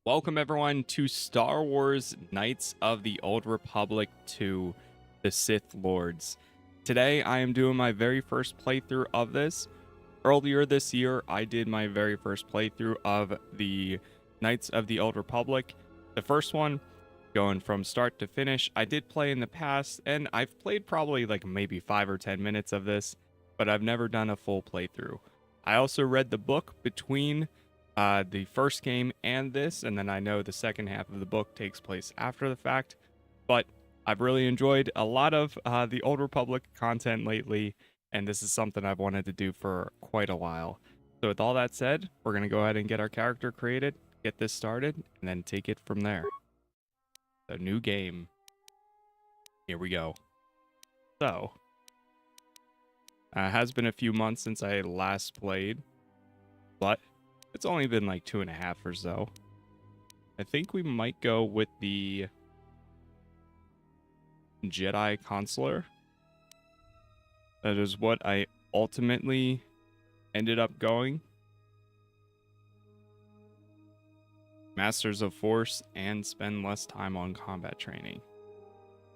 Welcome everyone to Star Wars Knights of the Old Republic 2, the Sith Lords. Today I am doing my very first playthrough of this. Earlier this year I did my very first playthrough of the Knights of the Old Republic. The first one, going from start to finish. I did play in the past and I've played probably like maybe 5 or 10 minutes of this, but I've never done a full playthrough. I also read the book between the first game and this, and then I know the second half of the book takes place after the fact, but I've really enjoyed a lot of the Old Republic content lately, and this is something I've wanted to do for quite a while. So with all that said, we're going to go ahead and get our character created, get this started, and then take it from there. The new game. Here we go. So, it has been a few months since I last played, but it's only been like 2.5 or so. I think we might go with the Jedi Consular. That is what I ultimately ended up going. Masters of Force and spend less time on combat training.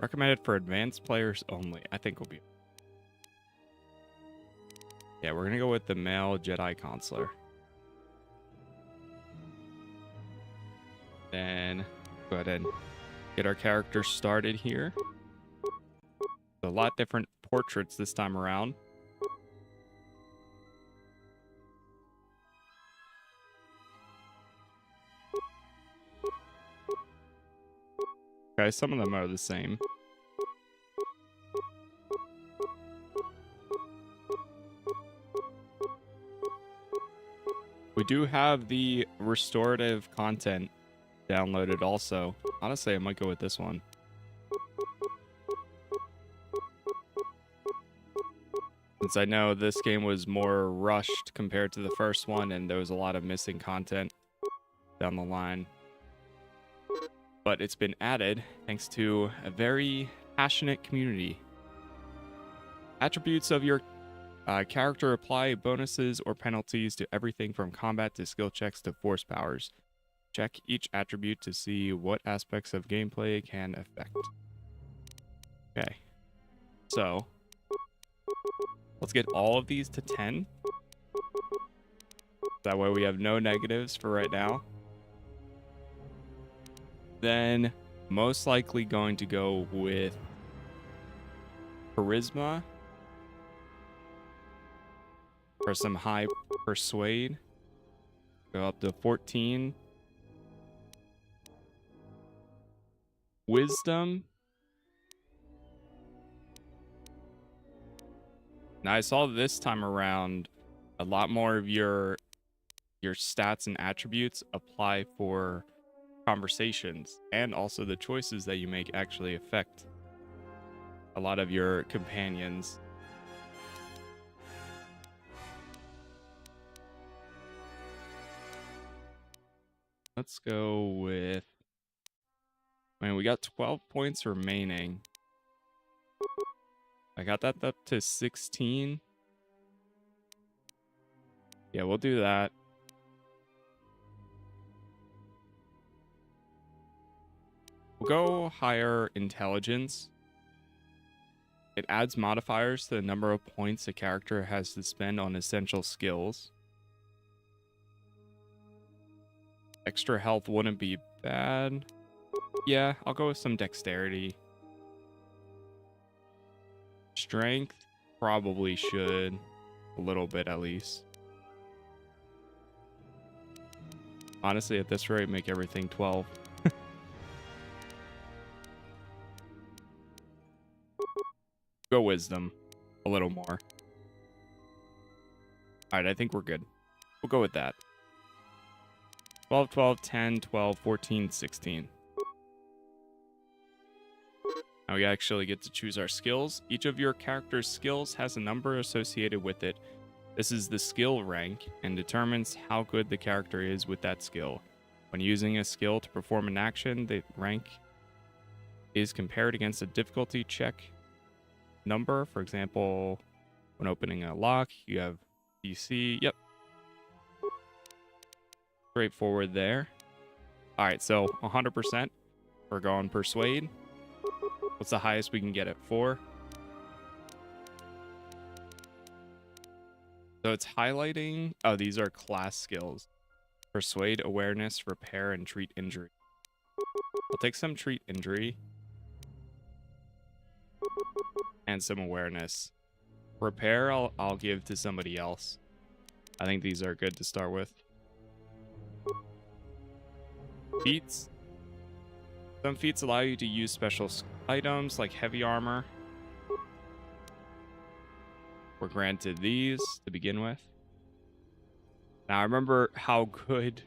Recommended for advanced players only. I think we'll be... Yeah, we're going to go with the male Jedi Consular. Then go ahead and get our character started here. A lot different portraits this time around. Okay, some of them are the same. We do have the restorative content downloaded also. Honestly, I might go with this one. Since I know this game was more rushed compared to the first one, and there was a lot of missing content down the line. But it's been added thanks to a very passionate community. Attributes of your character apply bonuses or penalties to everything from combat to skill checks to force powers. Check each attribute to see what aspects of gameplay can affect. Okay, so let's get all of these to 10. That way we have no negatives for right now. Then most likely going to go with charisma for some high persuade. Go up to 14. Wisdom. Now I saw this time around a lot more of your stats and attributes apply for conversations, and also the choices that you make actually affect a lot of your companions. Let's go with... Man, we got 12 points remaining. I got that up to 16. Yeah, we'll do that. We'll go higher intelligence. It adds modifiers to the number of points a character has to spend on essential skills. Extra health wouldn't be bad. Yeah, I'll go with some dexterity. Strength probably should. A little bit at least. Honestly, at this rate, make everything 12. Go wisdom. A little more. Alright, I think we're good. We'll go with that. 12, 12, 10, 12, 14, 16. Now we actually get to choose our skills. Each of your character's skills has a number associated with it. This is the skill rank and determines how good the character is with that skill. When using a skill to perform an action, the rank is compared against a difficulty check number. For example, when opening a lock, you have DC. Yep. Straightforward there. All right, so 100%. We're going persuade. What's the highest we can get it? 4. So it's highlighting. Oh, these are class skills. Persuade, awareness, repair, and treat injury. I'll take some treat injury. And some awareness. Repair, I'll give to somebody else. I think these are good to start with. Feats. Some feats allow you to use special items like heavy armor. We're granted these to begin with. Now I remember how good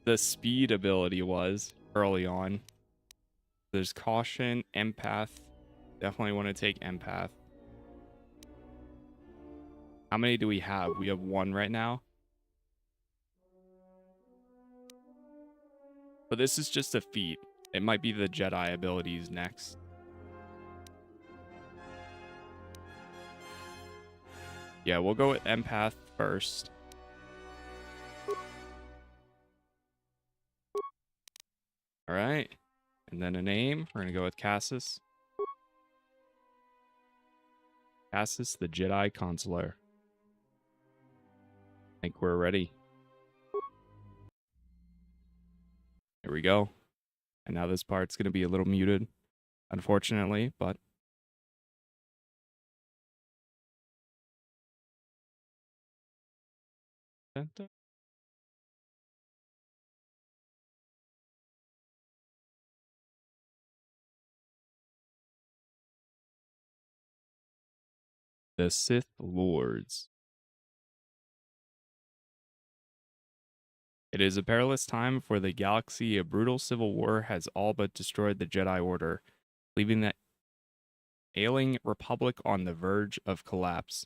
the speed ability was early on. There's caution, empath. Definitely want to take empath. How many do we have? We have 1 right now. But this is just a feat. It might be the Jedi abilities next. Yeah, we'll go with empath first. All right. And then a name. We're going to go with Casas. Casas, the Jedi Consular. I think we're ready. Here we go. And now this part's going to be a little muted, unfortunately, but... The Sith Lords. It is a perilous time for the galaxy. A brutal civil war has all but destroyed the Jedi Order, leaving the ailing Republic on the verge of collapse.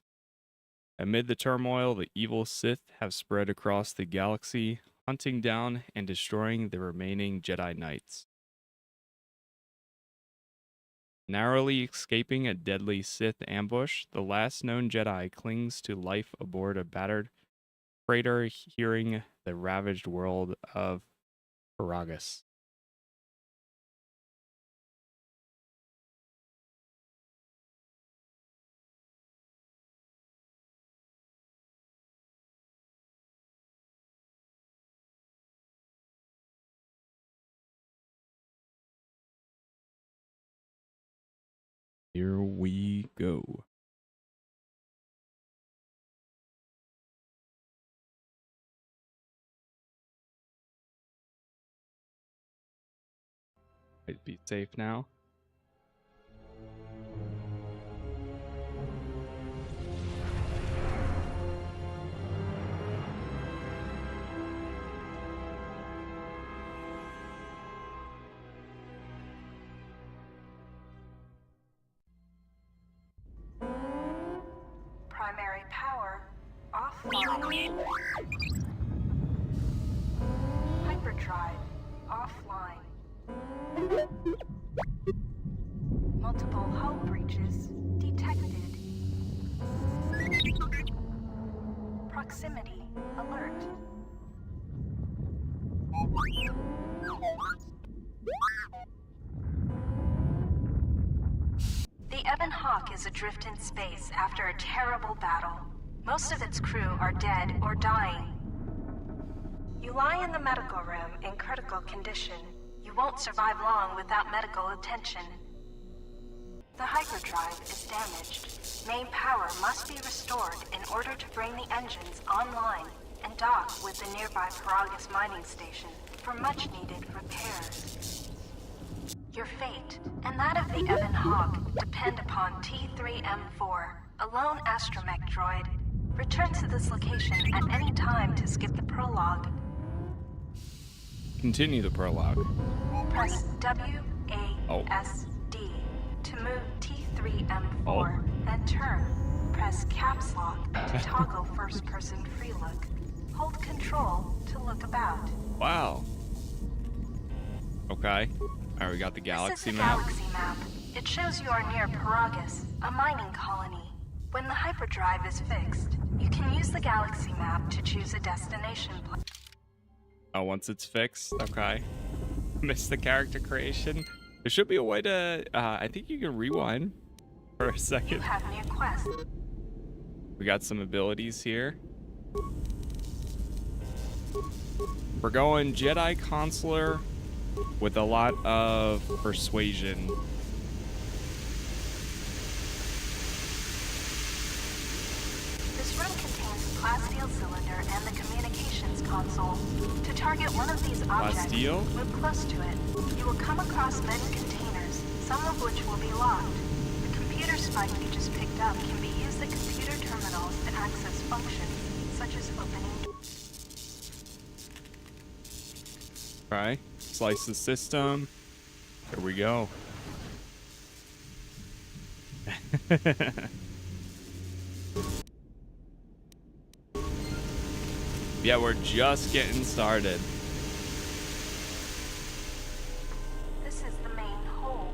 Amid the turmoil, the evil Sith have spread across the galaxy, hunting down and destroying the remaining Jedi Knights. Narrowly escaping a deadly Sith ambush, the last known Jedi clings to life aboard a battered freighter, hearing the ravaged world of Peragus. Here we go. I'd be safe now. Primary power offline. Hyperdrive offline. Multiple hull breaches detected. Proximity alert. The Ebon Hawk is adrift in space after a terrible battle. Most of its crew are dead or dying. You lie in the medical room in critical condition. You won't survive long without medical attention. The hyperdrive is damaged. Main power must be restored in order to bring the engines online and dock with the nearby Peragus mining station for much-needed repairs. Your fate, and that of the Ebon Hawk, depend upon T3M4, a lone astromech droid. Return to this location at any time to skip the prologue. Continue the prologue. Press WASD to move T3M4, then turn. Press caps lock to toggle first-person free look. Hold control to look about. Wow. Okay. Alright, we got the galaxy map. This is a galaxy map. It shows you are near Peragus, a mining colony. When the hyperdrive is fixed, you can use the galaxy map to choose a destination place. Oh, once it's fixed? Okay. Missed the character creation. There should be a way to, I think you can rewind for a You second. have new quests. We got some abilities here. We're going Jedi Consular with a lot of persuasion. This room contains a plasteel cylinder and the communications console. To target one of these objects, Plasteel? move close to it. You will come across many containers, some of which will be locked. The computer spike you just picked up can be used at computer terminals to access functions, such as opening. Right. Slice the system. Here we go. Yeah, we're just getting started. This is the main hold.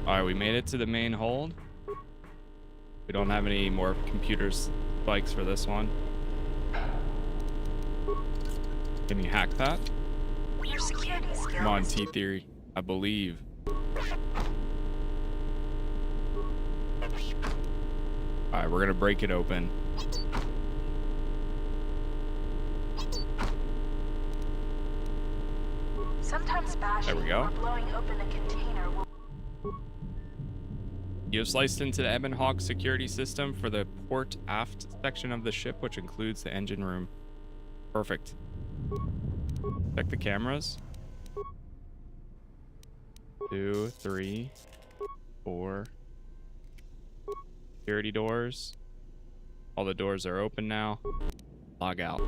All right, we made it to the main hold. We don't have any more computer spikes for this one. Can you hack that? Your security skills. Come on, T-Theory. I believe. Alright, we're gonna break it open. Sometimes bashing There we go. or blowing open a container will. You have sliced into the Ebon Hawk security system for the port aft section of the ship, which includes the engine room. Perfect. Check the cameras. 2, 3, 4. Security doors. All the doors are open now. Log out.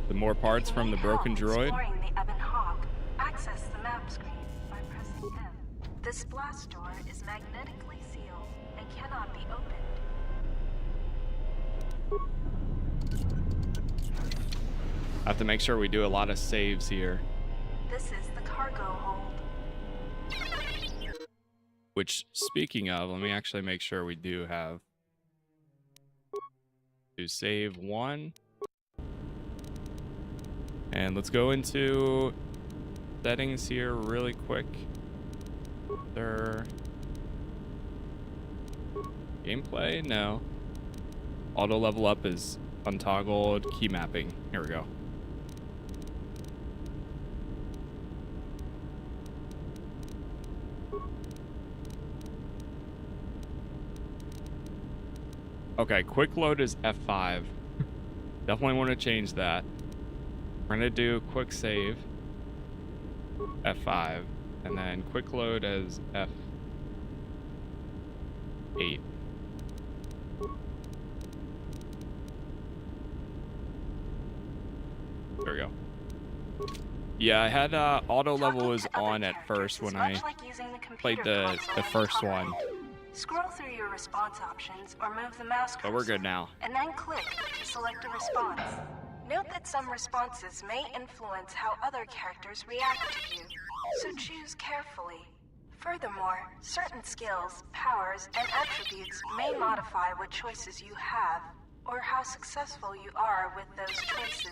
The more parts from the broken droid. Exploring the Ebon Hawk, access the map screen by pressing M. This blast door is magnetically sealed and cannot be opened. I have to make sure we do a lot of saves here. This is the cargo hold. Which, speaking of, let me actually make sure we do have to save 1. And let's go into settings here really quick. There. Gameplay? No. Auto level up is untoggled. Key mapping. Here we go. Okay, quick load is F5. Definitely want to change that. We're gonna do quick save F5 and then quick load as F8. There we go. Yeah, I had auto level was on at first when I played the first one. Scroll through your response options or move the mouse cursor. But we're good now. And then click to select a response. Note that some responses may influence how other characters react to you, so choose carefully. Furthermore, certain skills, powers, and attributes may modify what choices you have, or how successful you are with those choices.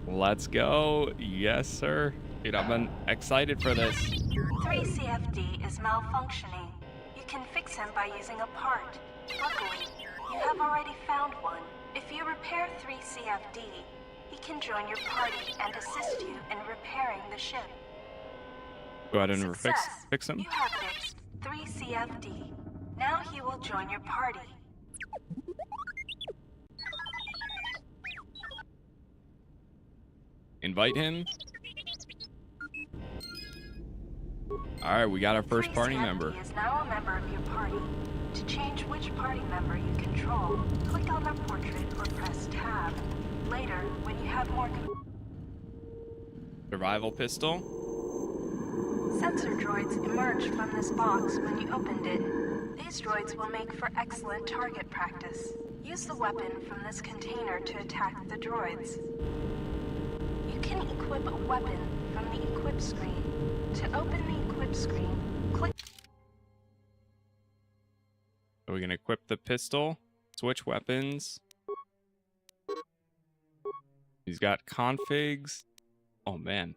Let's go. Yes, sir. Dude, I've been excited for this. 3CFD is malfunctioning. You can fix him by using a part. Luckily, you have already found one. If you repair 3CFD, he can join your party and assist you in repairing the ship. Go ahead and Success. fix him. You have fixed 3CFD. Now he will join your party. Invite him. Alright, we got our first party 3CFD member. is now a member of your party. To change which party member you control, click on their portrait or press tab. Later, when you have more Survival pistol. sensor droids emerged from this box when you opened it. These droids will make for excellent target practice. Use the weapon from this container to attack the droids. You can equip a weapon from the equip screen. To open the equip screen, click. So we can equip the pistol, switch weapons. He's got configs. Oh, man.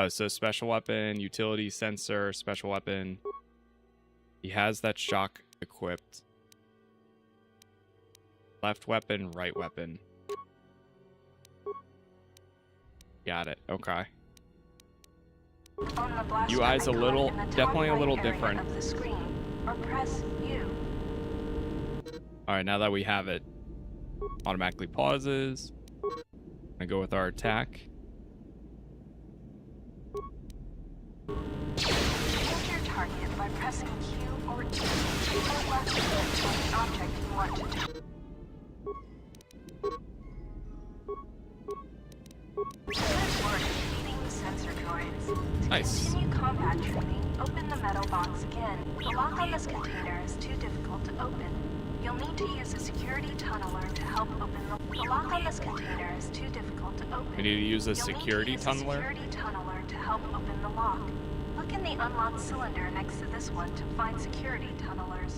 So special weapon, utility sensor, special weapon. He has that shock equipped. Left weapon, right weapon. Got it. Okay. UI's a little, definitely a little different. All right, now that we have it, automatically pauses. I go with our attack. Change your target by pressing Q or E or left click on the object you want to target. Good work defeating the sensor droids. To Nice. continue combat training, open the metal box again. The lock on this container is too difficult to open. You'll need to use a security tunneler to help open the lock on this container is too difficult to open. We need to use a You'll security need to use a tunneler. security tunneler to help open the lock. Look in the unlocked cylinder next to this one to find security tunnelers.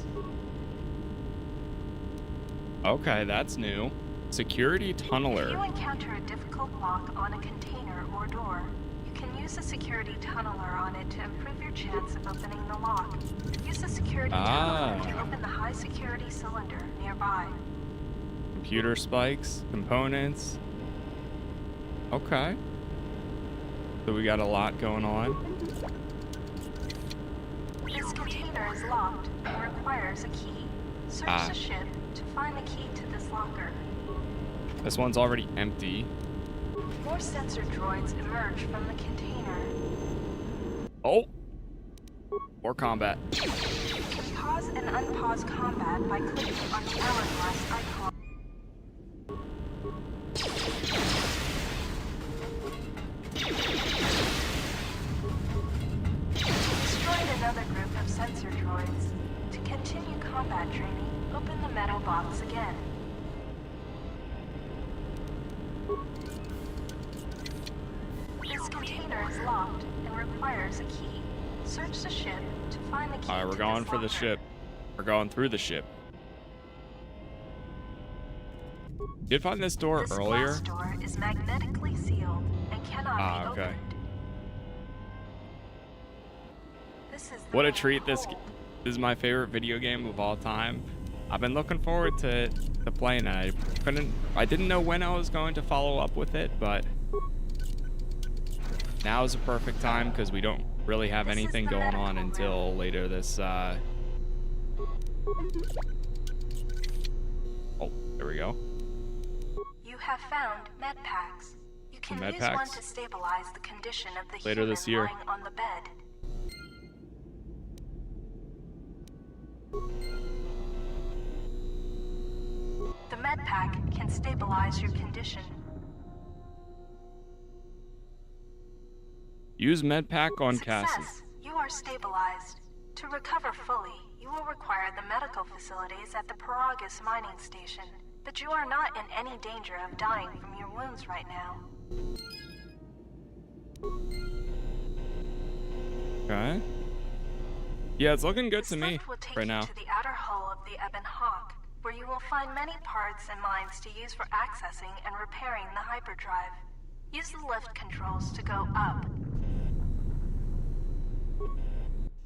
Okay, that's new. Security If you tunneler. encounter a difficult lock on a container or door, you can use a security tunneler on it to improve your chance of opening the lock. Use the security tunneler to open the high security cylinder nearby. Computer spikes, components. Okay. So we got a lot going on. This container is locked and requires a key. Search the ship to find the key to this locker. This one's already empty. More sensor droids emerge from the container. Oh! More combat. You can pause and unpause combat by clicking on the hourglass icon. Destroyed another group of sensor droids. To continue combat training, open the metal box again. This container is locked and requires a key. Search the ship to find the key. Alright, we're to going this for the locker. ship. We're going through the ship. Did find this door This earlier? glass door is magnetically sealed and cannot be okay. opened. This is the What a main treat. This hold. is my favorite video game of all time. I've been looking forward to playing it. I didn't know when I was going to follow up with it, but now is a perfect time because we don't really have This is anything the going on medical until later this oh, there we go. You have found med packs. You can med use one packs? to stabilize the condition of the Later human this year. lying on the bed. The med pack can stabilize your condition. Use medpack on Success. Casas. You are stabilized. To recover fully, you will require the medical facilities at the Peragus mining station. But you are not in any danger of dying from your wounds right now. Okay. Yeah, it's looking good This to me lift will take right you now. to the outer hull of the Ebon Hawk, where you will find many parts and mines to use for accessing and repairing the hyperdrive. Use the lift controls to go up.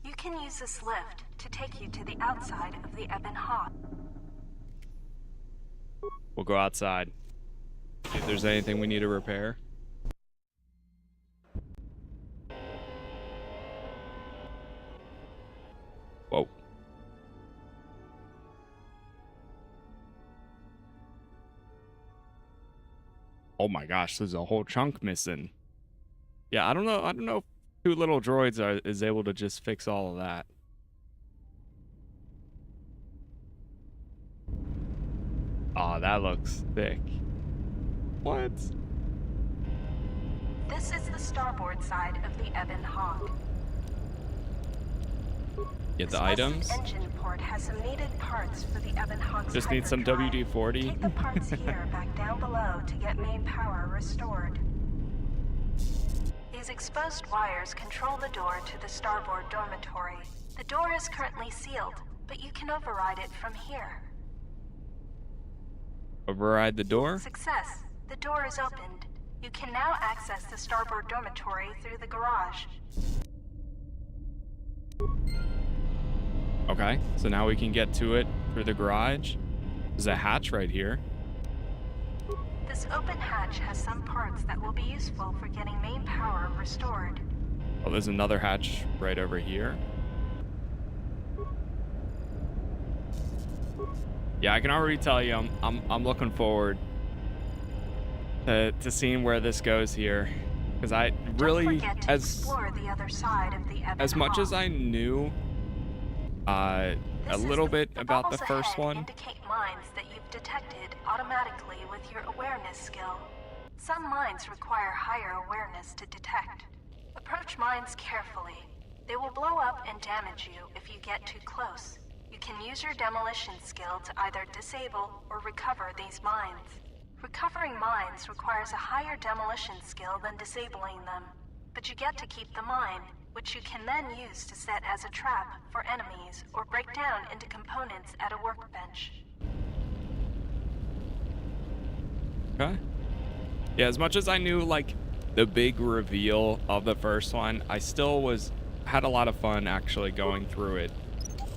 You can use this lift to take you to the outside of the Ebon Hawk. We'll go outside. See if there's anything we need to repair. Whoa. Oh my gosh, there's a whole chunk missing. Yeah, I don't know if two little droids is able to just fix all of that. Oh, that looks thick. What? This is the starboard side of the Ebon Hawk. Get the This items. engine port has some needed parts for the Ebon Hawk's Just need some hyperdrive. WD-40. Take the parts here back down below to get main power restored. These exposed wires control the door to the starboard dormitory. The door is currently sealed. but you can override it from here. Override the door? Success. The door is opened. You can now access the starboard dormitory through the garage. Okay, so now we can get to it through the garage. There's a hatch right here. This open hatch has some parts that will be useful for getting main power restored. Oh, there's another hatch right over here. Yeah, I can already tell you I'm looking forward to seeing where this goes here, because I really, explore the other side of the Ebon as much Hall. as I knew a little bit about the first ahead one. Indicate mines that you've detected automatically with your awareness skill. Some mines require higher awareness to detect. Approach mines carefully. They will blow up and damage you if you get too close. You can use your demolition skill to either disable or recover these mines. Recovering mines requires a higher demolition skill than disabling them, but you get to keep the mine, which you can then use to set as a trap for enemies or break down into components at a workbench. Okay. Yeah, as much as I knew like the big reveal of the first one, I still had a lot of fun actually going through it.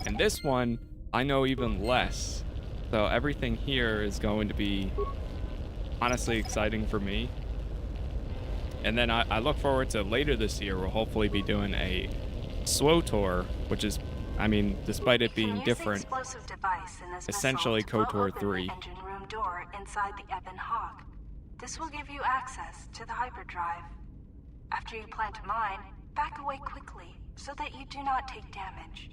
And this one, I know even less. So everything here is going to be honestly exciting for me. And then I look forward to later this year, we'll hopefully be doing a SWO tour, which is, I mean, despite it being different, essentially KOTOR 3. Engine room door inside the Ebon Hawk. This will give you access to the hyperdrive. After you plant a mine, back away quickly so that you do not take damage.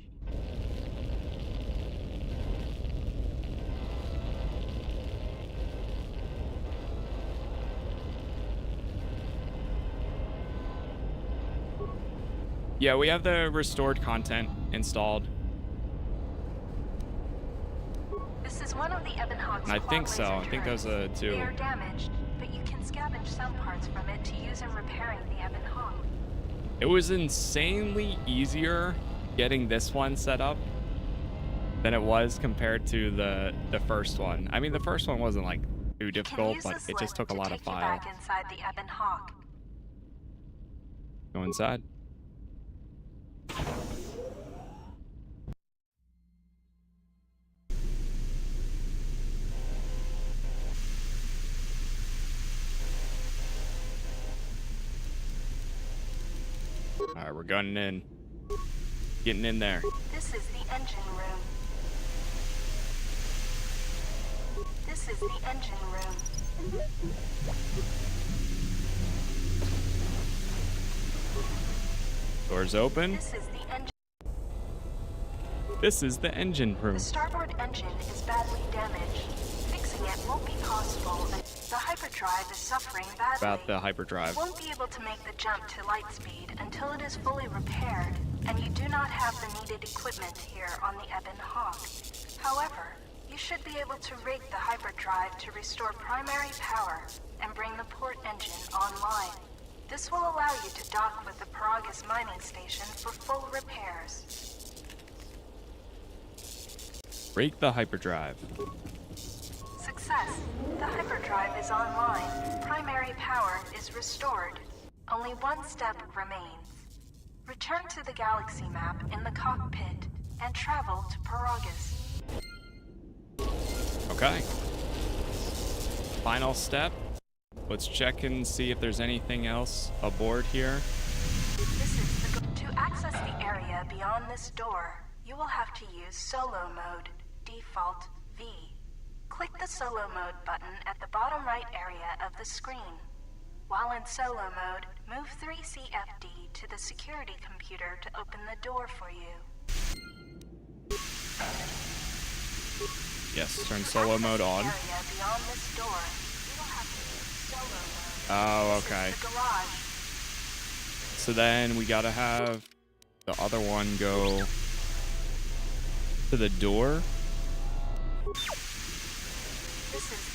Yeah, we have the restored content installed. This is one of the Ebon Hawk's I think so. I think those are two. They are damaged, but you can scavenge some parts from it to use in repairing the Ebon Hawk. It was insanely easier getting this one set up than it was compared to the first one. I mean, the first one wasn't like too difficult, but it just took a lot of file. Back inside the Ebon Hawk. Go inside. All right, we're gunning in. Getting in there. This is the engine room. This is the engine room. Doors open. This is the engine. This is the engine room. The starboard engine is badly damaged. Fixing it won't be possible. The hyperdrive is suffering badly. About the hyperdrive. You won't be able to make the jump to light speed until it is fully repaired, and you do not have the needed equipment here on the Ebon Hawk. However, you should be able to rig the hyperdrive to restore primary power and bring the port engine online. This will allow you to dock with the Peragus mining station for full repairs. Break the hyperdrive. Success. The hyperdrive is online. Primary power is restored. Only one step remains. Return to the galaxy map in the cockpit and travel to Peragus. Okay. Final step. Let's check and see if there's anything else aboard here. To access the area beyond this door, you will have to use solo mode, default V. Click the solo mode button at the bottom right area of the screen. While in solo mode, move 3CFD to the security computer to open the door for you. Yes, turn solo mode on. Oh, okay. So then we gotta have the other one go to the door.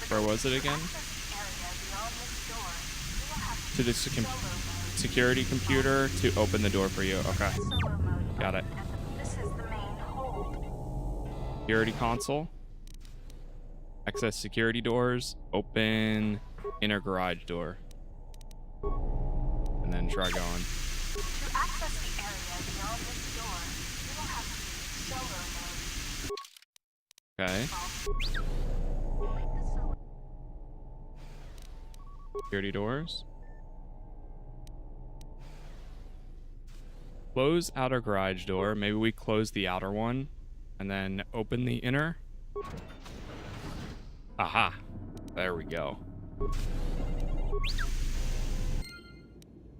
Where was it again? To the security computer to open the door for you. Okay. Got it. This is the main hold. Security console. Access security doors. Open inner garage door. And then try going. To access the area beyond this door, you will have to use solo mode. Okay. Security doors. Close outer garage door. Maybe we close the outer one and then open the inner. Aha. There we go.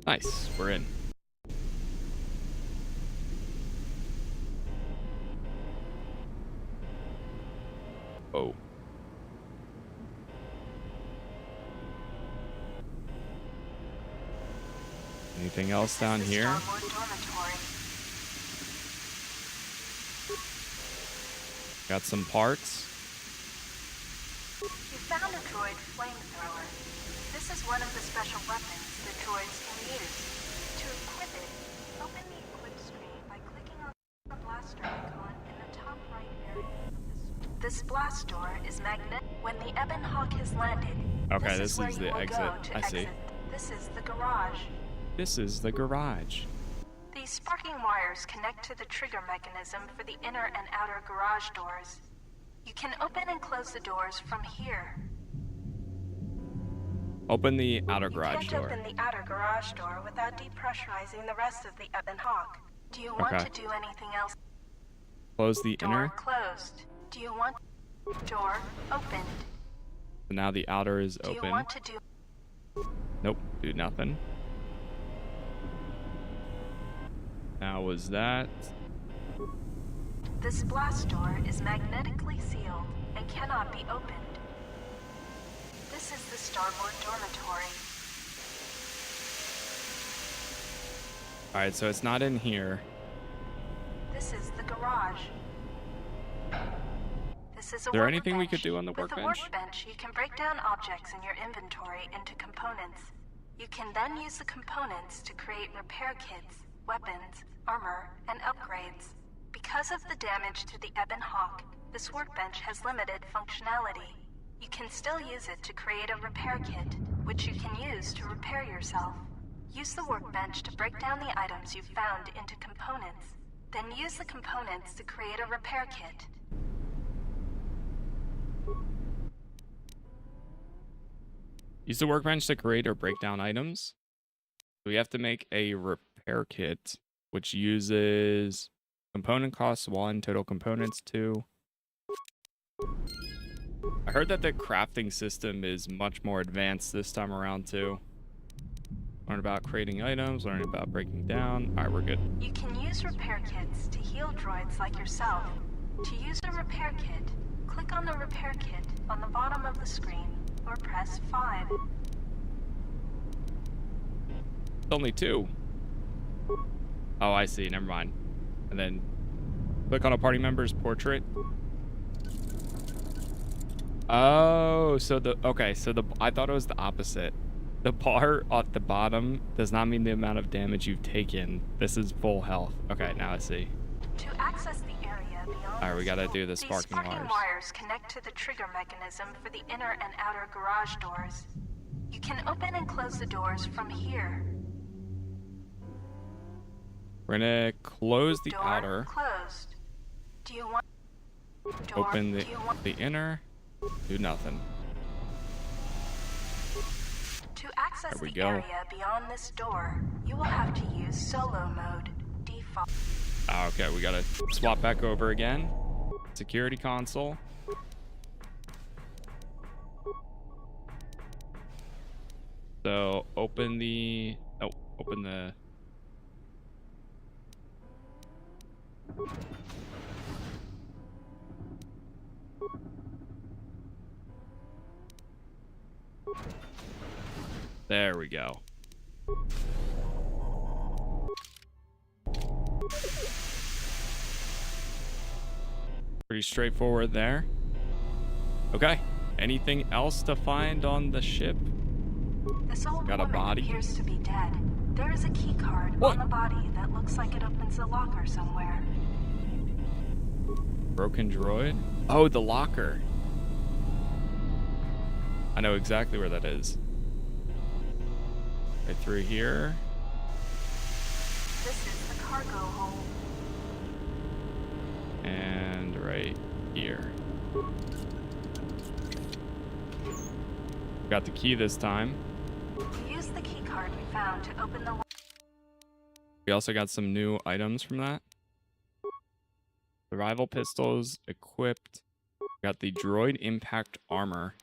Nice. We're in. Oh. Anything else down here? Got some parts. You found a droid flamethrower. This is one of the special weapons the droids can use. To equip it, open the equip screen by clicking on the blaster icon in the top right area of the screen. This blast door is magnetic. When the Ebon Hawk has landed, Okay, this is where the you will exit. go to I see. exit. This is the garage. This is the garage. These sparking wires connect to the trigger mechanism for the inner and outer garage doors. You can open and close the doors from here. Open the outer garage You door. can't open the outer garage door without depressurizing the rest of the Ebon Hawk. Do you want Okay. to do anything else? Close the Door inner. closed. Do you want door opened? So now the outer is Do you open. want to do Nope, do nothing. Now was that? This blast door is magnetically sealed and cannot be opened. This is the starboard dormitory. Alright, so it's not in here. This is the garage. This is a Is there anything we workbench. could do on the With the workbench? workbench, you can break down objects in your inventory into components. You can then use the components to create repair kits, weapons, armor, and upgrades. Because of the damage to the Ebon Hawk, this workbench has limited functionality. You can still use it to create a repair kit, which you can use to repair yourself. Use the workbench to break down the items you've found into components. Then use the components to create a repair kit. Use the workbench to create or break down items. We have to make a repair kit, which uses component costs 1, total components 2. I heard that the crafting system is much more advanced this time around too. Learn about creating items, learn about breaking down. Alright, we're good. You can use repair kits to heal droids like yourself. To use a repair kit, click on the repair kit on the bottom of the screen, or press 5. It's only 2. Oh, I see. Never mind. And then click on a party member's portrait. Oh, so I thought it was the opposite. The bar at the bottom does not mean the amount of damage you've taken. This is full health. Okay, now I see. To access the area beyond Alright, we gotta do the these sparking wires. wires connect to the trigger mechanism for the inner and outer garage doors. You can open and close the doors from here. We're gonna close the Door outer, closed. Do you want open do you want the inner, do nothing. to access There we the go. area beyond this door, you will have to use solo mode default. Ah, okay, we gotta swap back over again. Security console. So open the there we go. Pretty straightforward there. Okay. Anything else to find on the ship? This old Got a woman body? appears to be dead. There is a key card What? on the body that looks like it opens a locker somewhere. Broken droid? Oh, the locker. I know exactly where that is. Right through here. This is the cargo hold. And right here. Got the key this time. Use the key card we found to open the. We also got some new items from that. Survival pistols equipped. Got the droid impact armor.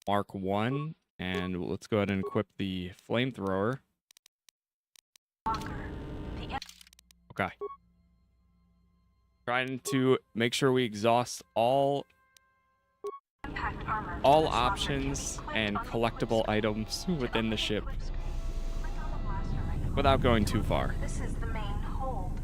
Mark 1. And let's go ahead and equip the flamethrower. Okay. Trying to make sure we exhaust all options and collectible items within the ship without going too far. This is the main hold.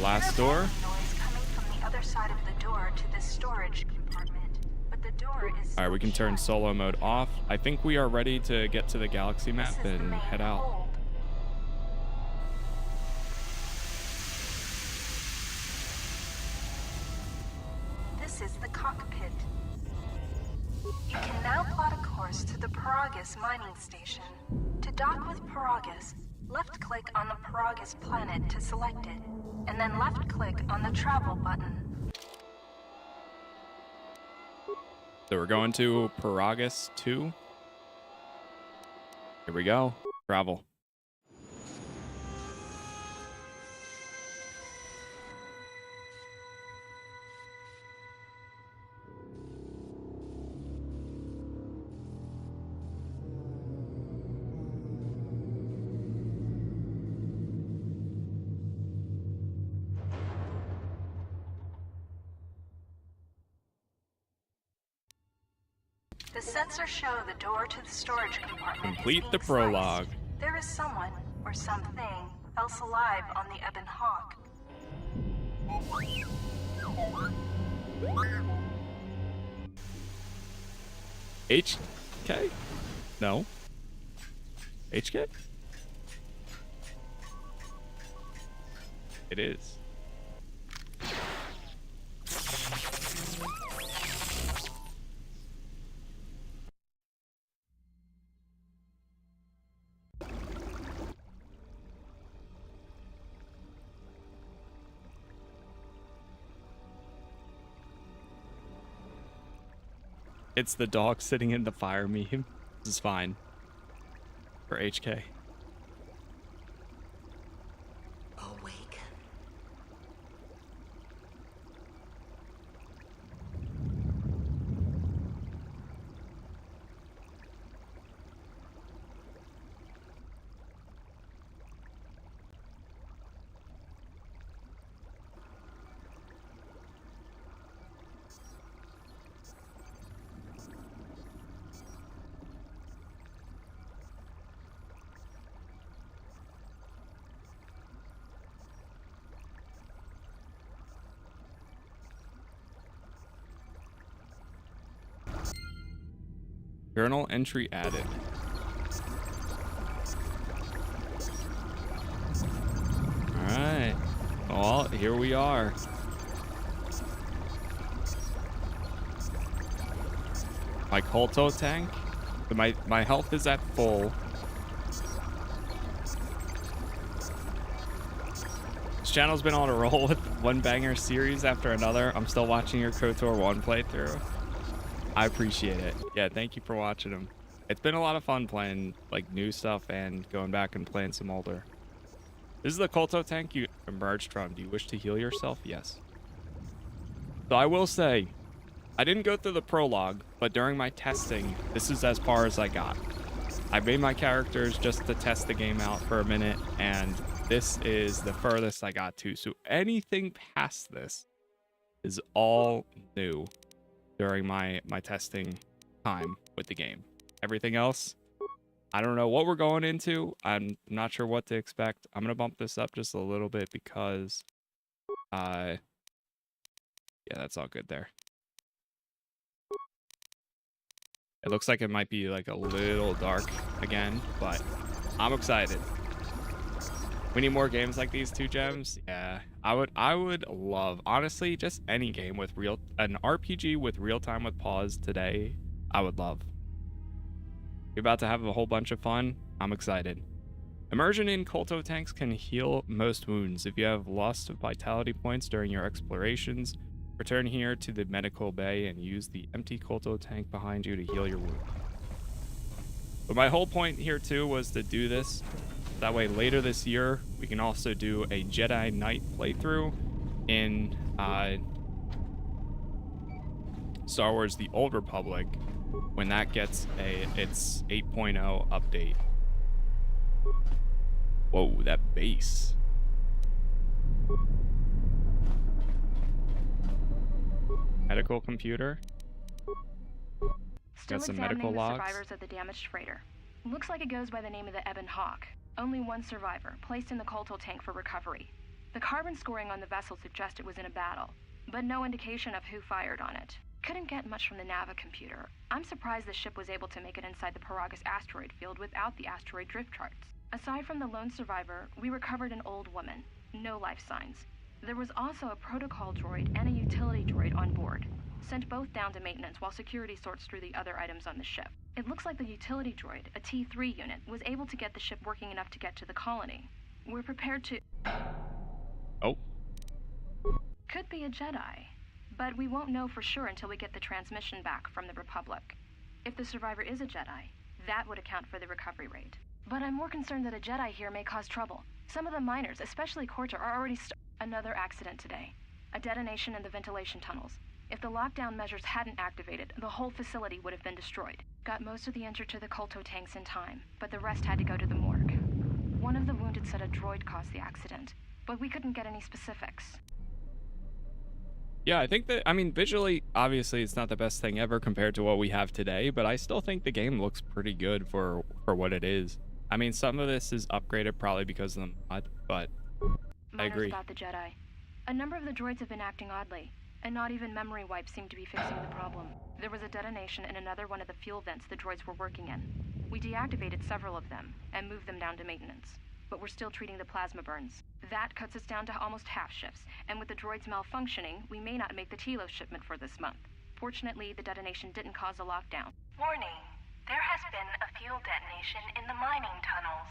Last door. Noise coming from the other side of the door to this storage compartment, but the door is. All right, we can turn solo mode off. I think we are ready to get to the galaxy map and head out. Hold. This is the cockpit. You can now plot a course to the Peragus mining station. To dock with Peragus, left-click on the Peragus planet to select it, and then left-click on the travel button. So we're going to Peragus 2. Here we go. Travel. The sensors show the door to the storage compartment. Complete is the being prologue. sliced. There is someone, or something, else alive on the Ebon Hawk. HK? No. HK? It is. It's the dog sitting in the fire meme. This is fine. For HK. Awaken. Journal entry added. Alright. Well, here we are. My Colto tank. My health is at full. This channel's been on a roll with one banger series after another. I'm still watching your KOTOR 1 playthrough. I appreciate it. Yeah, thank you for watching them. It's been a lot of fun playing like new stuff and going back and playing some older. This is the Colto tank you emerged from. Do you wish to heal yourself? Yes. So I will say, I didn't go through the prologue, but during my testing, this is as far as I got. I made my characters just to test the game out for a minute, and this is the furthest I got to. So anything past this is all new during my testing time with the game. Everything else, I don't know what we're going into. I'm not sure what to expect. I'm gonna bump this up just a little bit because yeah, that's all good there. It looks like it might be like a little dark again, but I'm excited. We need more games like these 2 gems. Yeah, I would love, honestly, just any game with an RPG with real time with pause today. I would love. You're about to have a whole bunch of fun. I'm excited. Immersion in Kolto tanks can heal most wounds. If you have lost vitality points during your explorations, return here to the medical bay and use the empty Kolto tank behind you to heal your wound. But my whole point here too was to do this. That way later this year, we can also do a Jedi Knight playthrough in Star Wars The Old Republic when that gets its 8.0 update. Whoa, that bass. Medical computer. Still Got some examining medical the logs. survivors of the damaged freighter. Looks like it goes by the name of the Ebon Hawk. Only one survivor, placed in the Kolto tank for recovery. The carbon scoring on the vessel suggests it was in a battle, but no indication of who fired on it. Couldn't get much from the Nava computer. I'm surprised the ship was able to make it inside the Peragus asteroid field without the asteroid drift charts. Aside from the lone survivor, we recovered an old woman. No life signs. There was also a protocol droid and a utility droid on board. Sent both down to maintenance while security sorts through the other items on the ship. It looks like the utility droid, a T3 unit, was able to get the ship working enough to get to the colony. We're prepared to... Oh. Could be a Jedi, but we won't know for sure until we get the transmission back from the Republic. If the survivor is a Jedi, that would account for the recovery rate. But I'm more concerned that a Jedi here may cause trouble. Some of the miners, especially Corta, are already Another accident today. A detonation in the ventilation tunnels. If the lockdown measures hadn't activated, the whole facility would have been destroyed. Got most of the injured to the Kolto tanks in time, but the rest had to go to the morgue. One of the wounded said a droid caused the accident, but we couldn't get any specifics. Yeah, I think that, I mean, visually, obviously, it's not the best thing ever compared to what we have today, but I still think the game looks pretty good for what it is. I mean, some of this is upgraded probably because of the mod, but I agree. About the Jedi. A number of the droids have been acting oddly, and not even memory wipes seem to be fixing the problem. There was a detonation in another one of the fuel vents the droids were working in. We deactivated several of them and moved them down to maintenance, but we're still treating the plasma burns. That cuts us down to almost half shifts, and with the droids malfunctioning, we may not make the Telos shipment for this month. Fortunately, the detonation didn't cause a lockdown. Warning. There has been a fuel detonation in the mining tunnels.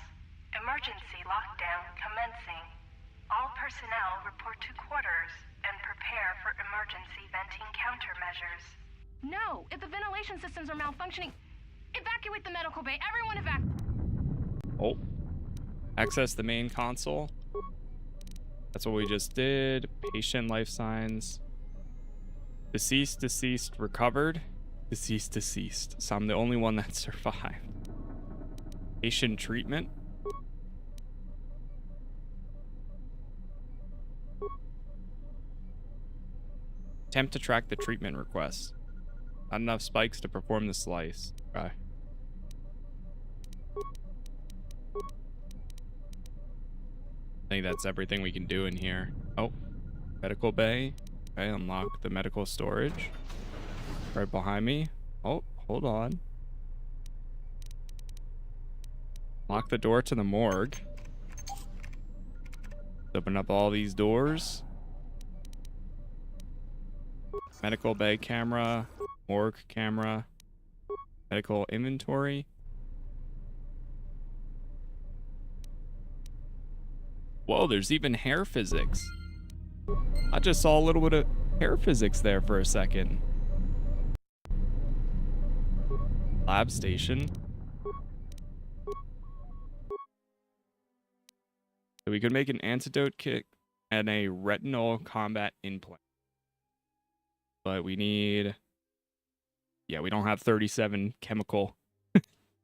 Emergency lockdown commencing. All personnel report to quarters and prepare for emergency venting countermeasures. No! If the ventilation systems are malfunctioning, evacuate the medical bay. Everyone evacuate. Oh. Access the main console. That's what we just did. Patient life signs. Deceased, recovered. Deceased. So I'm the only one that survived. Patient treatment. Attempt to track the treatment request. Not enough spikes to perform the slice. Okay. I think that's everything we can do in here. Oh, medical bay. Okay, unlock the medical storage. Right behind me. Oh, hold on. Lock the door to the morgue. Open up all these doors. Medical bay camera. Morgue camera. Medical inventory. Whoa, there's even hair physics. I just saw a little bit of hair physics there for a second. Lab station. So we could make an antidote kit and a retinol combat implant. But we need... Yeah, we don't have 37 chemical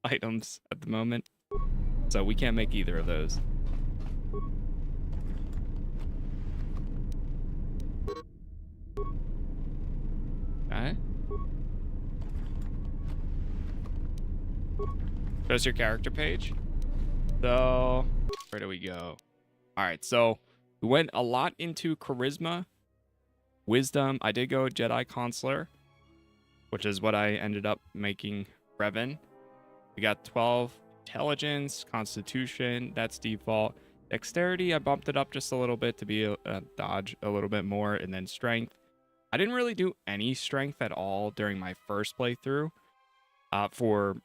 items at the moment. So we can't make either of those. Okay. Shows your character page. So, where do we go? Alright, so we went a lot into charisma, wisdom. I did go Jedi Consular, which is what I ended up making Revan. We got 12 intelligence, constitution, that's default. Dexterity, I bumped it up just a little bit to be a dodge a little bit more, and then strength. I didn't really do any strength at all during my first playthrough for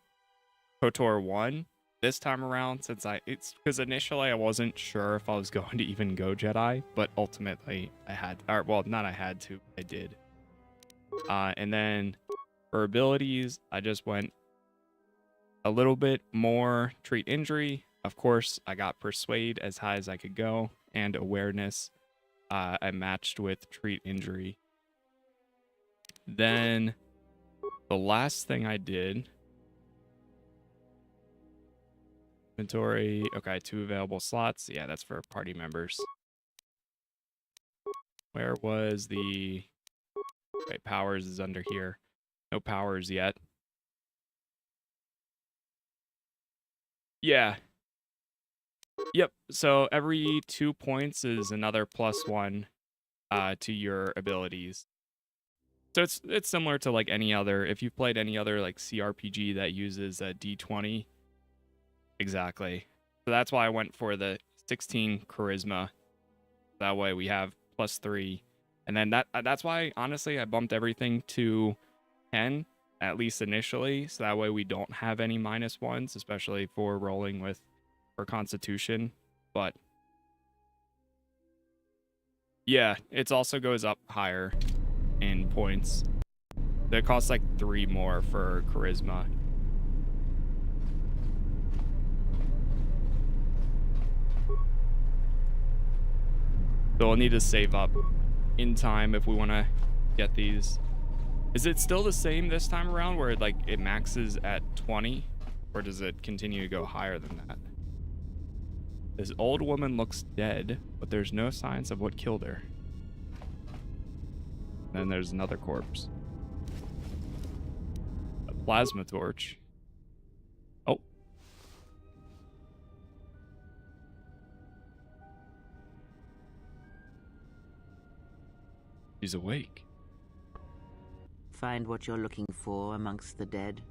KOTOR 1. This time around, since it's because initially I wasn't sure if I was going to even go Jedi, but ultimately I had, or well, not I had to, I did. And then for abilities, I just went a little bit more treat injury. Of course, I got persuade as high as I could go, and awareness I matched with treat injury. Then the last thing I did, inventory, okay, 2 available slots. Yeah, that's for party members. Where was the, okay, powers is under here. No powers yet. Yeah. Yep, so every 2 points is another +1 to your abilities. So it's similar to like any other, if you've played any other like CRPG that uses a D20. Exactly. So that's why I went for the 16 charisma. That way we have +3. And then that's why, honestly, I bumped everything to 10, at least initially. So that way we don't have any -1s, especially for rolling with for Constitution. But yeah, it also goes up higher in points. It costs like 3 more for charisma. So we'll need to save up in time if we want to get these. Is it still the same this time around where it maxes at 20? Or does it continue to go higher than that? This old woman looks dead, but there's no signs of what killed her. Then there's another corpse. A plasma torch. Oh. She's awake. Find what you're looking for amongst the dead.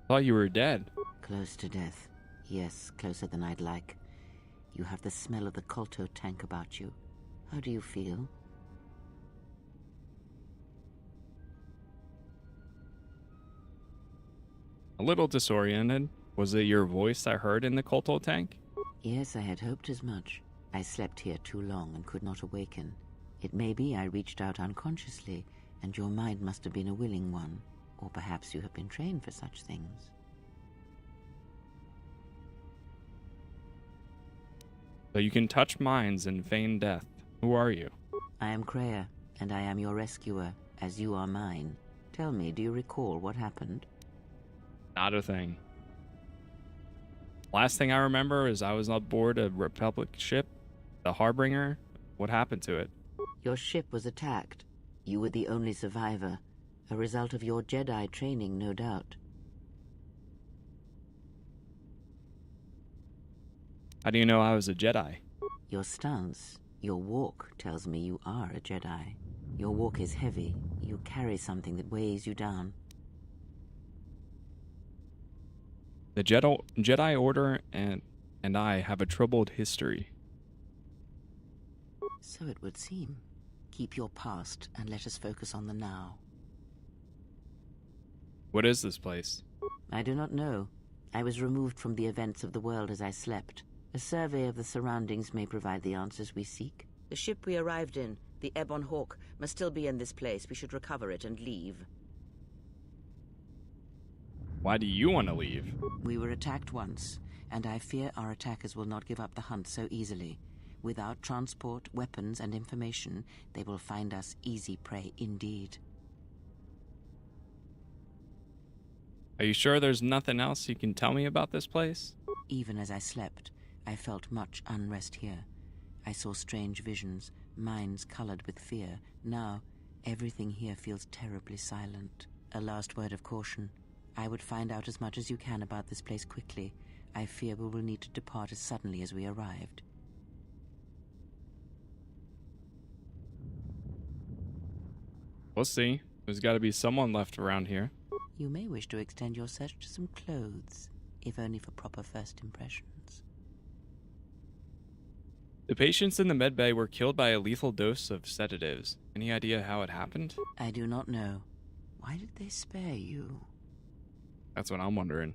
Thought you were dead. Close to death. Yes, closer than I'd like. You have the smell of the Kolto tank about you. How do you feel? A little disoriented. Was it your voice I heard in the Kolto tank? Yes, I had hoped as much. I slept here too long and could not awaken. It may be I reached out unconsciously, and your mind must have been a willing one. Or perhaps you have been trained for such things. So you can touch minds and feign death. Who are you? I am Kreia, and I am your rescuer, as you are mine. Tell me, do you recall what happened? Not a thing. Last thing I remember is I was on board a Republic ship, the Harbinger. What happened to it? Your ship was attacked. You were the only survivor. A result of your Jedi training, no doubt. How do you know I was a Jedi? Your stance, your walk tells me you are a Jedi. Your walk is heavy. You carry something that weighs you down. The Jedi Order and I have a troubled history. So it would seem. Keep your past and let us focus on the now. What is this place? I do not know. I was removed from the events of the world as I slept. A survey of the surroundings may provide the answers we seek. The ship we arrived in, the Ebon Hawk, must still be in this place. We should recover it and leave. Why do you want to leave? We were attacked once, and I fear our attackers will not give up the hunt so easily. Without transport, weapons, and information, they will find us easy prey indeed. Are you sure there's nothing else you can tell me about this place? Even as I slept, I felt much unrest here. I saw strange visions, minds colored with fear. Now, everything here feels terribly silent. A last word of caution. I would find out as much as you can about this place quickly. I fear we will need to depart as suddenly as we arrived. We'll see. There's got to be someone left around here. You may wish to extend your search to some clothes, if only for proper first impressions. The patients in the medbay were killed by a lethal dose of sedatives. Any idea how it happened? I do not know. Why did they spare you? That's what I'm wondering.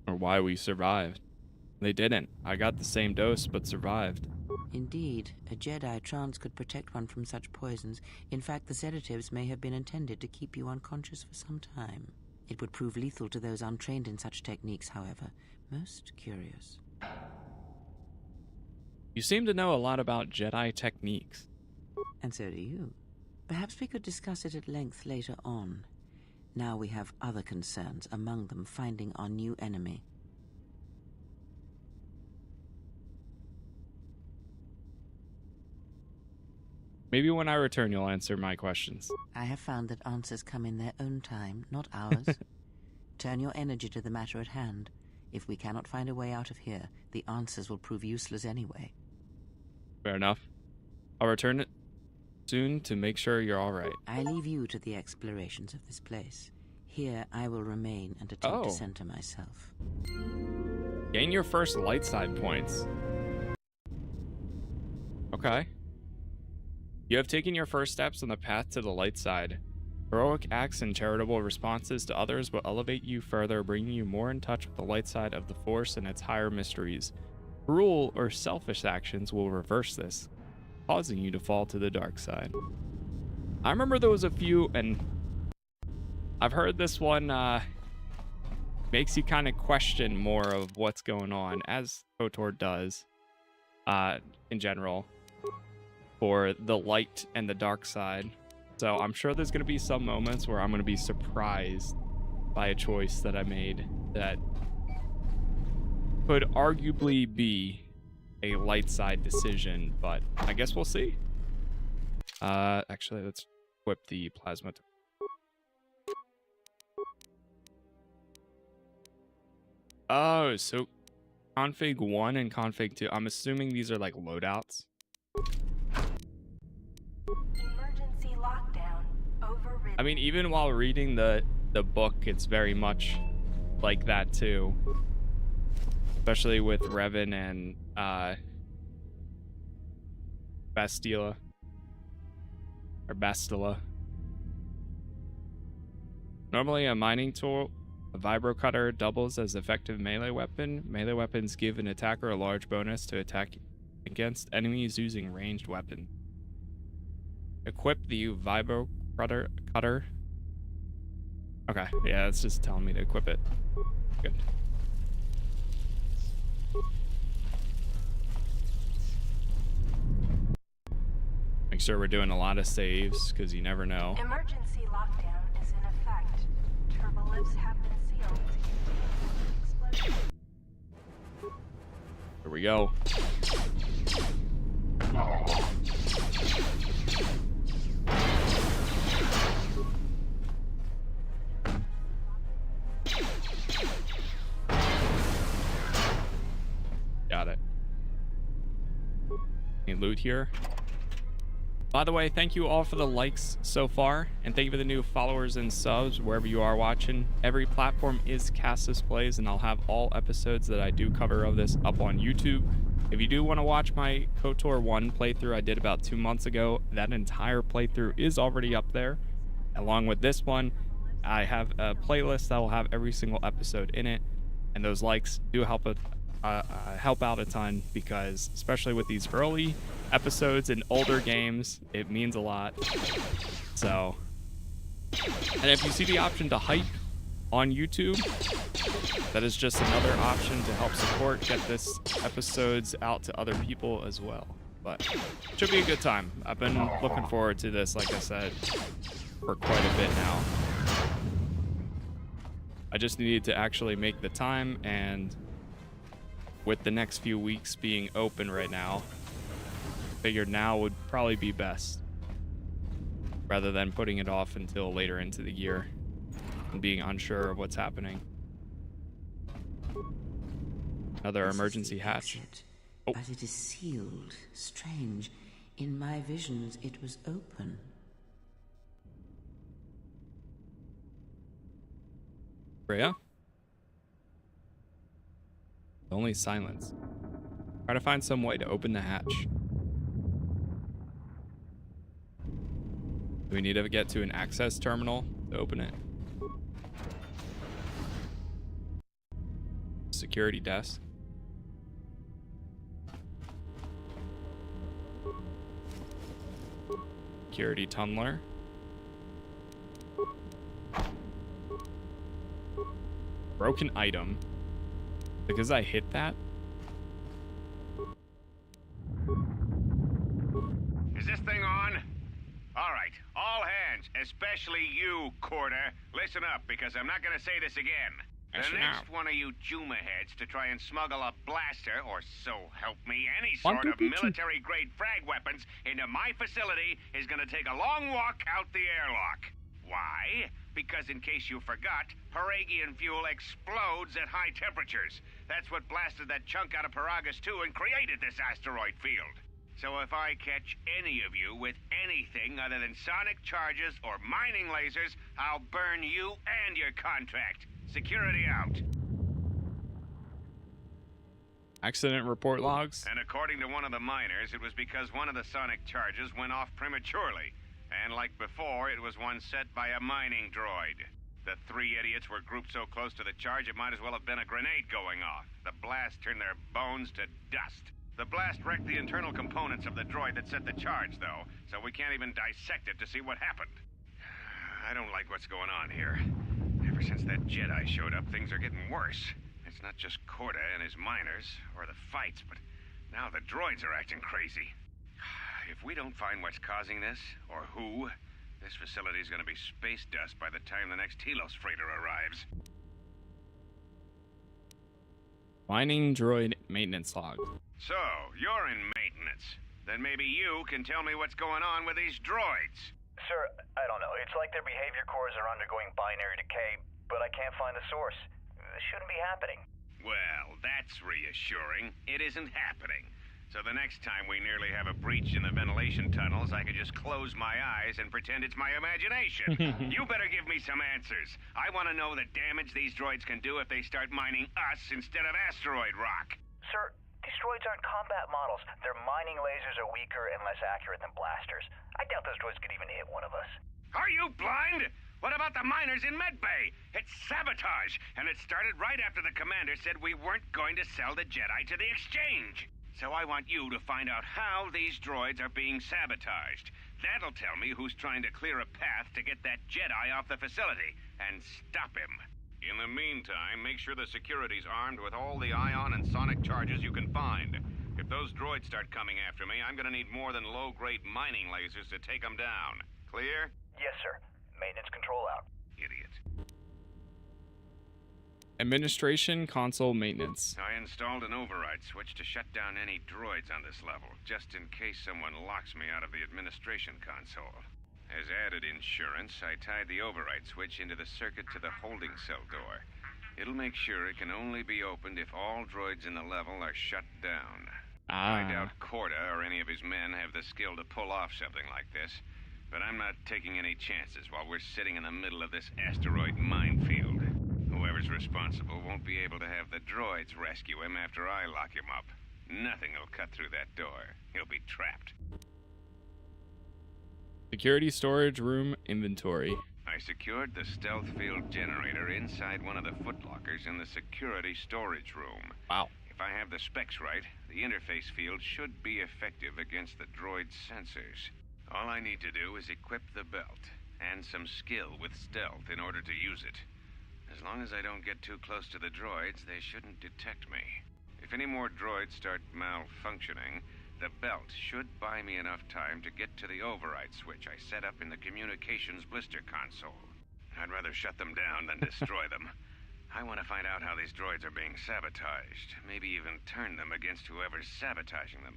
Or why we survived. They didn't. I got the same dose, but survived. Indeed, a Jedi trance could protect one from such poisons. In fact, the sedatives may have been intended to keep you unconscious for some time. It would prove lethal to those untrained in such techniques, however. Most curious. You seem to know a lot about Jedi techniques. And so do you. Perhaps we could discuss it at length later on. Now we have other concerns, among them finding our new enemy. Maybe when I return, you'll answer my questions. I have found that answers come in their own time, not ours. Turn your energy to the matter at hand. If we cannot find a way out of here, the answers will prove useless anyway. Fair enough. I'll return it soon to make sure you're all right. I leave you to the explorations of this place. Here I will remain and attempt to center myself. Gain your first light side points. Okay. You have taken your first steps on the path to the light side. Heroic acts and charitable responses to others will elevate you further, bringing you more in touch with the light side of the Force and its higher mysteries. Cruel or selfish actions will reverse this, causing you to fall to the dark side. I remember there was a few, and I've heard this one makes you kind of question more of what's going on, as KOTOR does in general, for the light and the dark side. So I'm sure there's going to be some moments where I'm going to be surprised by a choice that I made that could arguably be a light side decision, but I guess we'll see. Actually, let's equip the plasma. Oh, so config 1 and config 2. I'm assuming these are like loadouts. Emergency lockdown overridden. I mean, even while reading the book, it's very much like that too. Especially with Revan and Bastila. Or Bastila. Normally a mining tool, a vibro cutter doubles as effective melee weapon. Melee weapons give an attacker a large bonus to attack against enemies using ranged weapon. Equip the vibro cutter. Okay, yeah, it's just telling me to equip it. Good. Make sure we're doing a lot of saves, because you never know. Emergency lockdown is in effect. Turbo lifts have been sealed. Explosion. Here we go. Got it. Any loot here? By the way, thank you all for the likes so far, and thank you for the new followers and subs wherever you are watching. Every platform is Casas Plays, and I'll have all episodes that I do cover of this up on YouTube. If you do want to watch my KOTOR 1 playthrough I did about 2 months ago, that entire playthrough is already up there. Along with this one, I have a playlist that will have every single episode in it, and those likes do help out a ton, because especially with these early episodes in older games, it means a lot. So, and if you see the option to hype on YouTube, that is just another option to help support, get this episodes out to other people as well. But it should be a good time. I've been looking forward to this, like I said, for quite a bit now. I just needed to actually make the time, and with the next few weeks being open right now, figured now would probably be best, rather than putting it off until later into the year and being unsure of what's happening. Another emergency hatch. Oh. But it is sealed. Strange. In my visions, it was open. Rhea? Only silence. Try to find some way to open the hatch. Do we need to get to an access terminal to open it? Security desk. Security tunneler. Broken item. Because I hit that? Is this thing on? All right, all hands, especially you, Corda. Listen up, because I'm not gonna say this again. The next one of you Juma heads to try and smuggle a blaster, or so help me, any sort of military-grade frag weapons into my facility is gonna take a long walk out the airlock. Why? Because in case you forgot, Peragian fuel explodes at high temperatures. That's what blasted that chunk out of Peragus 2 and created this asteroid field. So if I catch any of you with anything other than sonic charges or mining lasers, I'll burn you and your contract. Security out. Accident report logs. And according to one of the miners, it was because one of the sonic charges went off prematurely. And like before, it was one set by a mining droid. The three idiots were grouped so close to the charge, it might as well have been a grenade going off. The blast turned their bones to dust. The blast wrecked the internal components of the droid that set the charge, though, so we can't even dissect it to see what happened. I don't like what's going on here. Ever since that Jedi showed up, things are getting worse. It's not just Corda and his miners, or the fights, but now the droids are acting crazy. If we don't find what's causing this, or who, this facility is going to be space dust by the time the next Telos freighter arrives. Mining droid maintenance log. So, you're in maintenance. Then maybe you can tell me what's going on with these droids. Sir, I don't know. It's like their behavior cores are undergoing binary decay, but I can't find the source. This shouldn't be happening. Well, that's reassuring. It isn't happening. So the next time we nearly have a breach in the ventilation tunnels, I could just close my eyes and pretend it's my imagination. You better give me some answers. I want to know the damage these droids can do if they start mining us instead of asteroid rock. Sir, these droids aren't combat models. Their mining lasers are weaker and less accurate than blasters. I doubt those droids could even hit one of us. Are you blind? What about the miners in Medbay? It's sabotage, and it started right after the commander said we weren't going to sell the Jedi to the exchange. So I want you to find out how these droids are being sabotaged. That'll tell me who's trying to clear a path to get that Jedi off the facility and stop him. In the meantime, make sure the security's armed with all the ion and sonic charges you can find. If those droids start coming after me, I'm gonna need more than low-grade mining lasers to take them down. Clear? Yes, sir. Maintenance control out. Idiot. Administration console maintenance. I installed an override switch to shut down any droids on this level, just in case someone locks me out of the administration console. As added insurance, I tied the override switch into the circuit to the holding cell door. It'll make sure it can only be opened if all droids in the level are shut down. I doubt Corda or any of his men have the skill to pull off something like this, but I'm not taking any chances while we're sitting in the middle of this asteroid minefield. Whoever's responsible won't be able to have the droids rescue him after I lock him up. Nothing will cut through that door. He'll be trapped. Security storage room inventory. I secured the stealth field generator inside one of the footlockers in the security storage room. Wow. If I have the specs right, the interface field should be effective against the droid's sensors. All I need to do is equip the belt and some skill with stealth in order to use it. As long as I don't get too close to the droids, they shouldn't detect me. If any more droids start malfunctioning, the belt should buy me enough time to get to the override switch I set up in the communications blister console. I'd rather shut them down than destroy them. I want to find out how these droids are being sabotaged, maybe even turn them against whoever's sabotaging them.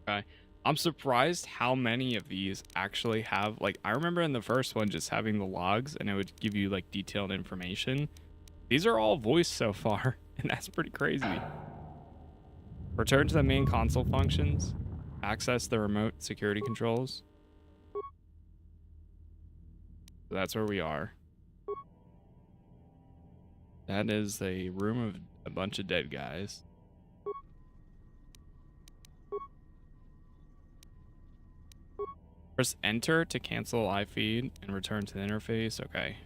Okay. I'm surprised how many of these actually have, like, I remember in the first one just having the logs and it would give you like detailed information. These are all voiced so far, and that's pretty crazy. Return to the main console functions. Access the remote security controls. So that's where we are. That is a room of a bunch of dead guys. Press enter to cancel live feed and return to the interface. Okay.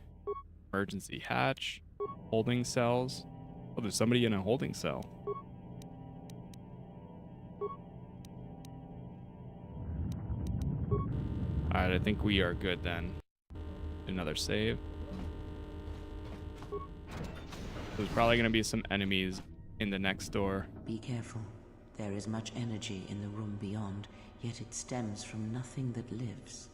Emergency hatch. Holding cells. Oh, there's somebody in a holding cell. Alright, I think we are good then. Another save. There's probably going to be some enemies in the next door. Be careful. There is much energy in the room beyond, yet it stems from nothing that lives.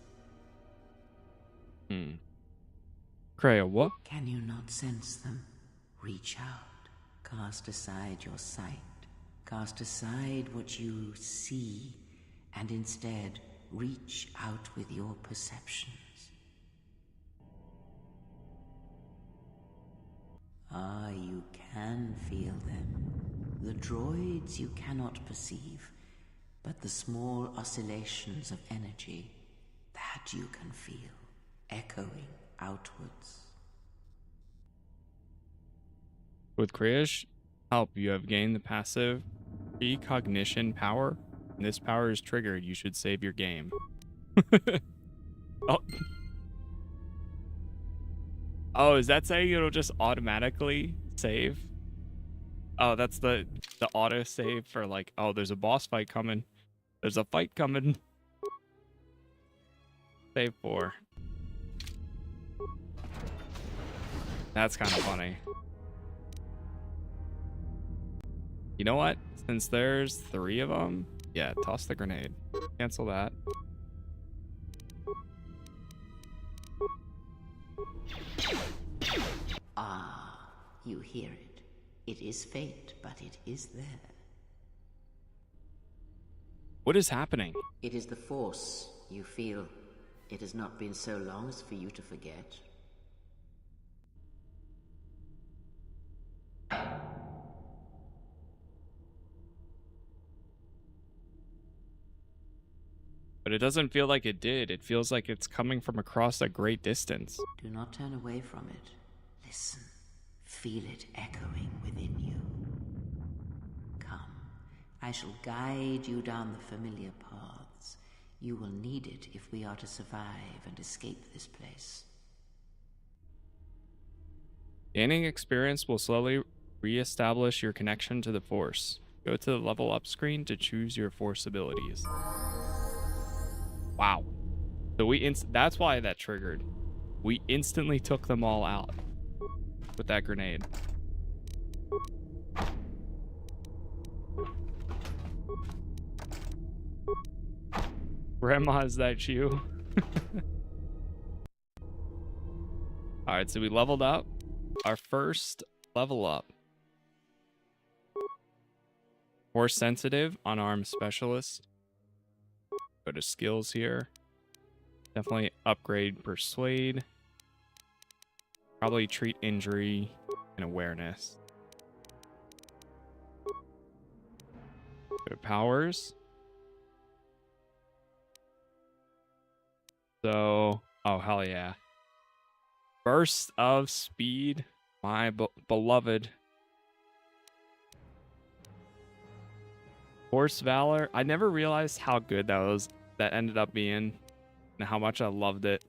Kreia, what? Can you not sense them? Reach out. Cast aside your sight. Cast aside what you see, and instead reach out with your perceptions. Ah, you can feel them. The droids you cannot perceive, but the small oscillations of energy, that you can feel, echoing outwards. With Kreia's help, you have gained the passive precognition power. When this power is triggered, you should save your game. Oh. Oh, is that saying it'll just automatically save? Oh, that's the auto save for like, oh, there's a boss fight coming. There's a fight coming. Save 4. That's kind of funny. You know what? Since there's 3 of them, yeah, toss the grenade. Cancel that. Ah, you hear it. It is fate, but it is there. What is happening? It is the Force, you feel. It has not been so long as for you to forget. But it doesn't feel like it did. It feels like it's coming from across a great distance. Do not turn away from it. Listen. Feel it echoing within you. Come. I shall guide you down the familiar paths. You will need it if we are to survive and escape this place. Gaining experience will slowly re-establish your connection to the Force. Go to the level up screen to choose your Force abilities. Wow. So that's why that triggered. We instantly took them all out with that grenade. Grandma, is that you? Alright, so we leveled up. Our first level up. Force sensitive, unarmed specialist. Go to skills here. Definitely upgrade persuade. Probably treat injury and awareness. Go to powers. So, oh hell yeah. Burst of speed, my beloved. Force valor. I never realized how good that ended up being and how much I loved it.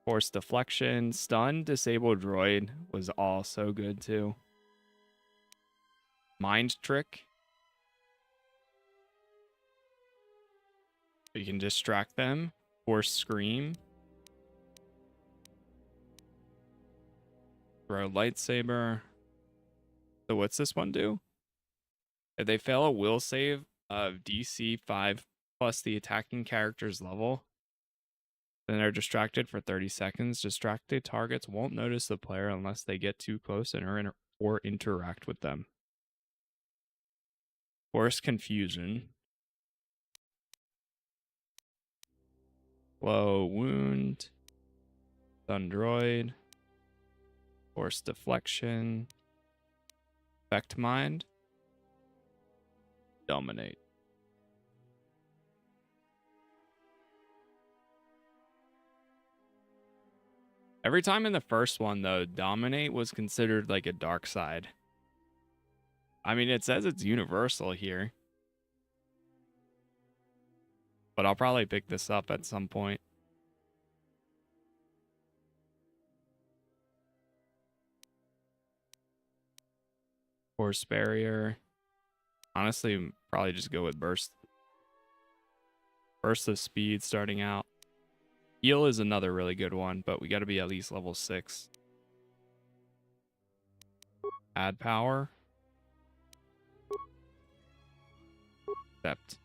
Force deflection, stun, disable droid was also good too. Mind trick. You can distract them. Force scream. Throw lightsaber. So what's this one do? If they fail a will save of DC 5 plus the attacking character's level, then they're distracted for 30 seconds. Distracted targets won't notice the player unless they get too close or interact with them. Force confusion. Slow wound. Stun droid. Force deflection. Effect mind. Dominate. Every time in the first one, though, Dominate was considered like a dark side. I mean, it says it's universal here. But I'll probably pick this up at some point. Force barrier. Honestly, probably just go with burst. Burst of speed starting out. Heal is another really good one, but we got to be at least level 6. Add power. Accept.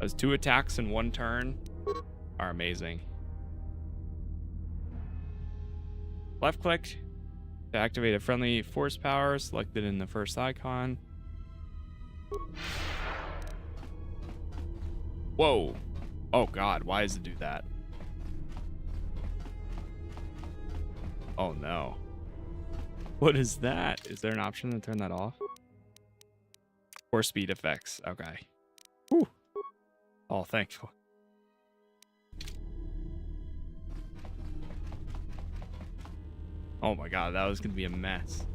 Those 2 attacks in 1 turn are amazing. Left click to activate a friendly force power selected in the first icon. Whoa. Oh god, why does it do that? Oh no. What is that? Is there an option to turn that off? Force speed effects. Okay. Whew. Oh, thankful. Oh my god, that was gonna be a mess.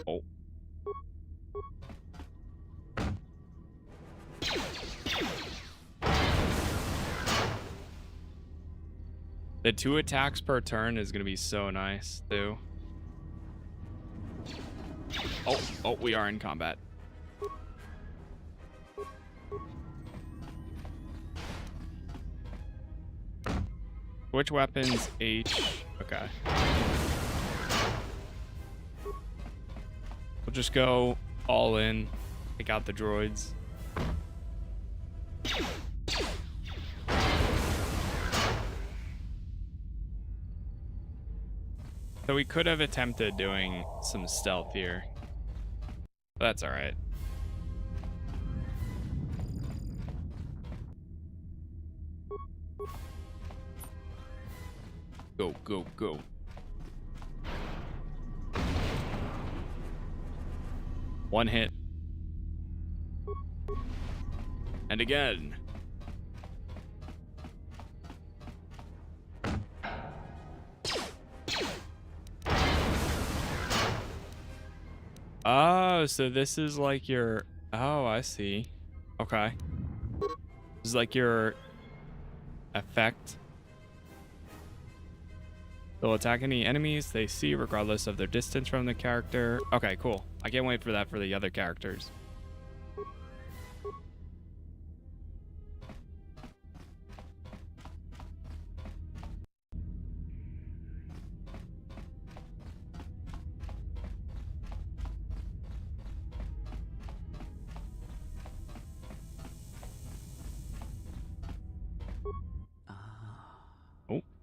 Oh. The 2 attacks per turn is going to be so nice, too. Oh, we are in combat. Which weapons? H. Okay. We'll just go all in. Take out the droids. So we could have attempted doing some stealth here. But that's alright. Go, go, go. One hit. And again. Oh, so this is like your... Oh, I see. Okay. This is like your effect. They'll attack any enemies they see regardless of their distance from the character. Okay, cool. I can't wait for that for the other characters.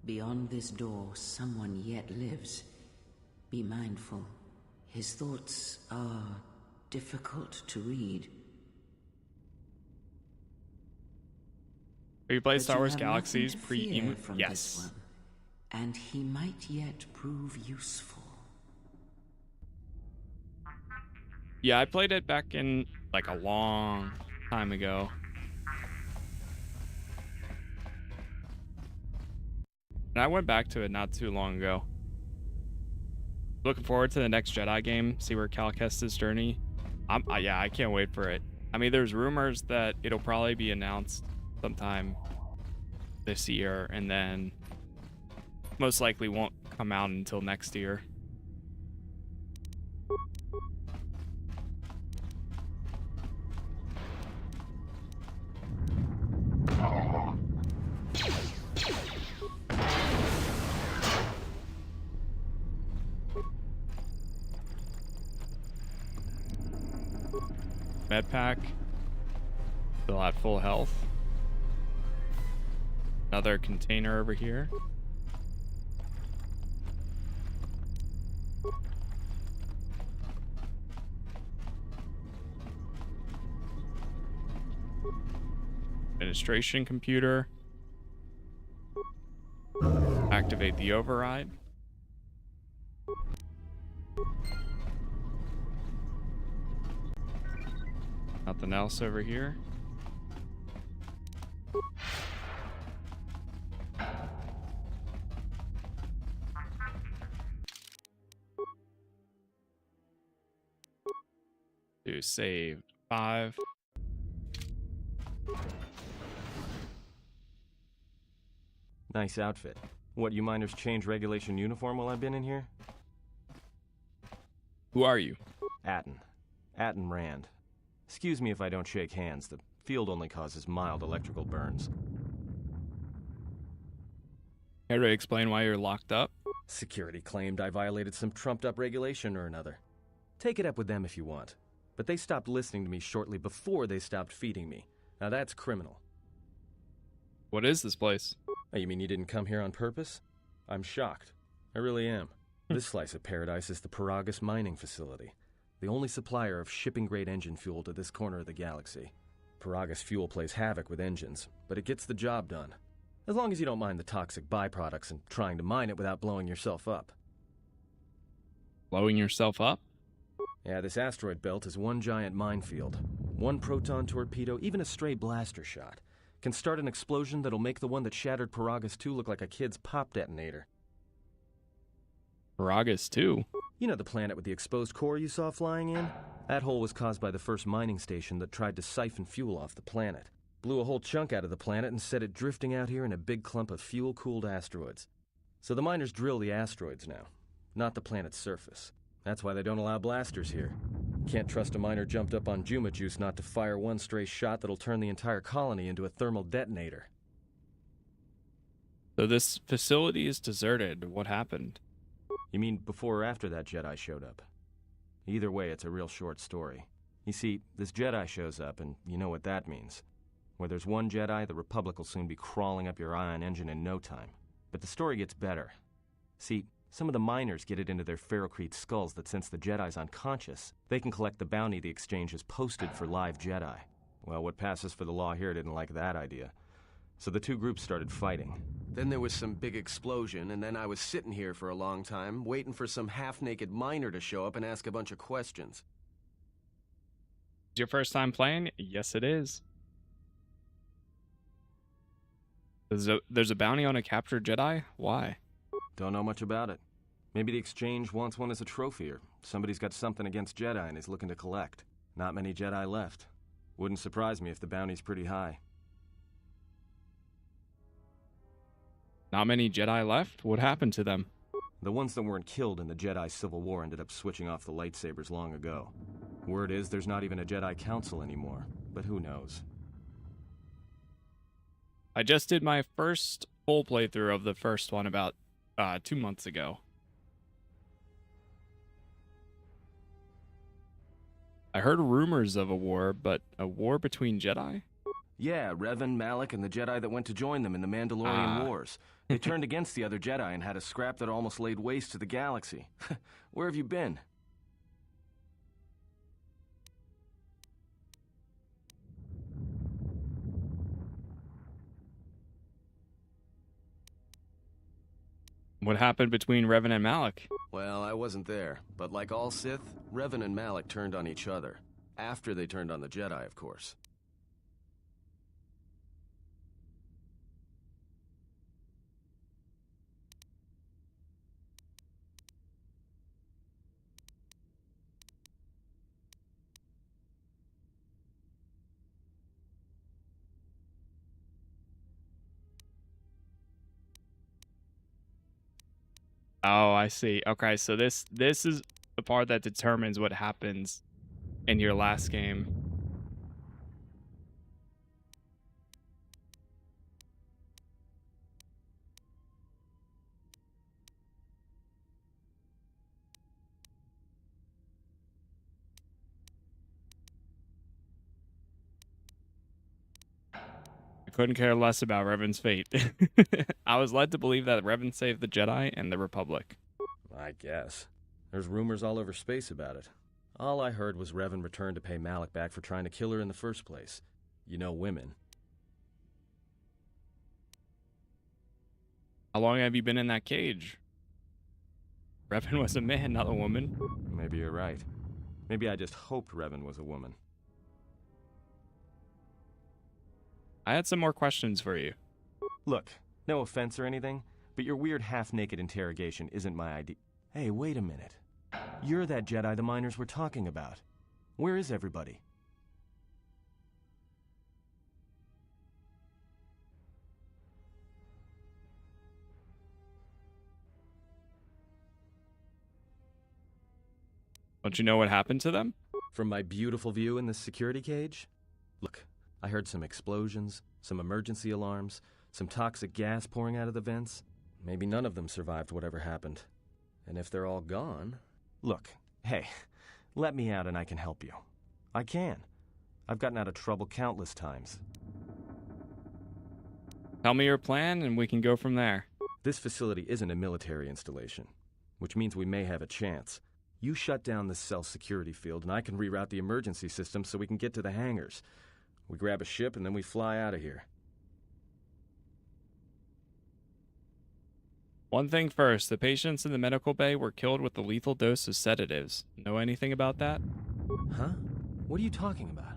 Beyond this door, someone yet lives. Be mindful. His thoughts are difficult to read. Have you played But Star you Wars have Galaxies nothing to fear pre-emo? from Yes. this one, and he might yet prove useful. Yeah, I played it back in like a long time ago. And I went back to it not too long ago. Looking forward to the next Jedi game, see where Cal Kestis' journey. Yeah, I can't wait for it. I mean, there's rumors that it'll probably be announced sometime this year, and then most likely won't come out until next year. Med pack. Still at full health. Another container over here. Administration computer. activate the override. Nothing else over here. Do save 5. Nice outfit. What, you miners change regulation uniform while I've been in here? Who are you? Atton. Atton Rand. Excuse me if I don't shake hands. The field only causes mild electrical burns. Care to explain why you're locked up? Security claimed I violated some trumped-up regulation or another. Take it up with them if you want. But they stopped listening to me shortly before they stopped feeding me. Now that's criminal. What is this place? Oh, you mean you didn't come here on purpose? I'm shocked. I really am. This slice of paradise is the Peragus mining facility, the only supplier of shipping-grade engine fuel to this corner of the galaxy. Peragus fuel plays havoc with engines, but it gets the job done. As long as you don't mind the toxic byproducts and trying to mine it without blowing yourself up. Blowing yourself up? Yeah, this asteroid belt is one giant minefield. One proton torpedo, even a stray blaster shot, can start an explosion that'll make the one that shattered Peragus 2 look like a kid's pop detonator. Peragus 2? You know the planet with the exposed core you saw flying in? That hole was caused by the first mining station that tried to siphon fuel off the planet. Blew a whole chunk out of the planet and set it drifting out here in a big clump of fuel-cooled asteroids. So the miners drill the asteroids now, not the planet's surface. That's why they don't allow blasters here. Can't trust a miner jumped up on Juma Juice not to fire one stray shot that'll turn the entire colony into a thermal detonator. So this facility is deserted. What happened? You mean before or after that Jedi showed up? Either way, it's a real short story. You see, this Jedi shows up, and you know what that means. Where there's one Jedi, the Republic will soon be crawling up your ion engine in no time. But the story gets better. See, some of the miners get it into their ferrocrete skulls that since the Jedi's unconscious, they can collect the bounty the exchange has posted for live Jedi. Well, what passes for the law here didn't like that idea. So the two groups started fighting. Then there was some big explosion, and then I was sitting here for a long time, waiting for some half-naked miner to show up and ask a bunch of questions. Is your first time playing? Yes, it is. There's a bounty on a captured Jedi? Why? Don't know much about it. Maybe the exchange wants one as a trophy, or somebody's got something against Jedi and is looking to collect. Not many Jedi left. Wouldn't surprise me if the bounty's pretty high. Not many Jedi left? What happened to them? The ones that weren't killed in the Jedi Civil War ended up switching off the lightsabers long ago. Word is there's not even a Jedi Council anymore, but who knows? I just did my first full playthrough of the first one about 2 months ago. I heard rumors of a war, but a war between Jedi? Yeah, Revan, Malak, and the Jedi that went to join them in the Mandalorian Wars. They turned against the other Jedi and had a scrap that almost laid waste to the galaxy. Where have you been? What happened between Revan and Malak? Well, I wasn't there, but like all Sith, Revan and Malak turned on each other. After they turned on the Jedi, of course. Oh, I see. Okay, so this is the part that determines what happens in your last game. I couldn't care less about Revan's fate. I was led to believe that Revan saved the Jedi and the Republic. I guess. There's rumors all over space about it. All I heard was Revan returned to pay Malak back for trying to kill her in the first place. You know women. How long have you been in that cage? Revan was a man, not a woman. Maybe you're right. Maybe I just hoped Revan was a woman. I had some more questions for you. Look, no offense or anything, but your weird half-naked interrogation isn't my idea. Hey, wait a minute. You're that Jedi the miners were talking about. Where is everybody? Don't you know what happened to them? From my beautiful view in this security cage? Look, I heard some explosions, some emergency alarms, some toxic gas pouring out of the vents. Maybe none of them survived whatever happened. And if they're all gone... Look, hey, let me out and I can help you. I can. I've gotten out of trouble countless times. Tell me your plan and we can go from there. This facility isn't a military installation, which means we may have a chance. You shut down this cell security field and I can reroute the emergency system so we can get to the hangars. We grab a ship and then we fly out of here. One thing first, the patients in the medical bay were killed with a lethal dose of sedatives. Know anything about that? Huh? What are you talking about?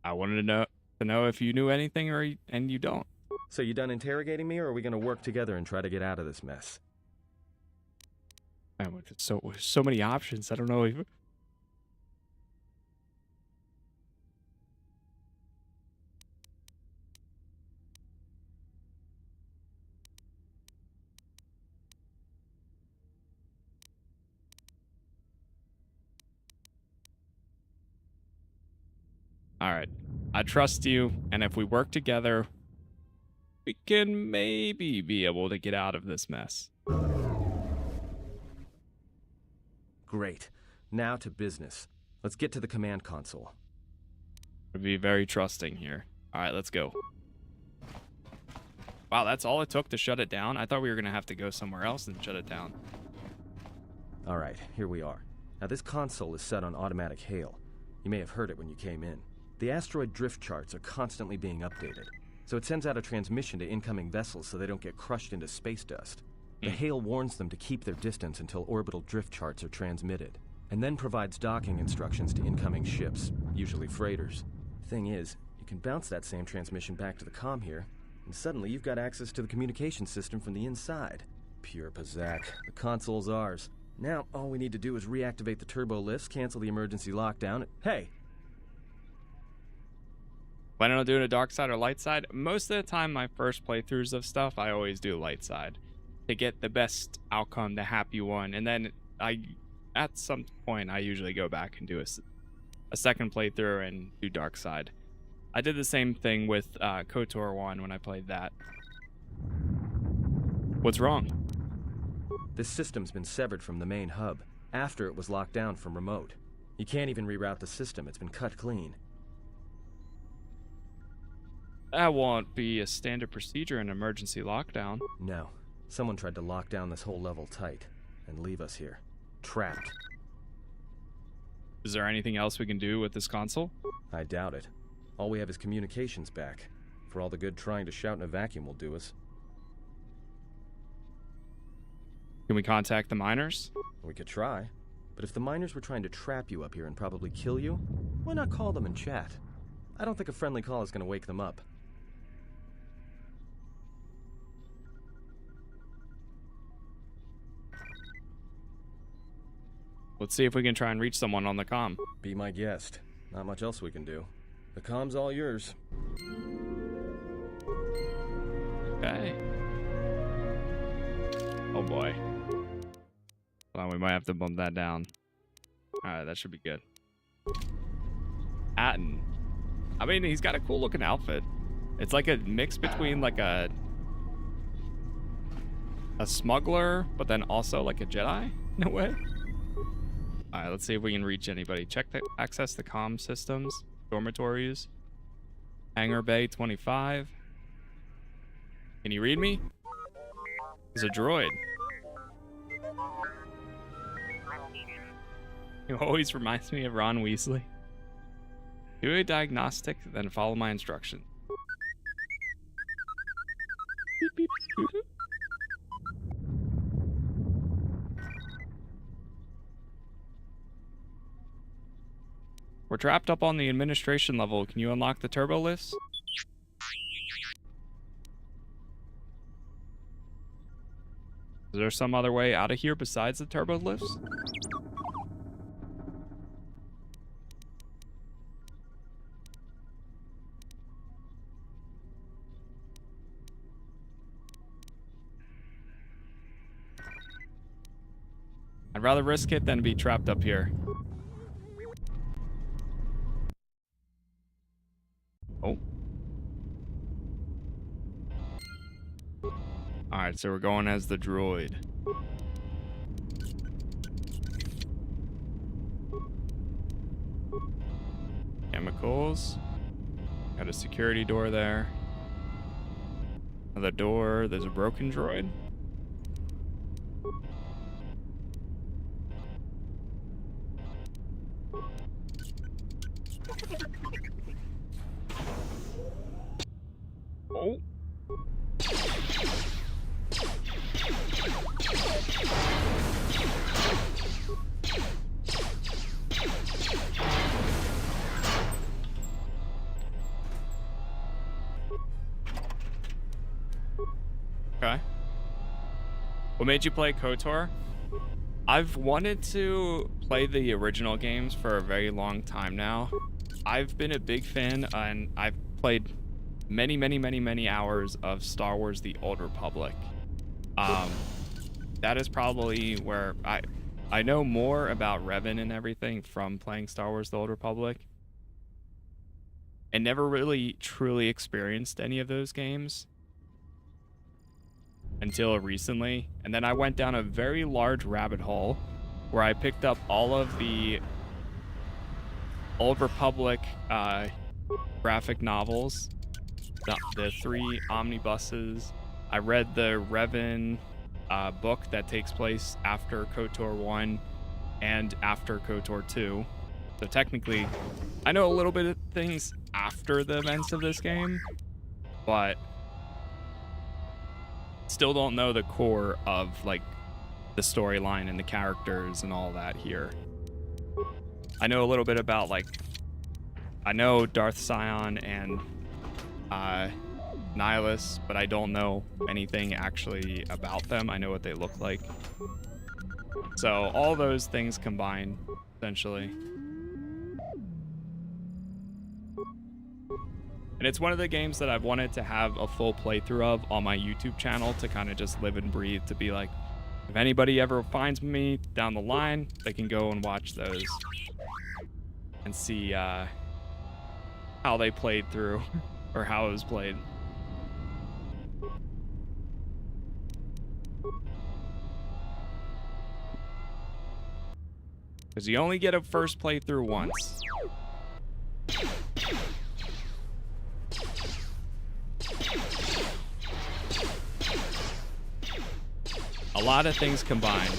I wanted to know if you knew anything and you don't. So you done interrogating me, or are we going to work together and try to get out of this mess? Man, with so many options, I don't know if... All right, I trust you, and if we work together, we can maybe be able to get out of this mess. Great. Now to business. Let's get to the command console. We'll be very trusting here. All right, let's go. Wow, that's all it took to shut it down? I thought we were going to have to go somewhere else and shut it down. All right, here we are. Now this console is set on automatic hail. You may have heard it when you came in. The asteroid drift charts are constantly being updated, so it sends out a transmission to incoming vessels so they don't get crushed into space dust. The hail warns them to keep their distance until orbital drift charts are transmitted, and then provides docking instructions to incoming ships, usually freighters. Thing is, you can bounce that same transmission back to the comm here, and suddenly you've got access to the communication system from the inside. Pure Pazak. The console's ours. Now, all we need to do is reactivate the turbo lifts, cancel the emergency lockdown. Hey! Planning on doing a dark side or light side? Most of the time, my first playthroughs of stuff, I always do light side to get the best outcome, the happy one. And then at some point, I usually go back and do a second playthrough and do dark side. I did the same thing with KOTOR 1 when I played that. What's wrong? This system's been severed from the main hub after it was locked down from remote. You can't even reroute the system. It's been cut clean. That won't be a standard procedure in emergency lockdown. No. Someone tried to lock down this whole level tight and leave us here, trapped. Is there anything else we can do with this console? I doubt it. All we have is communications back. For all the good trying to shout in a vacuum will do us. Can we contact the miners? We could try. But if the miners were trying to trap you up here and probably kill you, why not call them and chat? I don't think a friendly call is going to wake them up. Let's see if we can try and reach someone on the comm. Be my guest. Not much else we can do. The comm's all yours. Okay. Oh boy. Well, we might have to bump that down. Alright, that should be good. Atton. I mean, he's got a cool looking outfit. It's like a mix between like a smuggler, but then also like a Jedi in a way. All right, let's see if we can reach anybody. Access the comm systems, dormitories, hangar bay 25. Can you read me? He's a droid. He always reminds me of Ron Weasley. Do a diagnostic, then follow my instructions. Beep, beep, boop, boop. We're trapped up on the administration level. Can you unlock the turbo lifts? Is there some other way out of here besides the turbo lifts? I'd rather risk it than be trapped up here. Oh. Alright, so we're going as the droid. Chemicals. Got a security door there. Another door. There's a broken droid. Oh. Okay. What made you play KOTOR? I've wanted to play the original games for a very long time now. I've been a big fan, and I've played many hours of Star Wars The Old Republic. That is probably where I know more about Revan and everything from playing Star Wars The Old Republic, and never really truly experienced any of those games until recently. And then I went down a very large rabbit hole where I picked up all of the Old Republic graphic novels, the 3 omnibuses. I read the Revan book that takes place after KOTOR 1 and after KOTOR 2. So technically, I know a little bit of things after the events of this game, but still don't know the core of like the storyline and the characters and all that here. I know a little bit about like, I know Darth Sion and Nihilus, but I don't know anything actually about them. I know what they look like. So all those things combined, essentially. And it's one of the games that I've wanted to have a full playthrough of on my YouTube channel to kind of just live and breathe, to be like, if anybody ever finds me down the line, they can go and watch those and see how they played through or how it was played. Because you only get a first playthrough once. A lot of things combined.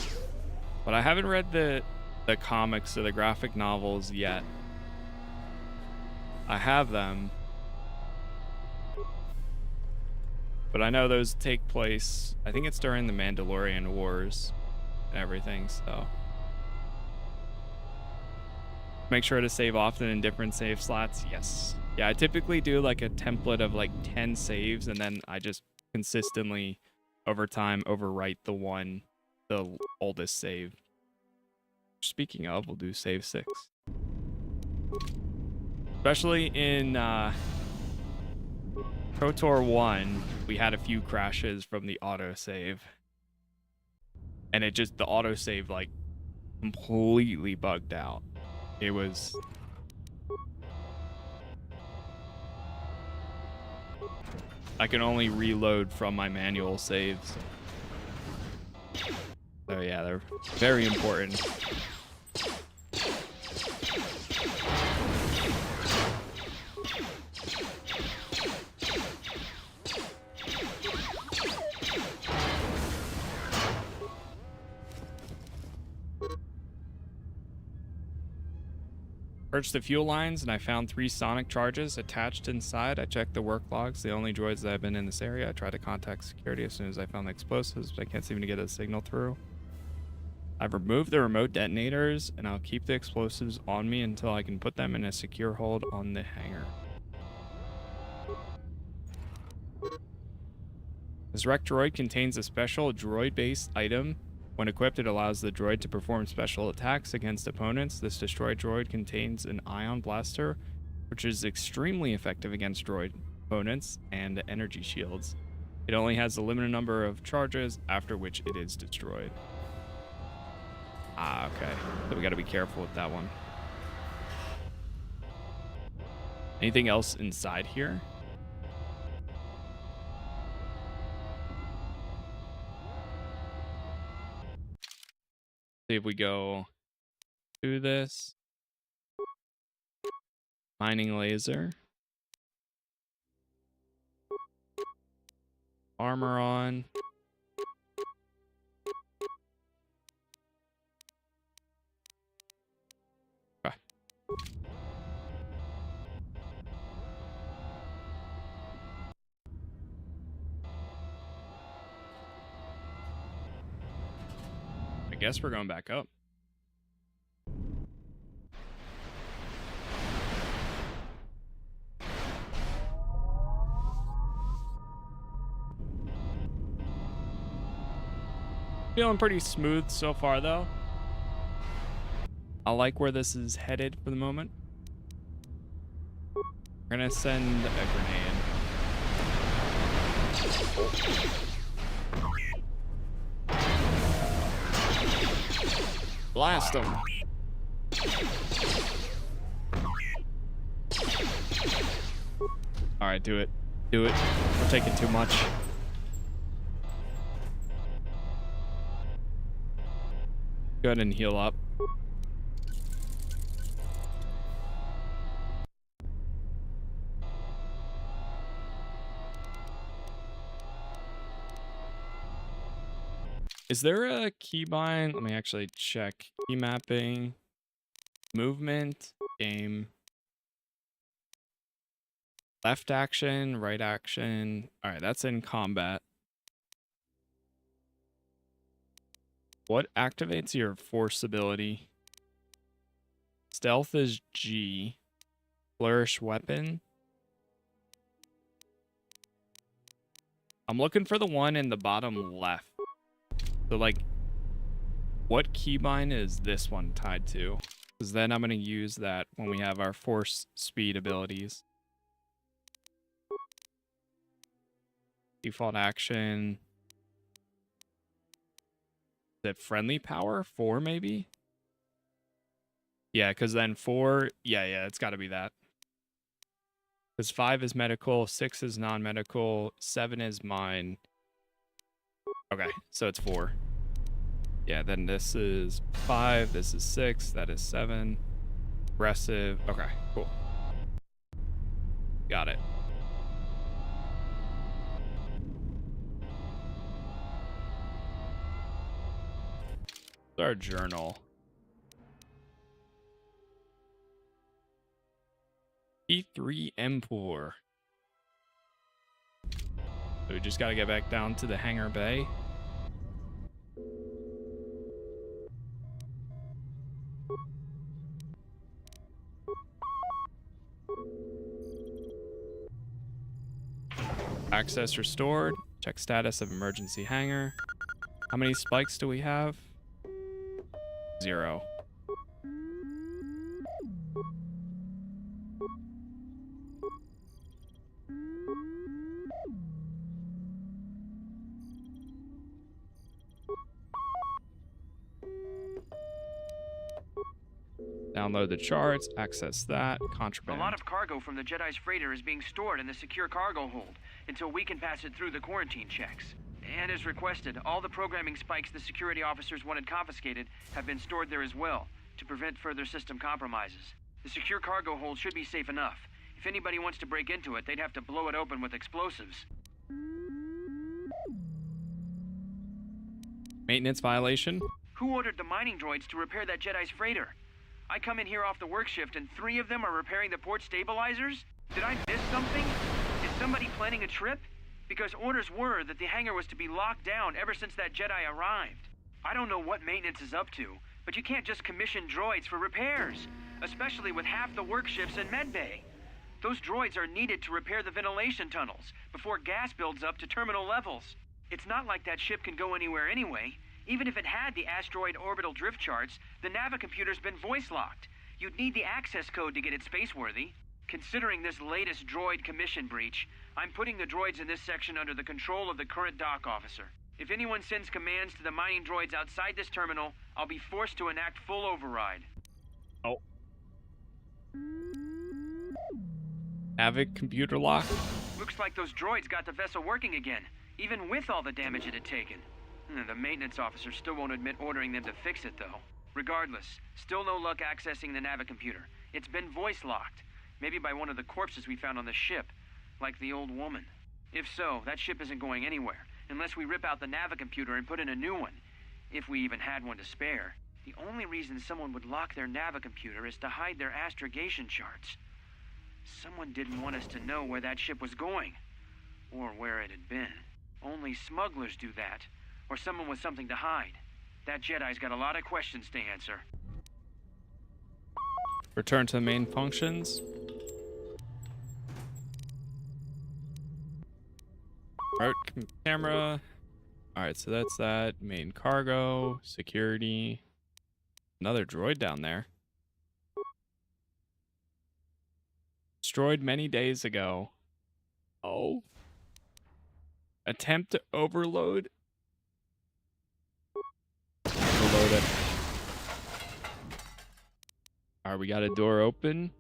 But I haven't read the comics or the graphic novels yet. I have them. But I know those take place, I think it's during the Mandalorian Wars and everything, so. Make sure to save often in different save slots. Yes. Yeah, I typically do like a template of like 10 saves, and then I just consistently over time overwrite the oldest save. Speaking of, we'll do save 6. Especially in KOTOR 1, we had a few crashes from the autosave. And it just, the autosave like completely bugged out. It was... I can only reload from my manual saves. So yeah, they're very important. Searched the fuel lines, and I found 3 sonic charges attached inside. I checked the work logs, the only droids that have been in this area. I tried to contact security as soon as I found the explosives, but I can't seem to get a signal through. I've removed the remote detonators, and I'll keep the explosives on me until I can put them in a secure hold on the hangar. This wrecked droid contains a special droid-based item. When equipped, it allows the droid to perform special attacks against opponents. This destroyed droid contains an ion blaster, which is extremely effective against droid opponents, and energy shields. It only has a limited number of charges, after which it is destroyed. Ah, okay. So we gotta be careful with that one. Anything else inside here? See if we go through this. Mining laser. Armor on. Okay. I guess we're going back up. Feeling pretty smooth so far, though. I like where this is headed for the moment. We're gonna send a grenade. Blast them. All right, do it. Do it. We're taking too much. Go ahead and heal up. Is there a keybind? Let me actually check. Key mapping, movement, game, left action, right action. All right, that's in combat. What activates your force ability? Stealth is G. Flourish weapon. I'm looking for the one in the bottom left. So, like, what keybind is this one tied to? Because then I'm going to use that when we have our force speed abilities. Default action. Is it friendly power? 4 maybe? Yeah, because then 4... Yeah, it's got to be that. Because 5 is medical, 6 is non-medical, 7 is mine. Okay, so it's 4. Yeah, then this is 5, this is 6, that is 7. Aggressive. Okay, cool. Got it. Our journal. E3 Empor. So we just got to get back down to the hangar bay. Access restored. Check status of emergency hangar. How many spikes do we have? 0. Download the charts, access that, contraband. A lot of cargo from the Jedi's freighter is being stored in the secure cargo hold until we can pass it through the quarantine checks. And as requested, all the programming spikes the security officers wanted confiscated have been stored there as well, to prevent further system compromises. The secure cargo hold should be safe enough. If anybody wants to break into it, they'd have to blow it open with explosives. Maintenance violation? Who ordered the mining droids to repair that Jedi's freighter? I come in here off the work shift and 3 of them are repairing the port stabilizers? Did I miss something? Is somebody planning a trip? Because orders were that the hangar was to be locked down ever since that Jedi arrived. I don't know what maintenance is up to, but you can't just commission droids for repairs, especially with half the work shifts in medbay. Those droids are needed to repair the ventilation tunnels before gas builds up to terminal levels. It's not like that ship can go anywhere anyway. Even if it had the asteroid orbital drift charts, the navicomputer's been voice-locked. You'd need the access code to get it spaceworthy. Considering this latest droid commission breach, I'm putting the droids in this section under the control of the current dock officer. If anyone sends commands to the mining droids outside this terminal, I'll be forced to enact full override. Oh. Havoc computer lock? Looks like those droids got the vessel working again, even with all the damage it had taken. The maintenance officer still won't admit ordering them to fix it, though. Regardless, still no luck accessing the navicomputer. It's been voice-locked. Maybe by one of the corpses we found on the ship, like the old woman. If so, that ship isn't going anywhere, unless we rip out the navicomputer and put in a new one. If we even had one to spare. The only reason someone would lock their navicomputer is to hide their astrogation charts. Someone didn't want us to know where that ship was going, or where it had been. Only smugglers do that, or someone with something to hide. That Jedi's got a lot of questions to answer. Return to the main functions. Remote camera. Alright, so that's that. Main cargo, security. Another droid down there. Destroyed many days ago. Oh. Attempt to overload. Overload it. Alright, we got a door open.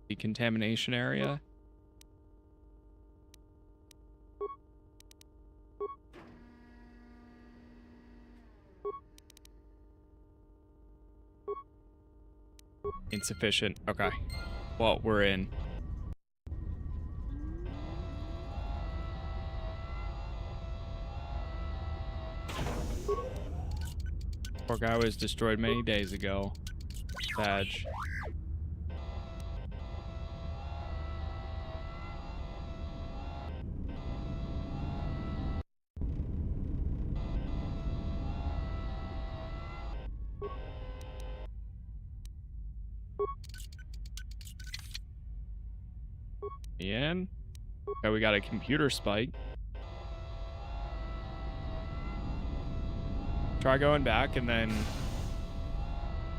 Decontamination area. Insufficient. Okay. Well, we're in. Poor guy was destroyed many days ago. Badge. In. Okay, we got a computer spike. Try going back and then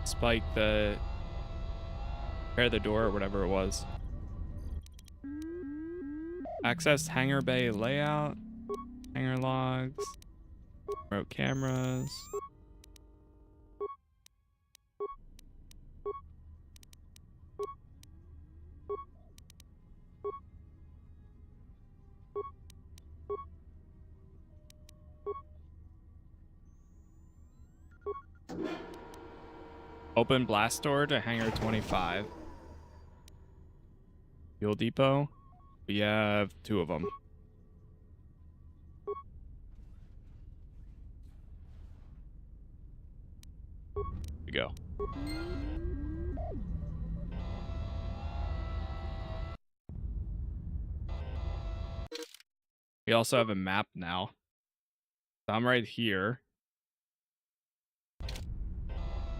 spike the repair the door or whatever it was. Access hangar bay layout, hangar logs, remote cameras. Open blast door to hangar 25. Fuel depot. We have 2 of them. Here we go. We also have a map now. So I'm right here.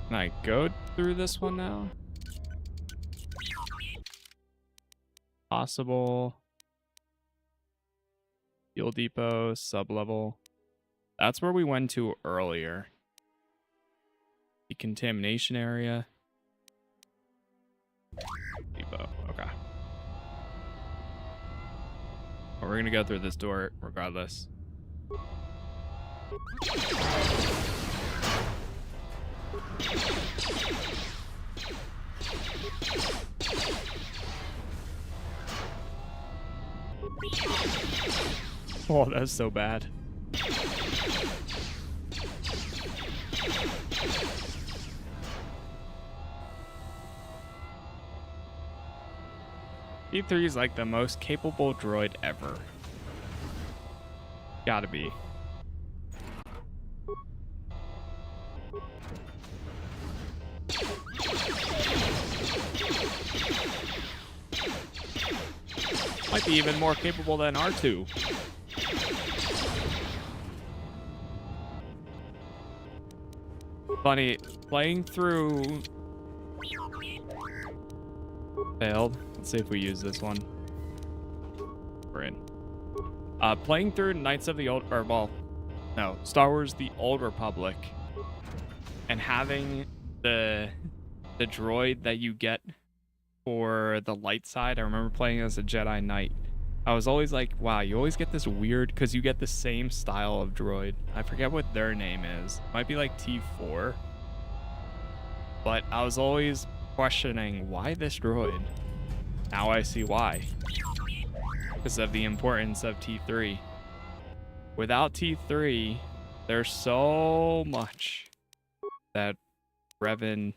Can I go through this one now? Possible. Fuel depot, sub-level. That's where we went to earlier. Decontamination area. Depot, okay. Well, we're gonna go through this door regardless. Oh, that's so bad. E3 is like the most capable droid ever. Gotta be. Might be even more capable than R2. Funny, playing through... Failed. Let's see if we use this one. We're in. Playing through Knights of the Old... Or, well, no. Star Wars The Old Republic. And having the droid that you get for the light side. I remember playing as a Jedi Knight. I was always like, wow, you always get this weird... Because you get the same style of droid. I forget what their name is. Might be like T4. But I was always questioning, why this droid? Now I see why. Because of the importance of T3. Without T3, there's so much that Revan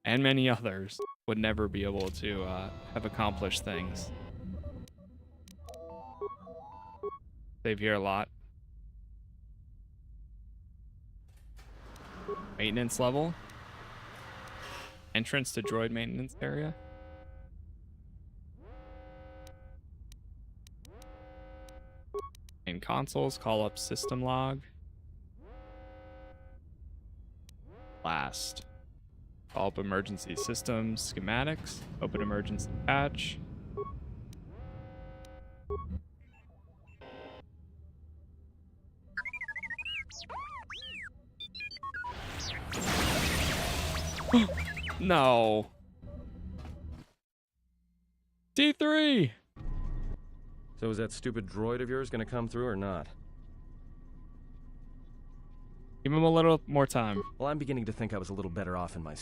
and many others would never be able to have accomplished things. Save here a lot. Maintenance level. Entrance to droid maintenance area. In consoles, call up system log. Last. Call up emergency systems schematics. Open emergency patch. No. T3. So is that stupid droid of yours gonna come through or not? Give him a little more time. Well, I'm beginning to think I was a little better off in my...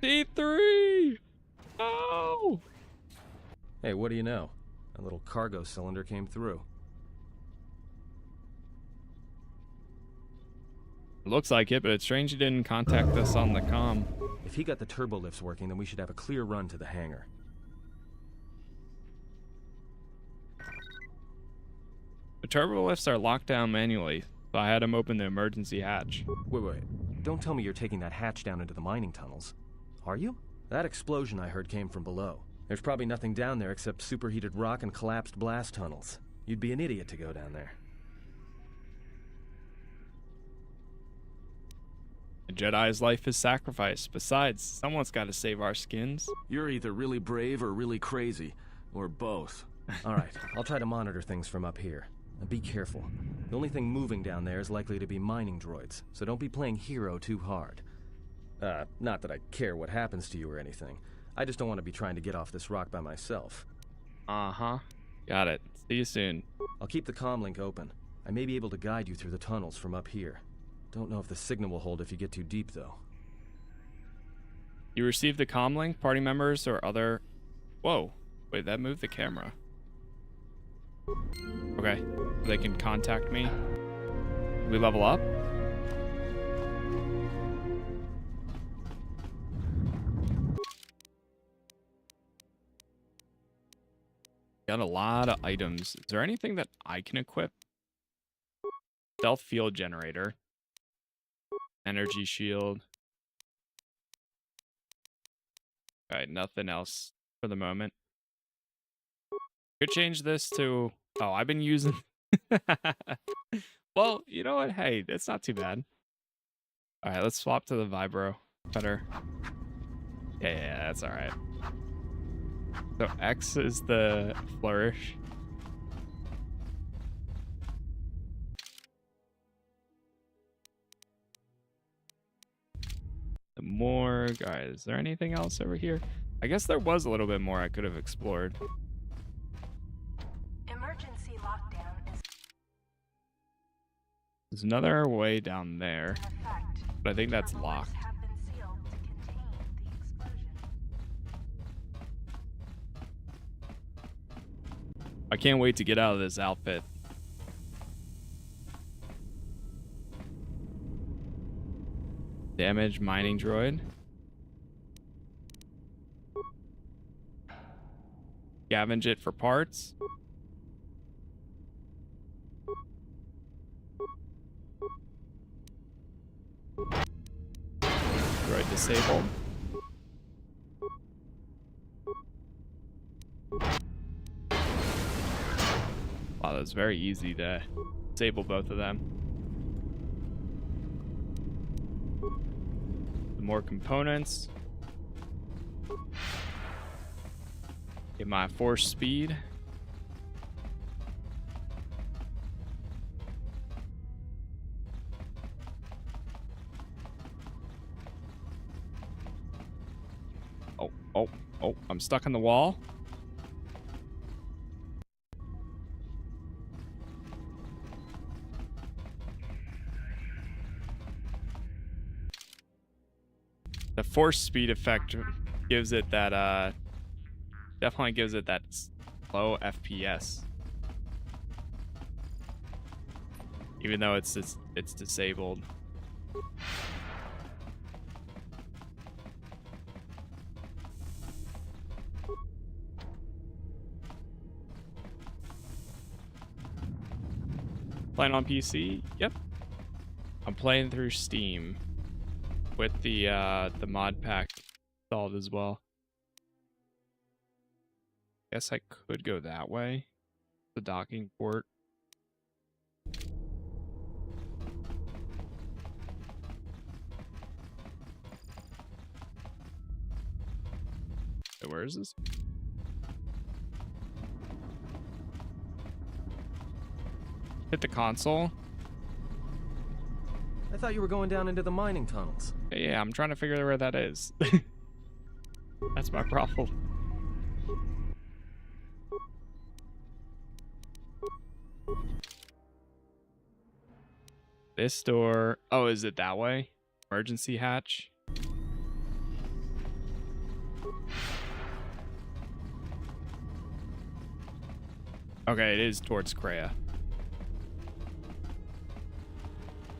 T3! No! Hey, what do you know? A little cargo cylinder came through. Looks like it, but it's strange you didn't contact us on the comm. If he got the turbo lifts working, then we should have a clear run to the hangar. The turbo lifts are locked down manually, so I had him open the emergency hatch. Wait. Don't tell me you're taking that hatch down into the mining tunnels. Are you? That explosion I heard came from below. There's probably nothing down there except superheated rock and collapsed blast tunnels. You'd be an idiot to go down there. A Jedi's life is sacrificed. Besides, someone's got to save our skins. You're either really brave or really crazy. Or both. Alright, I'll try to monitor things from up here. And be careful. The only thing moving down there is likely to be mining droids, so don't be playing hero too hard. Not that I care what happens to you or anything. I just don't want to be trying to get off this rock by myself. Uh-huh. Got it. See you soon. I'll keep the comm link open. I may be able to guide you through the tunnels from up here. Don't know if the signal will hold if you get too deep, though. You received the comm link? Party members or other... Whoa. Wait, that moved the camera. Okay. They can contact me. We level up? Got a lot of items. Is there anything that I can equip? Stealth field generator. Energy shield. Alright, nothing else for the moment. Could change this to... Oh, I've been using... Well, you know what? Hey, it's not too bad. Alright, let's swap to the Vibro. Better. Yeah, that's alright. So X is the flourish. The morgue. Alright, is there anything else over here? I guess there was a little bit more I could have explored. Emergency lockdown is There's another way down there, in effect. but I think that's Turbo locked. lifts have been sealed to contain the explosion. I can't wait to get out of this outfit. Damage mining droid. Scavenge it for parts. Droid disabled. Oh, that's very easy to disable both of them. The more components. Get my force speed. Oh, I'm stuck on the wall. The force speed effect gives it that, definitely gives it that low FPS. Even though it's disabled. Playing on PC? Yep. I'm playing through Steam with the mod pack installed as well. Guess I could go that way. The docking port. Wait, where is this? Hit the console. I thought you were going down into the mining tunnels. Yeah, I'm trying to figure out where that is. That's my problem. This door. Oh, is it that way? Emergency hatch. Okay, it is towards Kreia.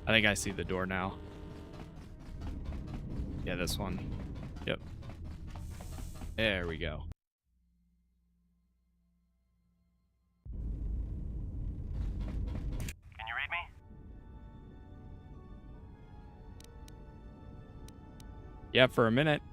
I think I see the door now. Yeah, this one. Yep. There we go. Can you read me? Yeah, for a minute.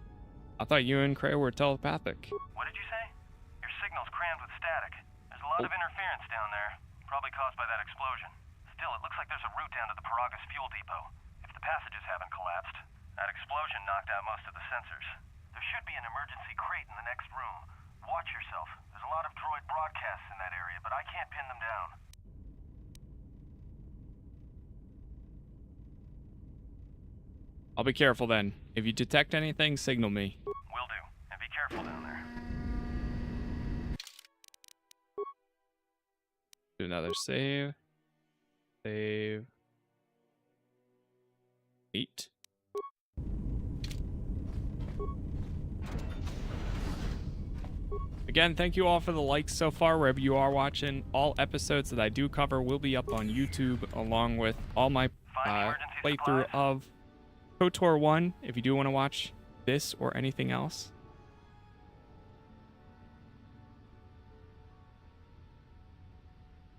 I thought you and Kreia were telepathic. What did you say? Your signal's crammed with static. There's a lot of interference down there, probably caused by that explosion. Still, it looks like there's a route down to the Peragus fuel depot. If the passages haven't collapsed, that explosion knocked out most of the sensors. There should be an emergency crate in the next room. Watch yourself. There's a lot of droid broadcasts in that area, but I can't pin them down. I'll be careful then. If you detect anything, signal me. Will do. And be careful down there. Do another save. Save. 8. Again, thank you all for the likes so far wherever you are watching. All episodes that I do cover will be up on YouTube along with all my playthrough of KOTOR 1 if you do want to watch this or anything else.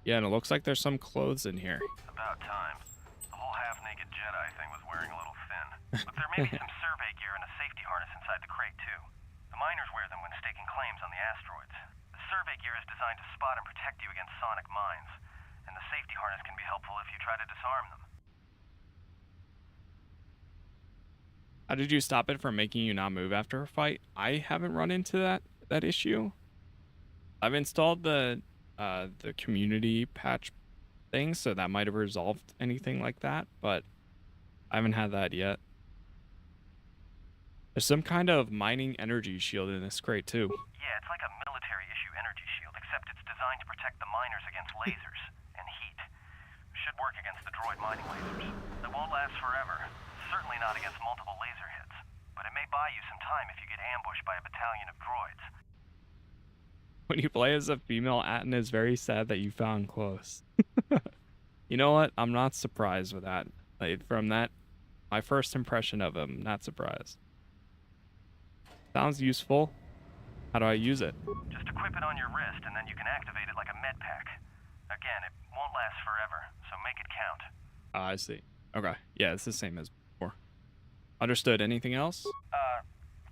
Yeah, and it looks like there's some clothes in here. About time. The whole half-naked Jedi thing was wearing a little thin. But there may be some survey gear and a safety harness inside the crate, too. The miners wear them when staking claims on the asteroids. The survey gear is designed to spot and protect you against sonic mines. And the safety harness can be helpful if you try to disarm them. How did you stop it from making you not move after a fight? I haven't run into that issue. I've installed the community patch thing, so that might have resolved anything like that, but I haven't had that yet. There's some kind of mining energy shield in this crate too. Yeah, it's like a military issue energy shield, except it's designed to protect the miners against lasers and heat. Should work against the droid mining lasers. It won't last forever. Certainly not against multiple laser hits. But it may buy you some time if you get ambushed by a battalion of droids. When you play as a female, Atton is very sad that you found close. You know what? I'm not surprised with that. Like, from that, my first impression of him, not surprised. Sounds useful. How do I use it? Just equip it on your wrist and then you can activate it like a med pack. Again, it won't last forever, so make it count. I see. Okay. Yeah, it's the same as before. Understood. Anything else?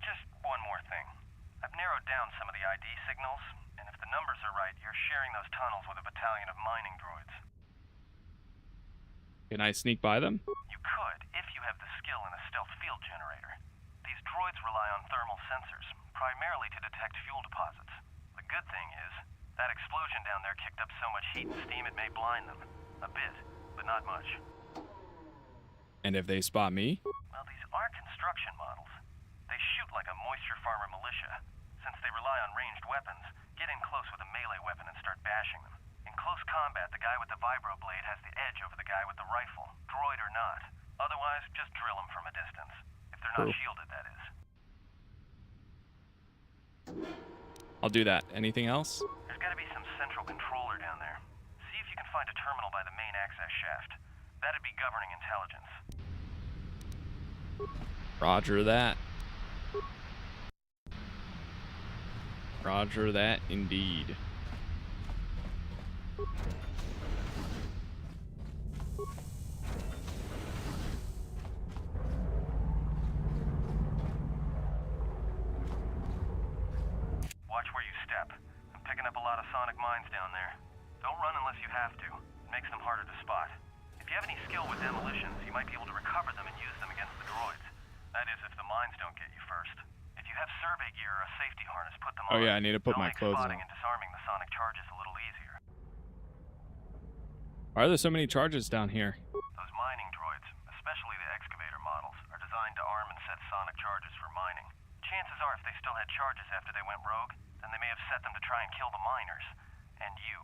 Just one more thing. I've narrowed down some of the ID signals, and if the numbers are right, you're sharing those tunnels with a battalion of mining droids. Can I sneak by them? You could, if you have the skill in a stealth field generator. These droids rely on thermal sensors, primarily to detect fuel deposits. The good thing is, that explosion down there kicked up so much heat and steam it may blind them. A bit, but not much. And if they spot me? Well, these aren't construction models. They shoot like a moisture farmer militia. Since they rely on ranged weapons, get in close with a melee weapon and start bashing them. In close combat, the guy with the vibroblade has the edge over the guy with the rifle, droid or not. Otherwise, just drill them from a distance. If they're not shielded, that is. I'll do that. Anything else? There's got to be some central controller down there. See if you can find a terminal by the main access shaft. That'd be governing intelligence. Roger that. Roger that indeed. Watch where you step. I'm picking up a lot of sonic mines down there. Don't run unless you have to. It makes them harder to spot. If you have any skill with demolitions, you might be able to recover them and use them against the droids. That is, if the mines don't get you first. If you have survey gear or a safety harness, put them on. Oh yeah, I need to put my It'll make clothes on. spotting and disarming the sonic charges a little easier. Why are there so many charges down here? Those mining droids, especially the excavator models, are designed to arm and set sonic charges for mining. Chances are if they still had charges after they went rogue, then they may have set them to try and kill the miners. And you.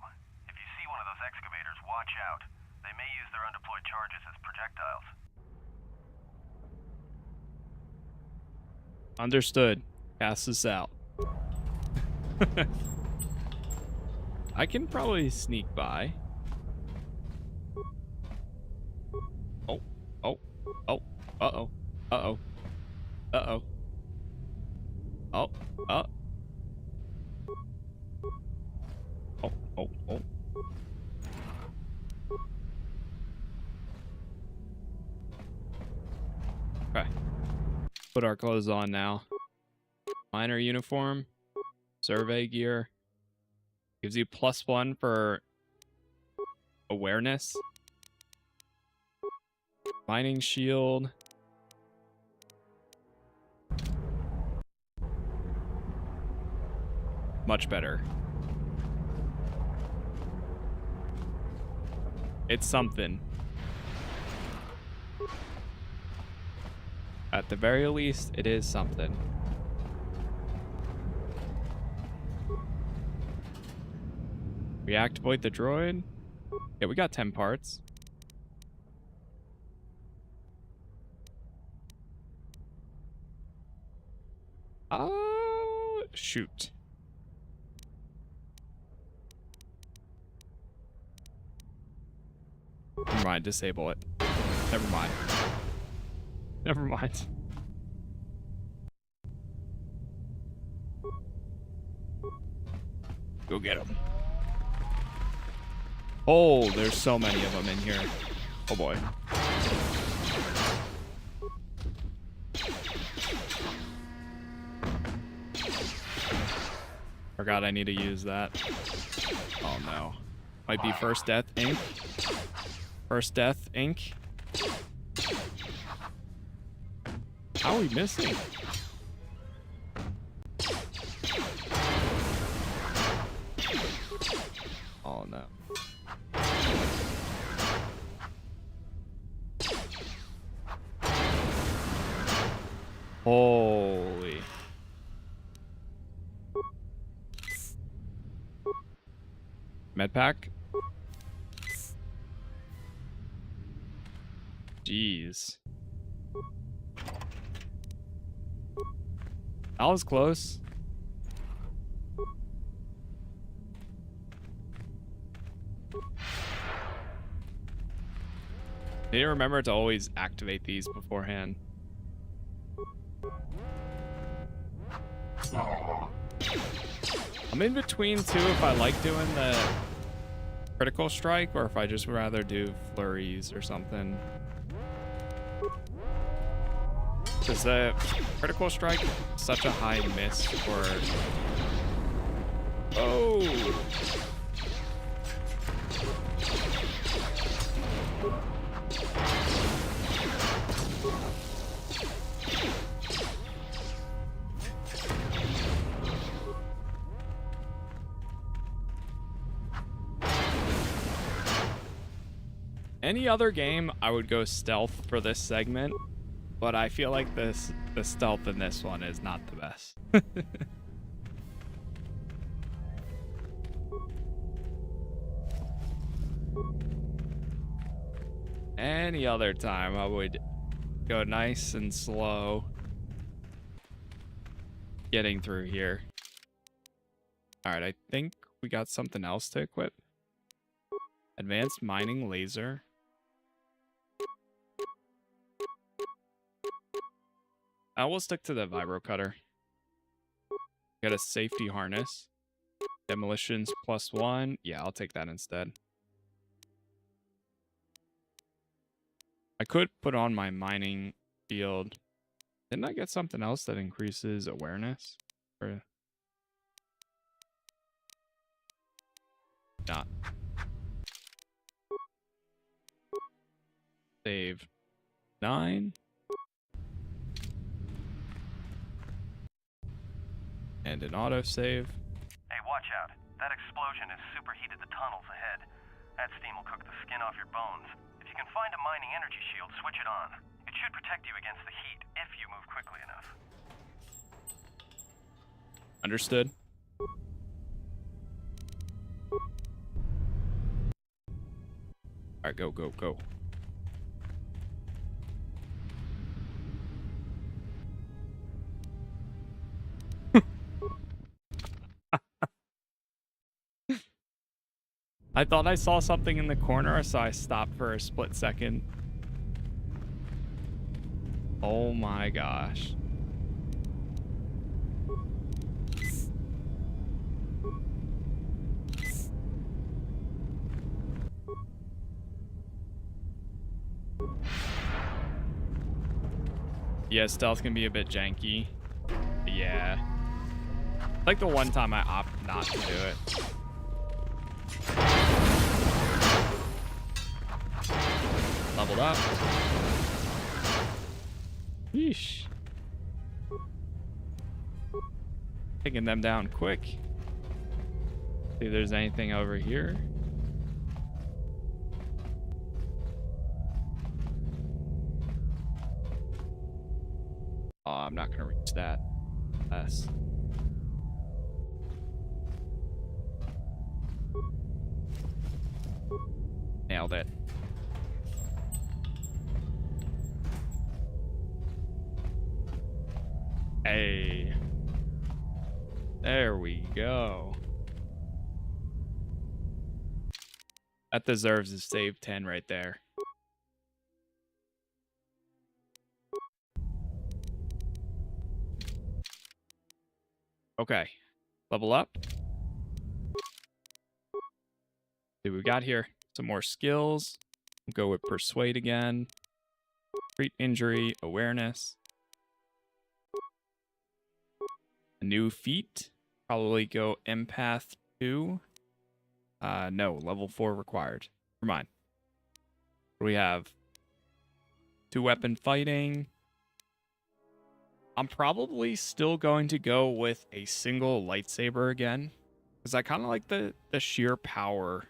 If you see one of those excavators, watch out. They may use their undeployed charges as projectiles. Understood. Casas out. I can probably sneak by. Oh. Oh. Oh. Uh-oh. Uh-oh. Uh-oh. Oh. Oh. Oh. Oh. Oh. Okay. Put our clothes on now. Miner uniform. Survey gear. Gives you +1 for awareness. Mining shield. Much better. It's something. At the very least, it is something. Reactivate the droid. Yeah, we got 10 parts. Shoot. Never mind, disable it. Never mind. Never mind. Go get him. Oh, there's so many of them in here. Oh boy. Forgot I need to use that. Oh no. Might be First Death Inc. First Death Inc. How are we missing? Oh no. Holy. Medpack? Jeez. That was close. Need to remember to always activate these beforehand. I'm in between too if I like doing the critical strike or if I just rather do flurries or something. Does the critical strike such a high miss for... Oh! Any other game, I would go stealth for this segment, but I feel like the stealth in this one is not the best. Any other time, I would go nice and slow getting through here. All right, I think we got something else to equip. Advanced mining laser. I will stick to the vibro cutter. Got a safety harness. Demolitions +1. Yeah, I'll take that instead. I could put on my mining shield. Didn't I get something else that increases awareness? Or not. Save 9. And an autosave. Hey, watch out. That explosion has superheated the tunnels ahead. That steam will cook the skin off your bones. If you can find a mining energy shield, switch it on. It should protect you against the heat if you move quickly enough. Understood. Alright, go, go, go. I thought I saw something in the corner, so I stopped for a split second. Oh my gosh. Yeah, stealth can be a bit janky. But yeah. Like the one time I opted not to do it. Leveled up. Yeesh. Taking them down quick. See if there's anything over here. Oh, I'm not gonna reach that. Less. Nailed it. Hey. There we go. That deserves a save 10 right there. Okay. Level up. See what we got here. Some more skills. Go with Persuade again. Treat injury, awareness. A new feat. Probably go Empath 2. No, level 4 required. Never mind. We have 2-weapon fighting. I'm probably still going to go with a single lightsaber again, because I kind of like the sheer power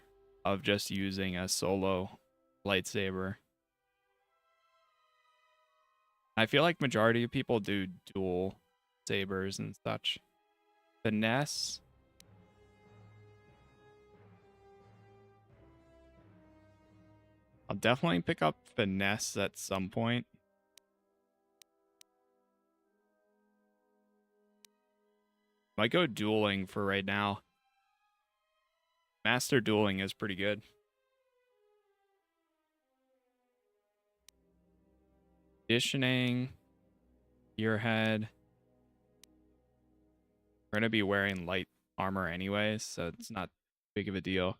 of just using a solo lightsaber. I feel like majority of people do dual sabers and such. Finesse. I'll definitely pick up Finesse at some point. Might go dueling for right now. Master dueling is pretty good. Conditioning. Gearhead. We're going to be wearing light armor anyways, so it's not big of a deal.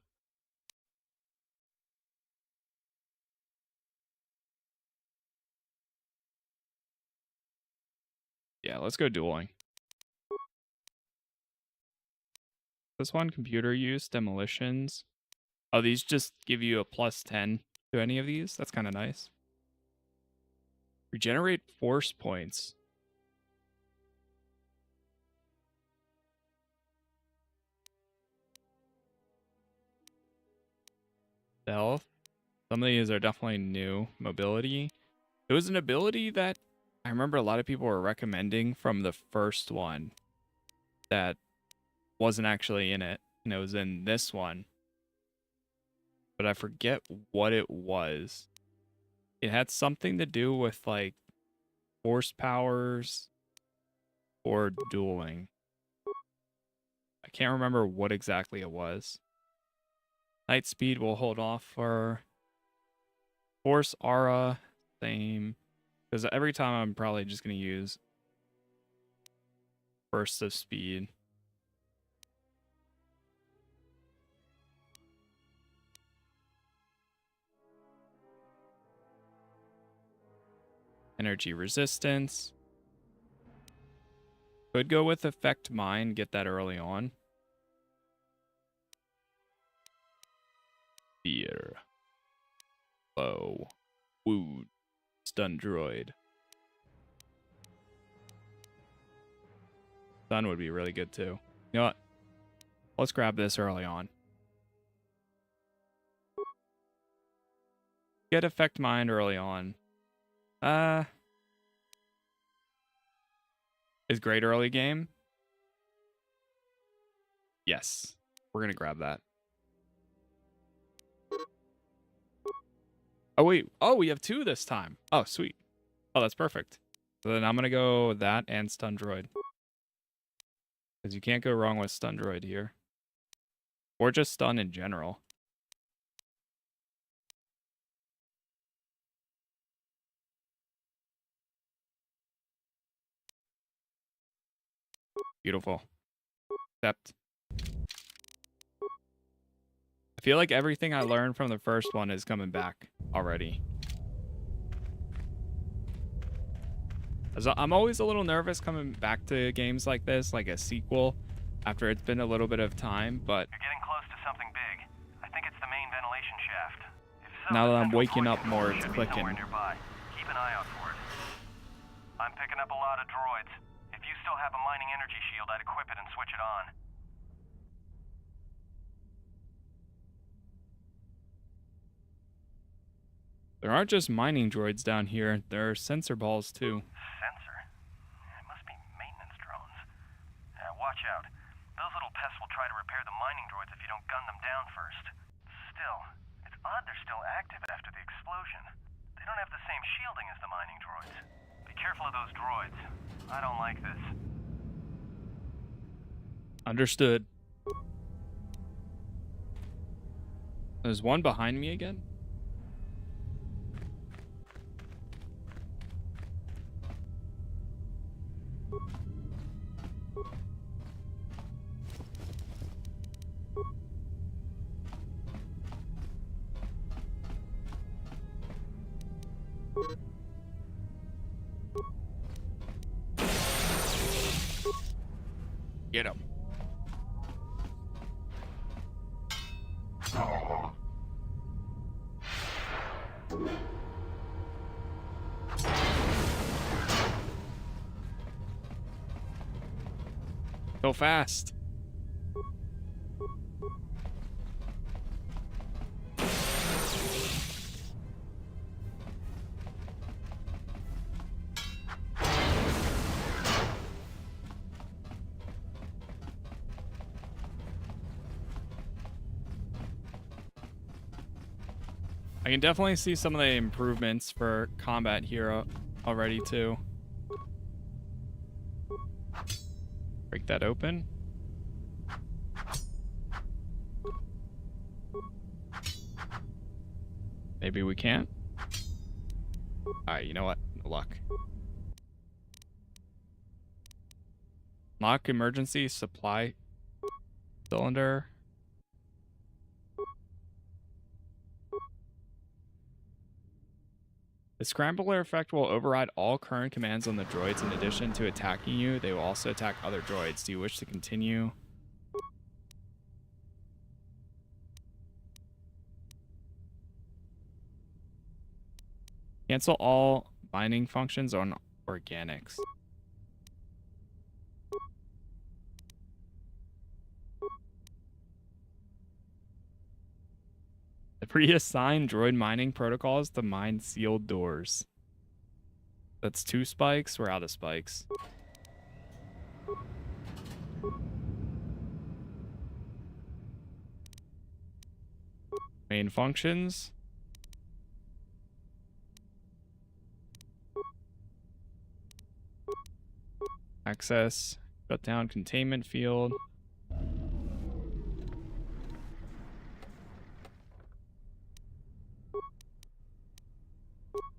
Yeah, let's go dueling. This one, computer use, demolitions. Oh, these just give you a +10 to any of these. That's kind of nice. Regenerate force points. Stealth. Some of these are definitely new. Mobility. It was an ability that I remember a lot of people were recommending from the first one that wasn't actually in it. And it was in this one. But I forget what it was. It had something to do with like force powers or dueling. I can't remember what exactly it was. Night speed will hold off for force aura, same. Because every time I'm probably just going to use bursts of speed. Energy resistance. Could go with Affect Mind, get that early on. Fear. Blow. Wound. Stun droid. Stun would be really good too. You know what? Let's grab this early on. Get Affect Mind early on. Is great early game? Yes. We're going to grab that. Oh, wait. Oh, we have 2 this time. Oh, sweet. Oh, that's perfect. So then I'm going to go that and Stun Droid. Because you can't go wrong with Stun Droid here. Or just Stun in general. Beautiful. Accept. I feel like everything I learned from the first one is coming back already. I'm always a little nervous coming back to games like this, like a sequel, after it's been a little bit of time, but You're getting close to something big. I think it's the main ventilation shaft. If so, now that the I'm central waking voice up more, control it's should be clicking. somewhere nearby. Keep an eye out for it. I'm picking up a lot of droids. If you still have a mining energy shield, I'd equip it and switch it on. There aren't just mining droids down here. There are sensor balls too. Sensor? It must be maintenance drones. Watch out. Those little pests will try to repair the mining droids if you don't gun them down first. Still, it's odd they're still active after the explosion. They don't have the same shielding as the mining droids. Be careful of those droids. I don't like this. Understood. There's one behind me again? Get him. So fast. I can definitely see some of the improvements for combat here already too. Break that open. Maybe we can't. Alright, you know what? No luck. Lock emergency supply cylinder. The scrambler effect will override all current commands on the droids. In addition to attacking you, they will also attack other droids. Do you wish to continue? Cancel all mining functions on organics. The pre-assigned droid mining protocols to mine sealed doors. That's 2 spikes. We're out of spikes. Main functions. Access. Shut down containment field.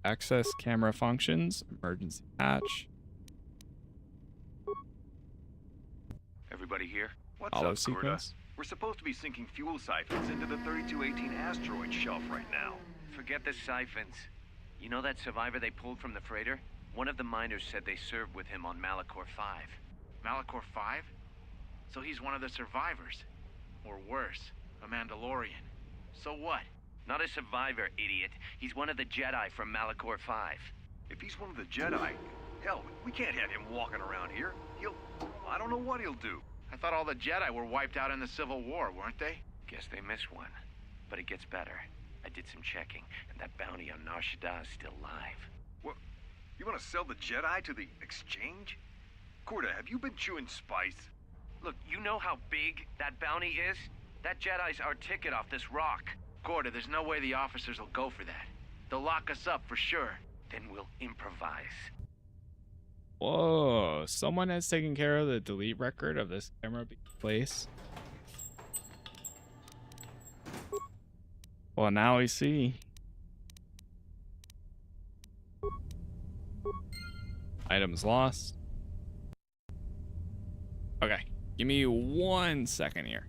Access camera functions. Emergency hatch. Everybody here? What's Hollow up, Kurta? sequence. We're supposed to be sinking fuel siphons into the 3218 asteroid shelf right now. Forget the siphons. You know that survivor they pulled from the freighter? One of the miners said they served with him on Malachor 5. Malachor 5? So he's one of the survivors. Or worse, a Mandalorian. So what? Not a survivor, idiot. He's one of the Jedi from Malachor 5. If he's one of the Jedi, hell, we can't have him walking around here. I don't know what he'll do. I thought all the Jedi were wiped out in the Civil War, weren't they? Guess they missed one. But it gets better. I did some checking, and that bounty on Nar Shaddaa is still live. What? You want to sell the Jedi to the exchange? Kurta, have you been chewing spice? Look, you know how big that bounty is? That Jedi's our ticket off this rock. Gorda, there's no way the officers will go for that. They'll lock us up for sure. Then we'll improvise. Whoa, someone has taken care of the delete record of this camera place. Well, now we see. Items lost. Okay, give me 1 second here.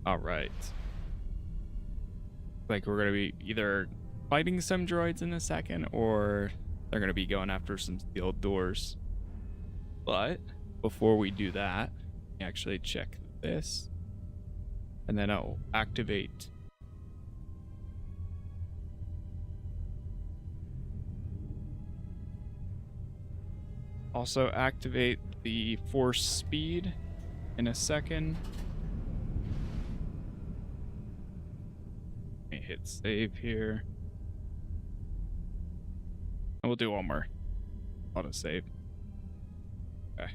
All right. Like we're gonna be either fighting some droids in a second, or they're gonna be going after some sealed doors. But before we do that, actually check this, and then I'll activate. Also activate the force speed in a second. Let me hit save here. And we'll do one more. Auto save. Okay.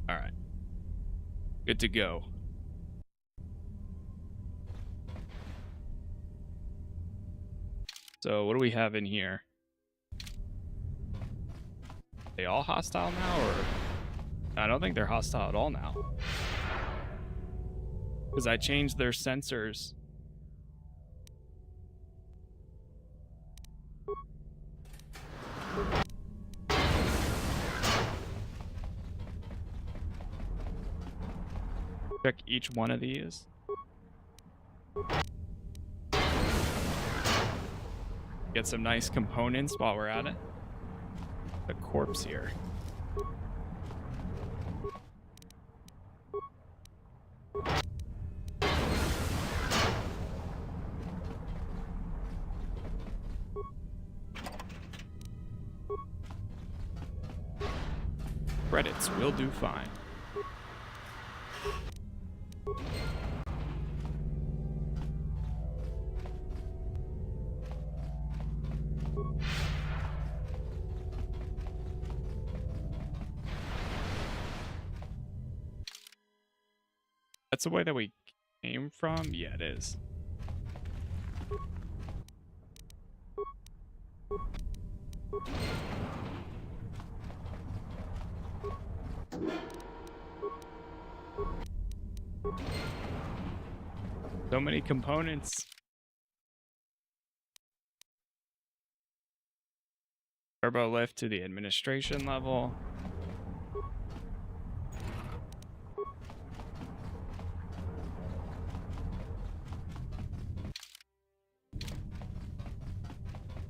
All right. Good to go. So what do we have in here? They all hostile now, or? I don't think they're hostile at all now. Because I changed their sensors. Check each one of these. Get some nice components while we're at it. The corpse here. Credits will do fine. That's the way that we came from? Yeah, it is. So many components. Turbo lift to the administration level.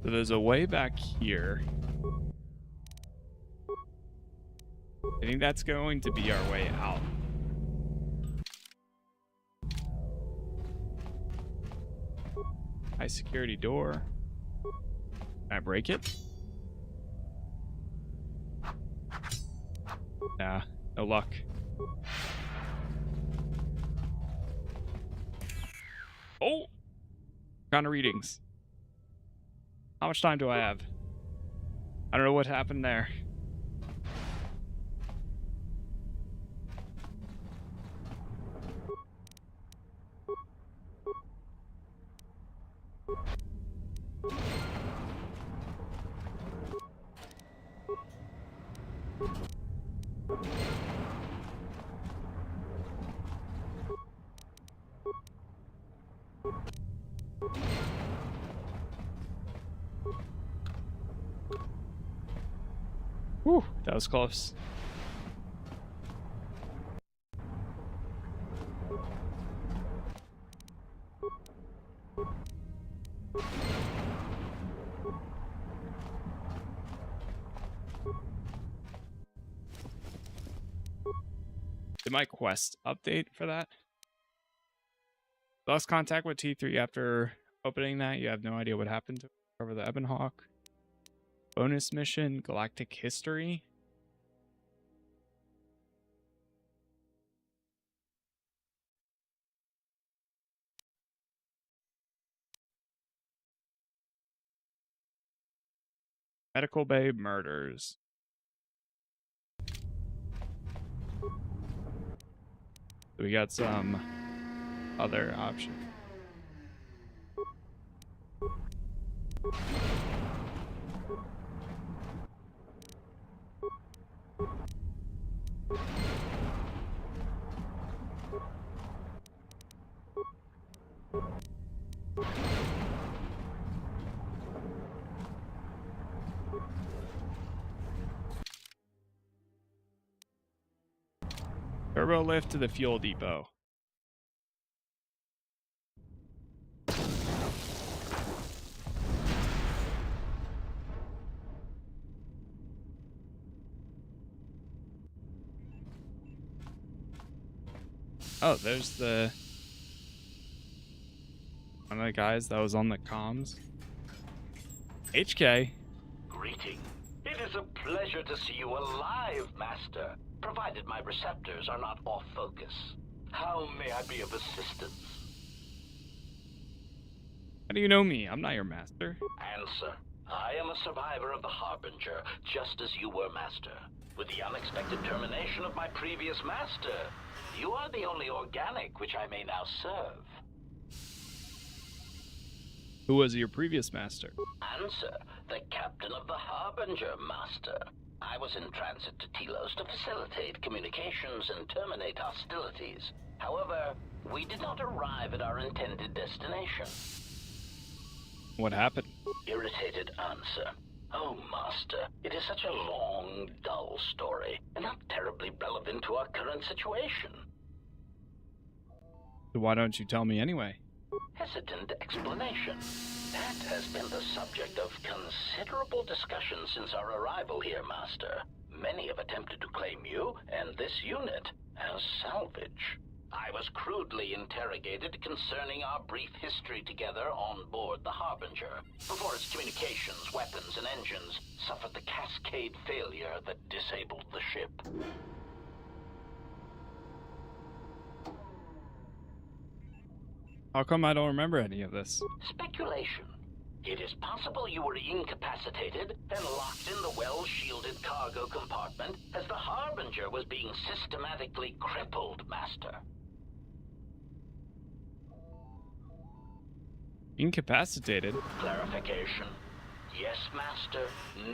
So there's a way back here. I think that's going to be our way out. High security door. Can I break it? Nah, no luck. Oh! Counter readings. How much time do I have? I don't know what happened there. Whew, that was close. Did my quest update for that? Lost contact with T3 after opening that. You have no idea what happened to cover the Ebon Hawk. Bonus mission, Galactic History. Medical Bay murders. We got some other options. Turbo lift to the fuel depot. Oh, there's the one of the guys that was on the comms. HK. Greeting. It is a pleasure to see you alive, Master, provided my receptors are not off focus. How may I be of assistance? How do you know me? I'm not your master. Answer. I am a survivor of the Harbinger, just as you were, Master. With the unexpected termination of my previous Master, you are the only organic which I may now serve. Who was your previous master? Answer. The captain of the Harbinger, Master. I was in transit to Telos to facilitate communications and terminate hostilities. However, we did not arrive at our intended destination. What happened? Irritated answer. Oh, Master, it is such a long, dull story, and not terribly relevant to our current situation. So why don't you tell me anyway? Hesitant explanation. That has been the subject of considerable discussion since our arrival here, Master. Many have attempted to claim you and this unit as salvage. I was crudely interrogated concerning our brief history together on board the Harbinger, before its communications, weapons, and engines suffered the cascade failure that disabled the ship. How come I don't remember any of this? Speculation. It is possible you were incapacitated and locked in the well-shielded cargo compartment as the Harbinger was being systematically crippled, Master. Incapacitated? Clarification. Yes, Master.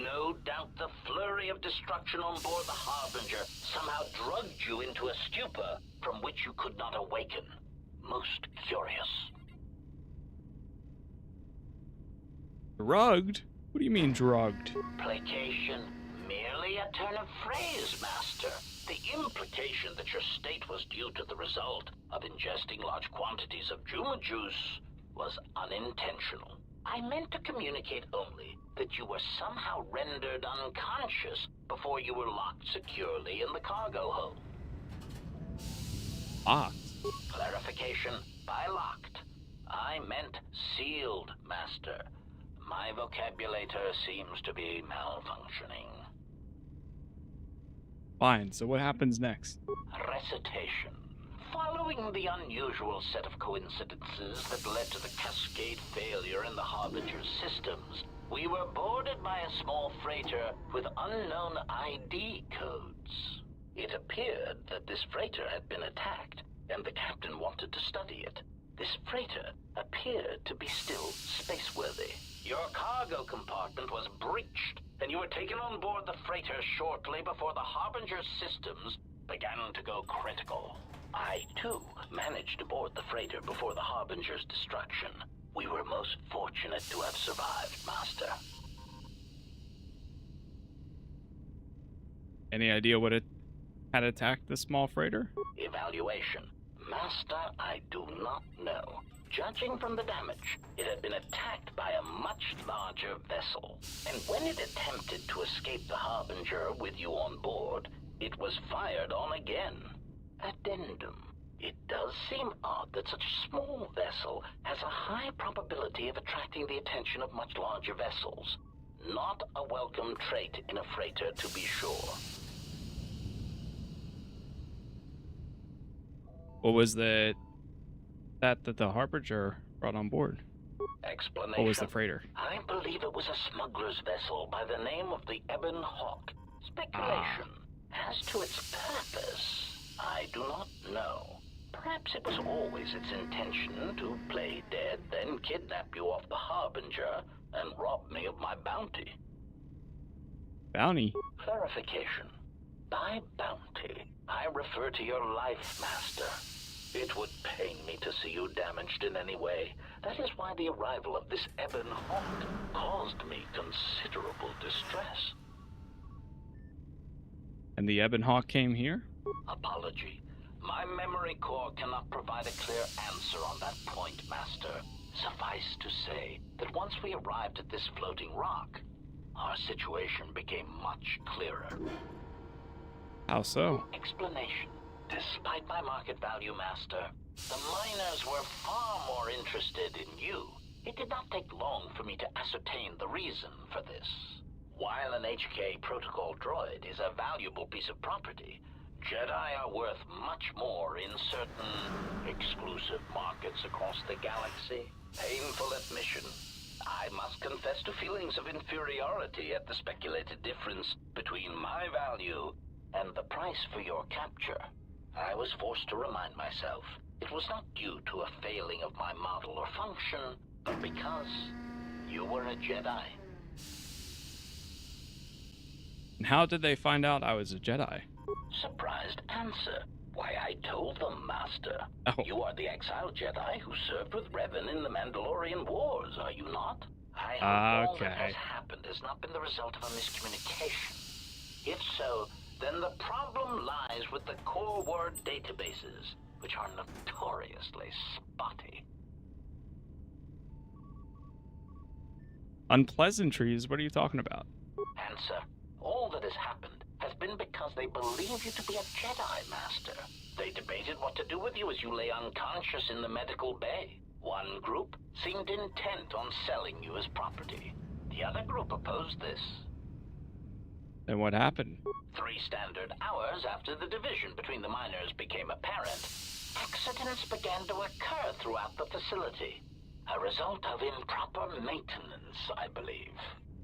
No doubt the flurry of destruction on board the Harbinger somehow drugged you into a stupor from which you could not awaken. Most curious. Drugged? What do you mean drugged? Placation. Merely a turn of phrase, Master. The implication that your state was due to the result of ingesting large quantities of Juma juice was unintentional. I meant to communicate only that you were somehow rendered unconscious before you were locked securely in the cargo hold. Locked? Clarification. By locked, I meant sealed, Master. My vocabulator seems to be malfunctioning. Fine, so what happens next? Recitation. Following the unusual set of coincidences that led to the cascade failure in the Harbinger's systems, we were boarded by a small freighter with unknown ID codes. It appeared that this freighter had been attacked, and the captain wanted to study it. This freighter appeared to be still spaceworthy. Your cargo compartment was breached, and you were taken on board the freighter shortly before the Harbinger's systems began to go critical. I, too, managed to board the freighter before the Harbinger's destruction. We were most fortunate to have survived, Master. Any idea what it had attacked the small freighter? Evaluation. Master, I do not know. Judging from the damage, it had been attacked by a much larger vessel. And when it attempted to escape the Harbinger with you on board, it was fired on again. Addendum. It does seem odd that such a small vessel has a high probability of attracting the attention of much larger vessels. Not a welcome trait in a freighter, to be sure. What was that the Harbinger brought on board? Explanation. What was the freighter? I believe it was a smuggler's vessel by the name of the Ebon Hawk. Speculation. As to its purpose, I do not know. Perhaps it was always its intention to play dead, then kidnap you off the Harbinger and rob me of my bounty. Bounty? Clarification. By bounty, I refer to your life, Master. It would pain me to see you damaged in any way. That is why the arrival of this Ebon Hawk caused me considerable distress. And the Ebon Hawk came here? Apology. My memory core cannot provide a clear answer on that point, Master. Suffice to say that once we arrived at this floating rock, our situation became much clearer. How so? Explanation. Despite my market value, Master, the miners were far more interested in you. It did not take long for me to ascertain the reason for this. While an HK protocol droid is a valuable piece of property, Jedi are worth much more in certain exclusive markets across the galaxy. Painful admission. I must confess to feelings of inferiority at the speculated difference between my value and the price for your capture. I was forced to remind myself it was not due to a failing of my model or function, but because you were a Jedi. And how did they find out I was a Jedi? Surprised answer. Why, I told them, Master. Oh. You are the exiled Jedi who served with Revan in the Mandalorian Wars, are you not? I hope all that has happened has not been the result of a miscommunication. If so, then the problem lies with the core word databases, which are notoriously spotty. Unpleasantries? What are you talking about? Answer. All that has happened has been because they believe you to be a Jedi, Master. They debated what to do with you as you lay unconscious in the medical bay. One group seemed intent on selling you as property. The other group opposed this. Then what happened? 3 standard hours after the division between the miners became apparent, accidents began to occur throughout the facility. A result of improper maintenance, I believe.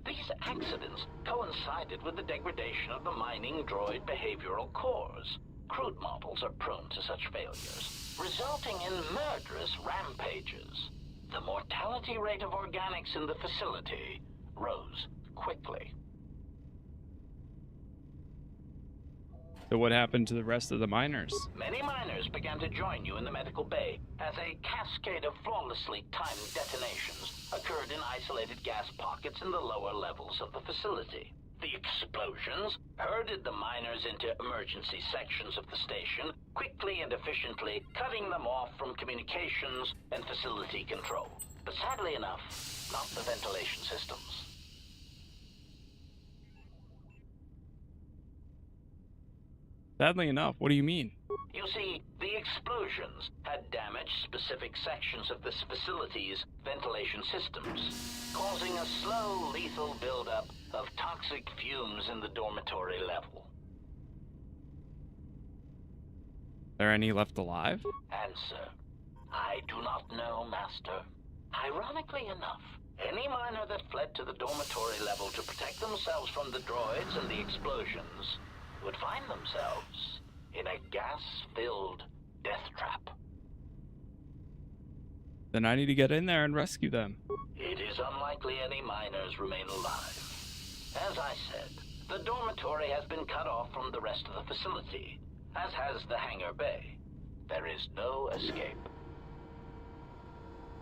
These accidents coincided with the degradation of the mining droid behavioral cores. Crude models are prone to such failures, resulting in murderous rampages. The mortality rate of organics in the facility rose quickly. So what happened to the rest of the miners? Many miners began to join you in the medical bay as a cascade of flawlessly timed detonations occurred in isolated gas pockets in the lower levels of the facility. The explosions herded the miners into emergency sections of the station, quickly and efficiently cutting them off from communications and facility control. But sadly enough, not the ventilation systems. Sadly enough, what do you mean? You see, the explosions had damaged specific sections of this facility's ventilation systems, causing a slow, lethal buildup of toxic fumes in the dormitory level. Are there any left alive? Answer. I do not know, Master. Ironically enough, any miner that fled to the dormitory level to protect themselves from the droids and the explosions would find themselves in a gas-filled death trap. Then I need to get in there and rescue them. It is unlikely any miners remain alive. As I said, the dormitory has been cut off from the rest of the facility, as has the hangar bay. There is no escape.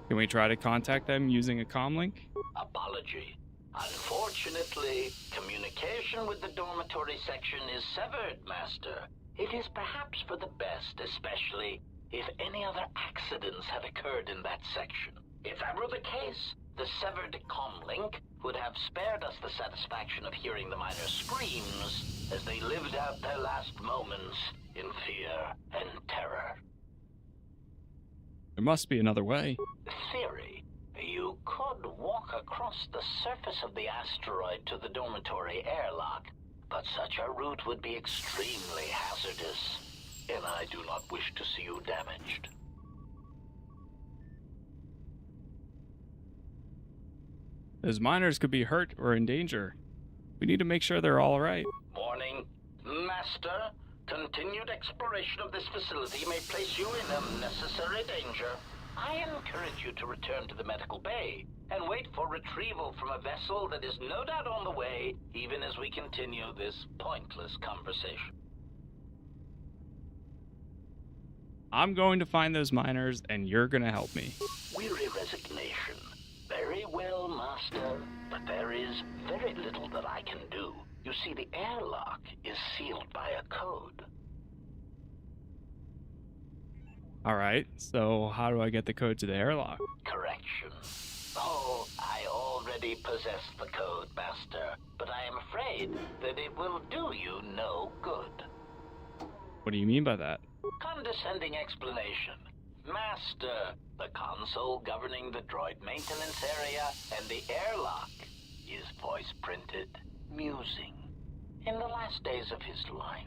Can we try to contact them using a comlink? Apology. Unfortunately, communication with the dormitory section is severed, Master. It is perhaps for the best, especially if any other accidents had occurred in that section. If that were the case, the severed comlink would have spared us the satisfaction of hearing the miners' screams as they lived out their last moments in fear and terror. There must be another way. Theory. You could walk across the surface of the asteroid to the dormitory airlock, but such a route would be extremely hazardous, and I do not wish to see you damaged. Those miners could be hurt or in danger. We need to make sure they're all right. Warning. Master, continued exploration of this facility may place you in unnecessary danger. I encourage you to return to the medical bay and wait for retrieval from a vessel that is no doubt on the way, even as we continue this pointless conversation. I'm going to find those miners, and you're going to help me. Weary resignation. Very well, Master, but there is very little that I can do. You see, the airlock is sealed by a code. Alright, so how do I get the code to the airlock? Correction. Oh, I already possess the code, Master, but I am afraid that it will do you no good. What do you mean by that? Condescending explanation. Master, the console governing the droid maintenance area and the airlock is voice printed. Musing. In the last days of his life,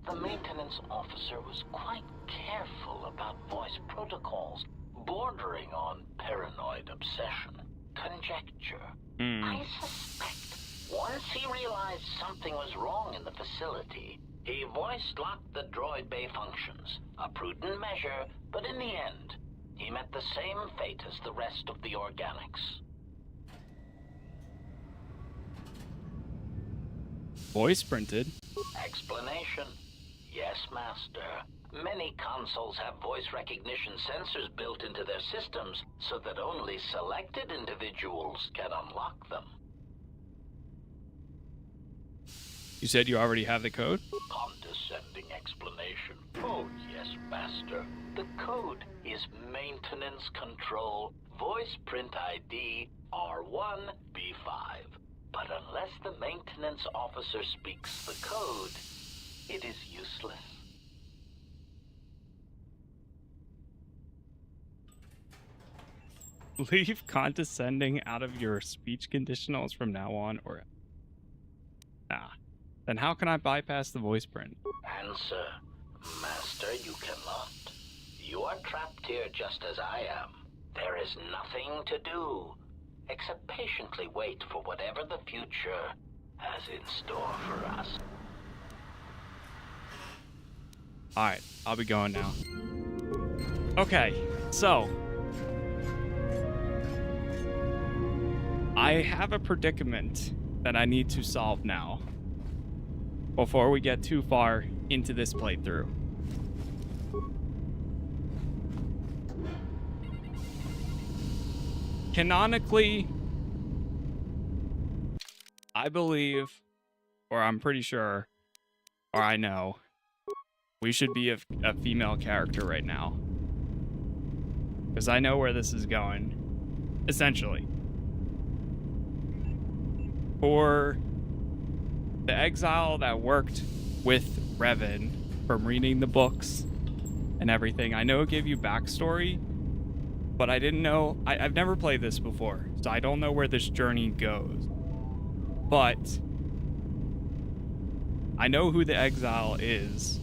the maintenance officer was quite careful about voice protocols, bordering on paranoid obsession. Conjecture. I suspect once he realized something was wrong in the facility, he voice-locked the droid bay functions. A prudent measure, but in the end, he met the same fate as the rest of the organics. Voice printed? Explanation. Yes, Master. Many consoles have voice recognition sensors built into their systems so that only selected individuals can unlock them. You said you already have the code? Condescending explanation. Oh, yes, Master. The code is Maintenance Control Voice Print ID R1B5. But unless the maintenance officer speaks the code, it is useless. Leave condescending out of your speech conditionals from now on, or... Nah. Then how can I bypass the voice print? Answer. Master, you cannot. You are trapped here just as I am. There is nothing to do, except patiently wait for whatever the future has in store for us. Alright, I'll be going now. Okay, so... I have a predicament that I need to solve now, before we get too far into this playthrough. Canonically, I believe, or I'm pretty sure, or I know, we should be a female character right now. Because I know where this is going, essentially. For the exile that worked with Revan from reading the books and everything, I know it gave you backstory, but I didn't know, I've never played this before, so I don't know where this journey goes. But I know who the exile is,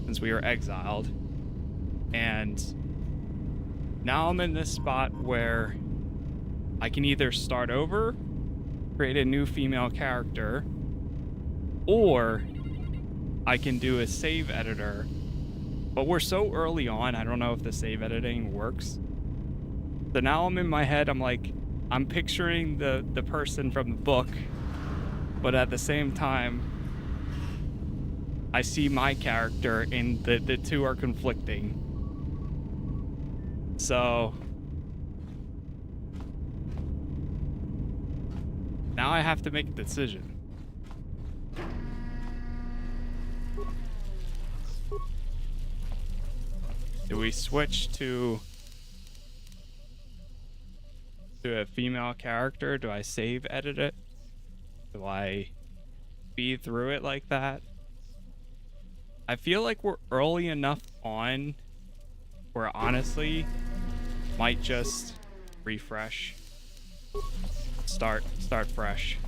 since we were exiled, and now I'm in this spot where I can either start over, create a new female character, or I can do a save editor. But we're so early on, I don't know if the save editing works. So now I'm in my head, I'm like, I'm picturing the person from the book, but at the same time, I see my character and the two are conflicting. So now I have to make a decision. Do we switch to a female character? Do I save edit it? Do I speed through it like that? I feel like we're early enough on where honestly might just refresh. Start fresh.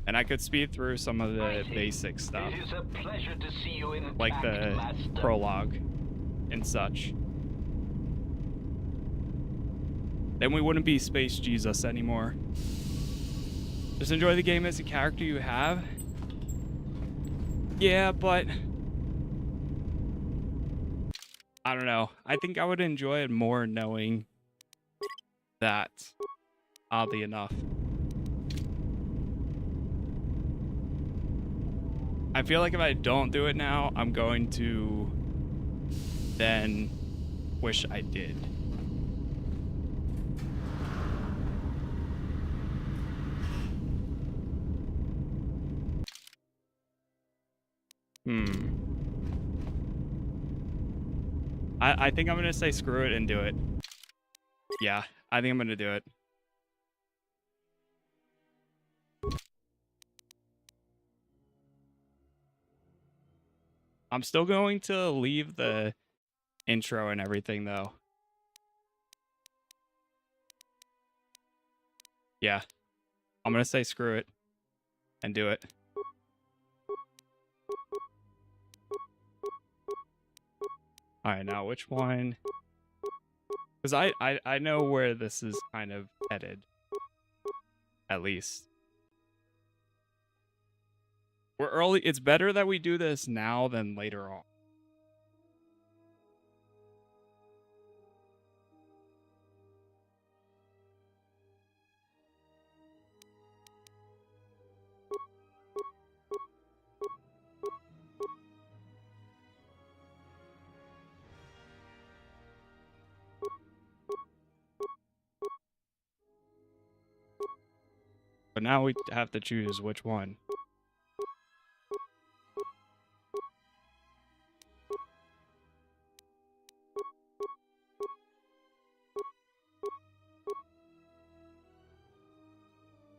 And I could speed through some of the basic stuff. It is a pleasure to see you in like the prologue and such. then we wouldn't be Space Jesus anymore. Just enjoy the game as the character you have. Yeah, but I don't know. I think I would enjoy it more knowing that, oddly enough. I feel like if I don't do it now, I'm going to then wish I did. I think I'm going to say screw it and do it. Yeah, I think I'm going to do it. I'm still going to leave the intro and everything, though. Yeah, I'm going to say screw it and do it. All right, now which one? Because I know where this is kind of headed, at least. We're early. It's better that we do this now than later on. But now we have to choose which one.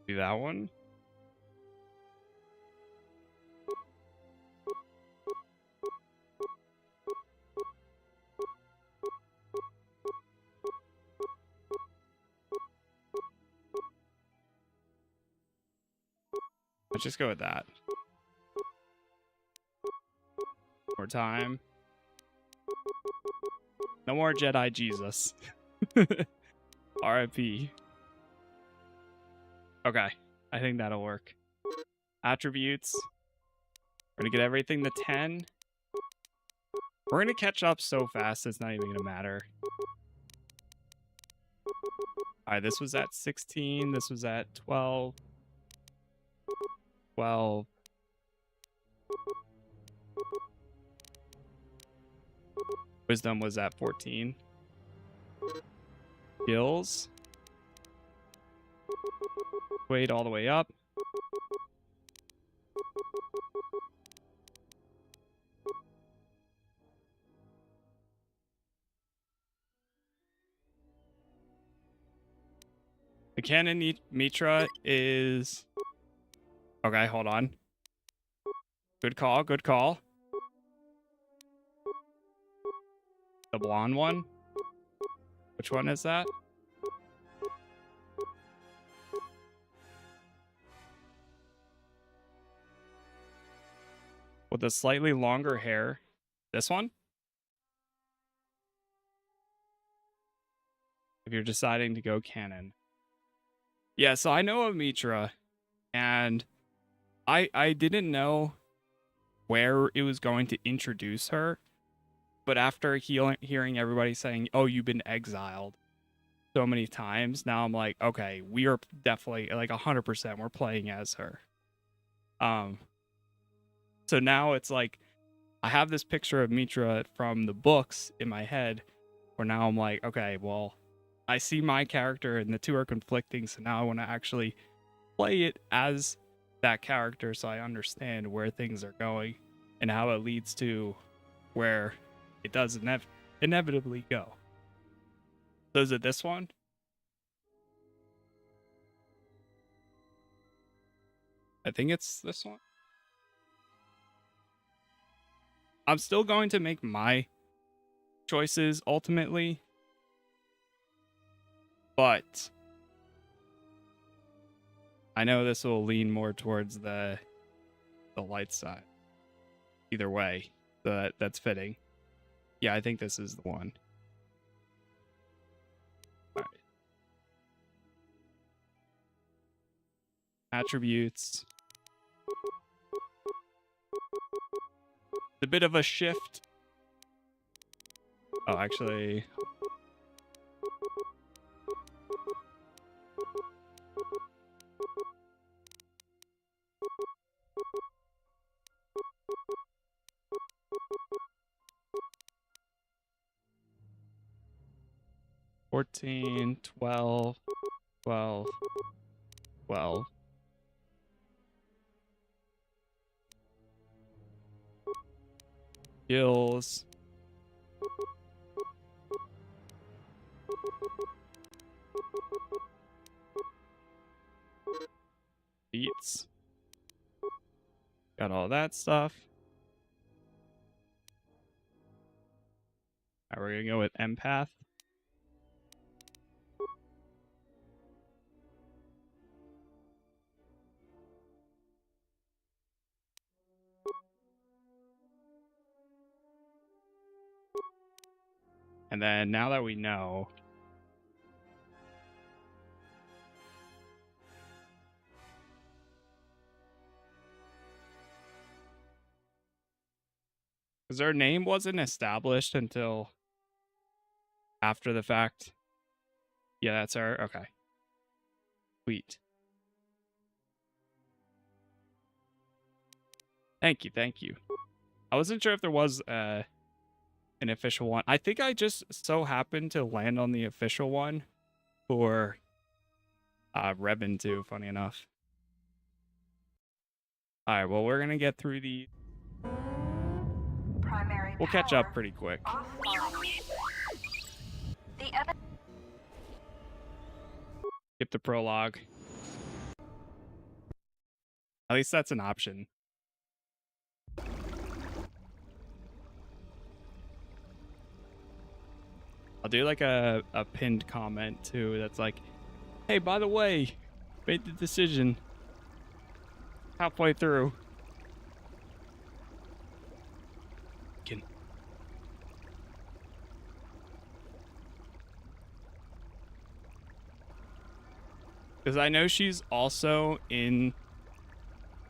Be that one? Let's just go with that. More time. No more Jedi Jesus. RIP. Okay, I think that'll work. Attributes. We're gonna get everything to 10. We're gonna catch up so fast it's not even gonna matter. Alright, this was at 16, this was at 12. 12. Wisdom was at 14. Skills. Wait all the way up. The Canon Mitra is... Okay, hold on. Good call, good call. The blonde one? Which one is that? With the slightly longer hair. This one? If you're deciding to go canon. Yeah, so I know of Mitra, and I didn't know where it was going to introduce her, but after hearing everybody saying, oh, you've been exiled so many times, now I'm like, okay, we are definitely, like 100%, we're playing as her. So now it's like, I have this picture of Mitra from the books in my head, where now I'm like, okay, well, I see my character and the two are conflicting, so now I want to actually play it as that character so I understand where things are going and how it leads to where it does inevitably go. So is it this one? I think it's this one. I'm still going to make my choices ultimately, but I know this will lean more towards the light side. Either way, that's fitting. Yeah, I think this is the one. All right. Attributes. A bit of a shift. Oh, actually. $14, $12, $12, $12. Skills. Beats. Got all that stuff. Alright, we're gonna go with empath. And then now that we know, because her name wasn't established until after the fact. Yeah, that's her. Okay. Sweet. Thank you, thank you. I wasn't sure if there was an official one. I think I just so happened to land on the official one for Rebin too, funny enough. Alright, well, we're gonna get through the... We'll catch up pretty quick. Skip the prologue. At least that's an option. I'll do like a pinned comment too that's like, hey, by the way, made the decision halfway through. Because I know she's also in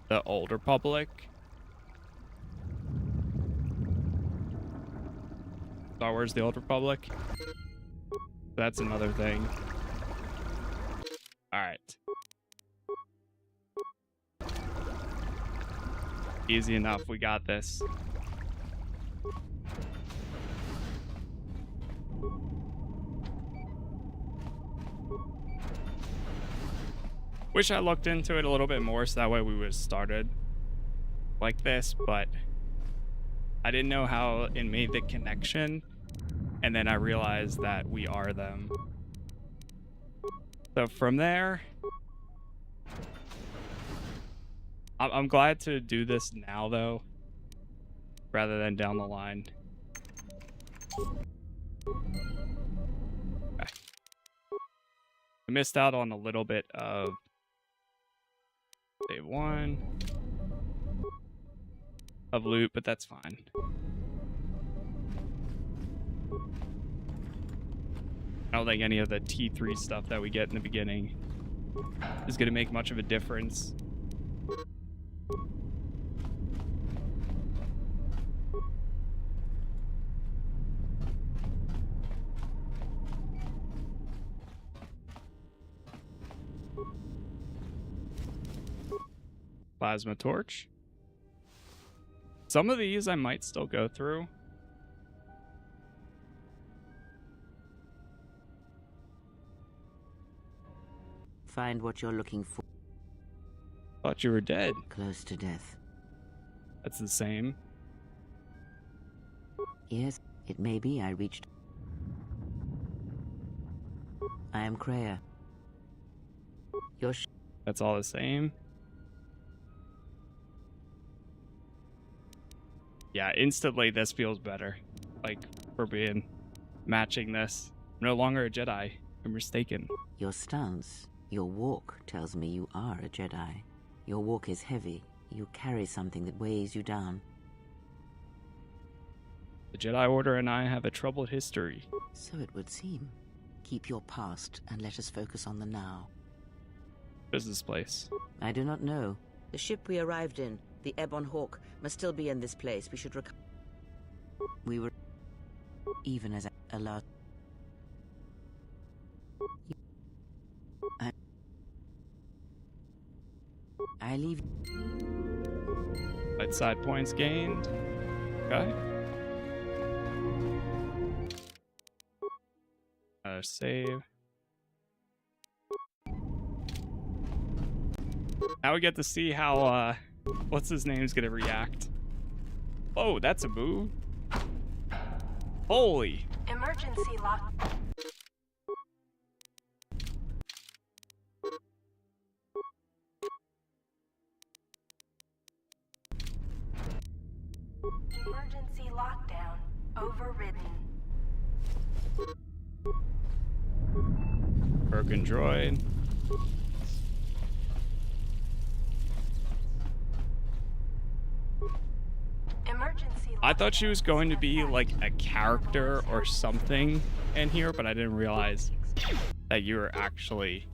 the Old Republic. Star Wars The Old Republic. That's another thing. Alright. Easy enough, we got this. Wish I looked into it a little bit more so that way we would have started like this, but I didn't know how it made the connection, and then I realized that we are them. So from there, I'm glad to do this now though, rather than down the line. Okay. I missed out on a little bit of Day 1 of loot, but that's fine. I don't think any of the T3 stuff that we get in the beginning is going to make much of a difference. Plasma torch. Some of these I might still go through. Find what you're looking for. Thought you were dead. Close to death. That's the same. Yes, it may be I reached. I am Kreia. That's all the same. Yeah, instantly this feels better. Like, for being matching this. I'm no longer a Jedi. I'm mistaken. Your stance, your walk tells me you are a Jedi. Your walk is heavy. You carry something that weighs you down. The Jedi Order and I have a troubled history. So it would seem. Keep your past and let us focus on the now. Business place. I do not know. The ship we arrived in, the Ebon Hawk, must still be in this place. We should We were... Even as a last... I leave... Right side points gained. Okay. Save. Now we get to see how, what's his name's gonna react. Oh, that's a move. Holy. Emergency lock. Emergency lockdown overridden. Broken droid. I thought she was going to be like a character or something in here, but I didn't realize that you were actually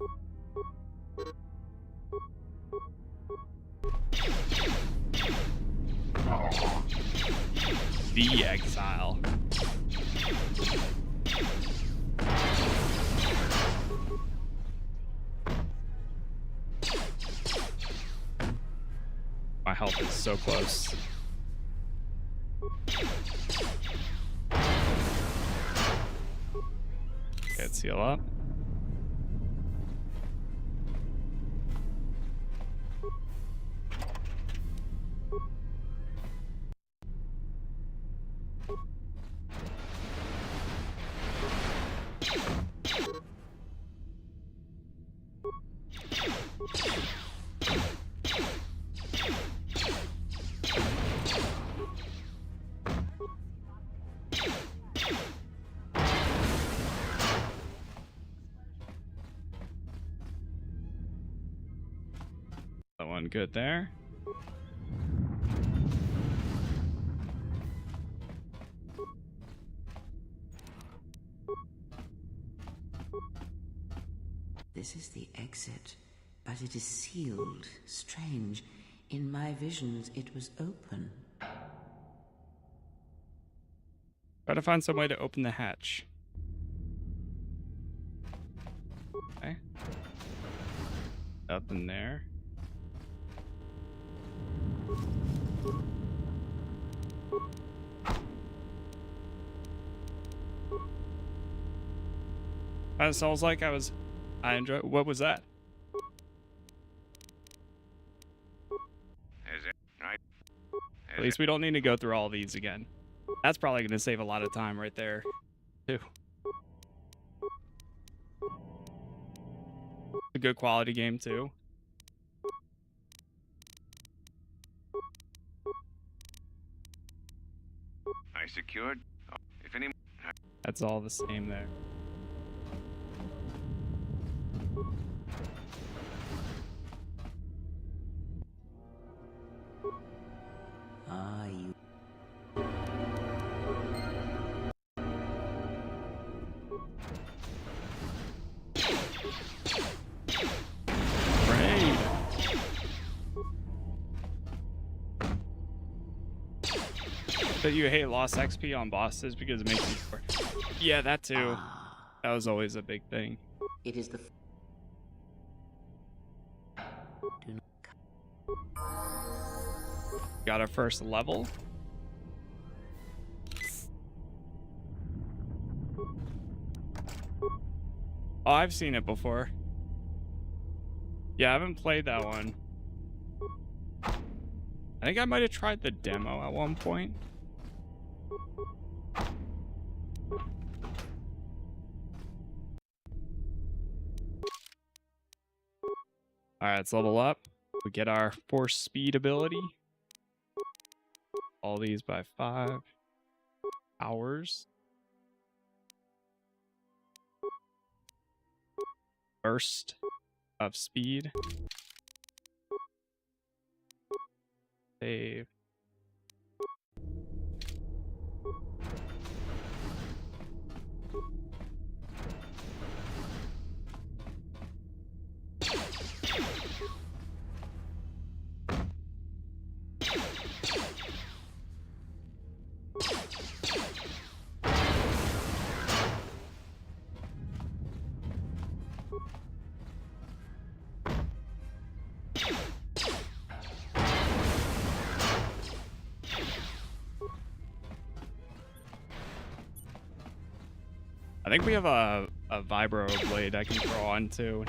the exile. My health is so close. Let's heal up. That one good there. This is the exit, but it is sealed. Strange. In my visions, it was open. Try to find some way to open the hatch. Okay. Up in there. It sounds like I enjoy. What was that? At least we don't need to go through all these again. That's probably going to save a lot of time right there, too. A good quality game, too. I secured. If any. That's all the same there. You... Raid. That you hate lost XP on bosses because it makes you score. Yeah, that too. That was always a big thing. It is the... Got our first level. Oh, I've seen it before. Yeah, I haven't played that one. I think I might have tried the demo at one point. Alright, let's level up. We get our force speed ability. All these by 5 hours. Burst of speed. Save. I think we have a vibro blade I can throw on too.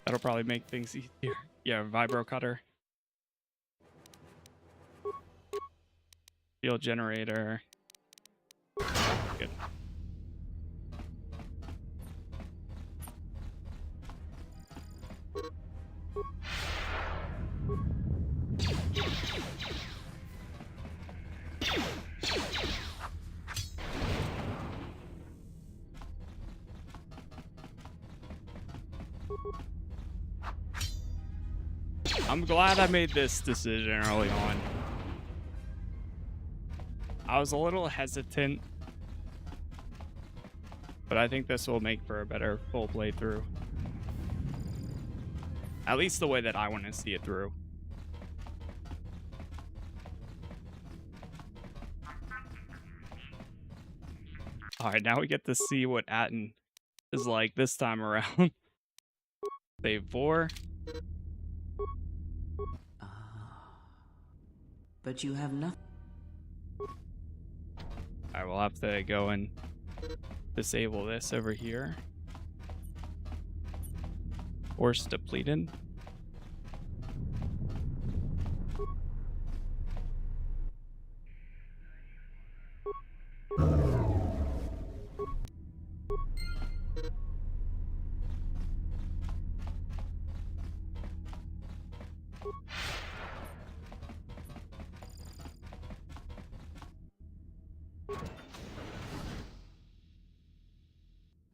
That'll probably make things easier. Yeah, vibro cutter. Field generator. Good. I'm glad I made this decision early on. I was a little hesitant, but I think this will make for a better full playthrough. At least the way that I want to see it through. Alright, now we get to see what Atton is like this time around. Save 4. But you have nothing. Alright, we'll have to go and disable this over here. Force depleted.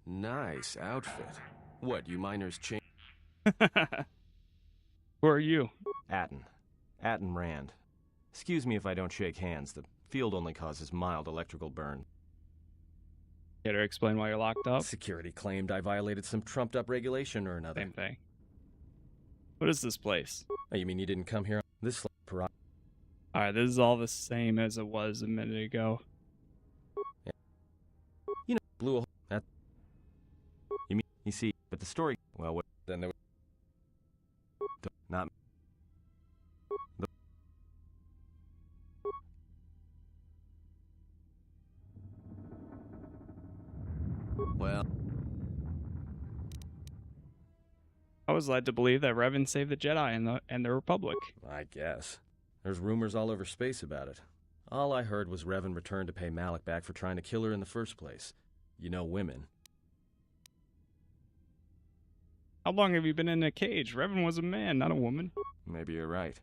Nice outfit. What, you miners change? Who are you? Atton. Atton Rand. Excuse me if I don't shake hands. The field only causes mild electrical burn. Care to explain why you're locked up? Security claimed I violated some trumped-up regulation or another. Same thing. What is this place? Oh, you mean you didn't come here? This Peragus. Alright, this is all the same as it was a minute ago. Yeah. You know, blew a hole. That. You mean, you see, but the story. Well, what, then there was. Not. Well. I was led to believe that Revan saved the Jedi and the Republic. I guess. There's rumors all over space about it. All I heard was Revan returned to pay Malik back for trying to kill her in the first place. You know, women. How long have you been in a cage? Revan was a man, not a woman. Maybe you're right.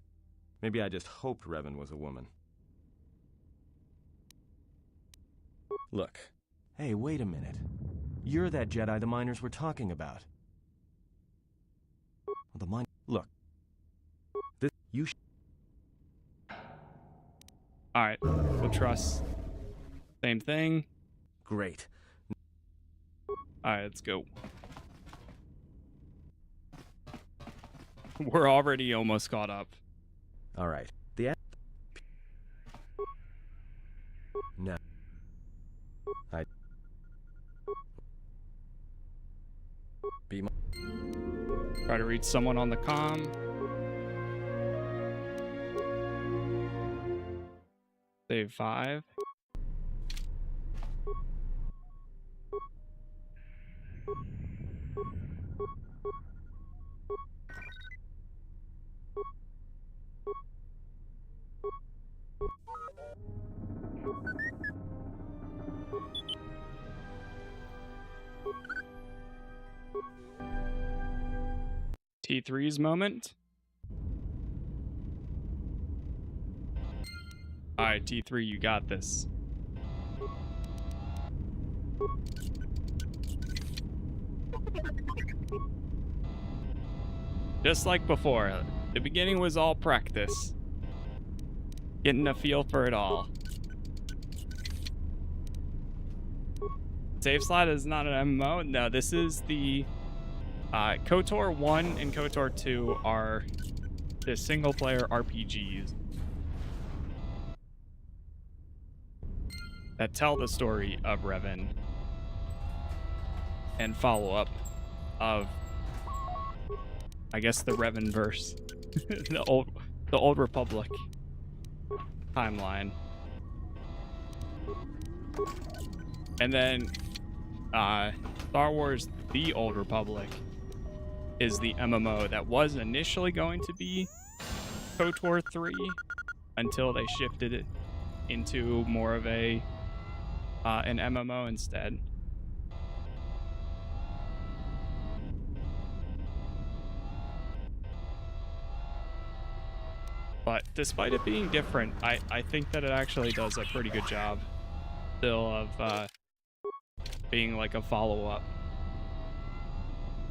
Maybe I just hoped Revan was a woman. Look. Hey, wait a minute. You're that Jedi the miners were talking about. The mine. Look. This. You. Alright, we'll trust. Same thing. Great. Alright, let's go. We're already almost caught up. Alright. The. No. I. Be my. Try to reach someone on the comm. Save 5. T3's moment. Alright, T3, you got this. Just like before, the beginning was all practice. Getting a feel for it all. Save slot is not an MMO. No, this is the KOTOR 1 and KOTOR 2 are the single player RPGs. that tell the story of Revan and follow up of, I guess, the Revan verse, the old Republic timeline. And then Star Wars The Old Republic is the MMO that was initially going to be KOTOR 3 until they shifted it into more of an MMO instead. But despite it being different, I think that it actually does a pretty good job still of being like a follow-up.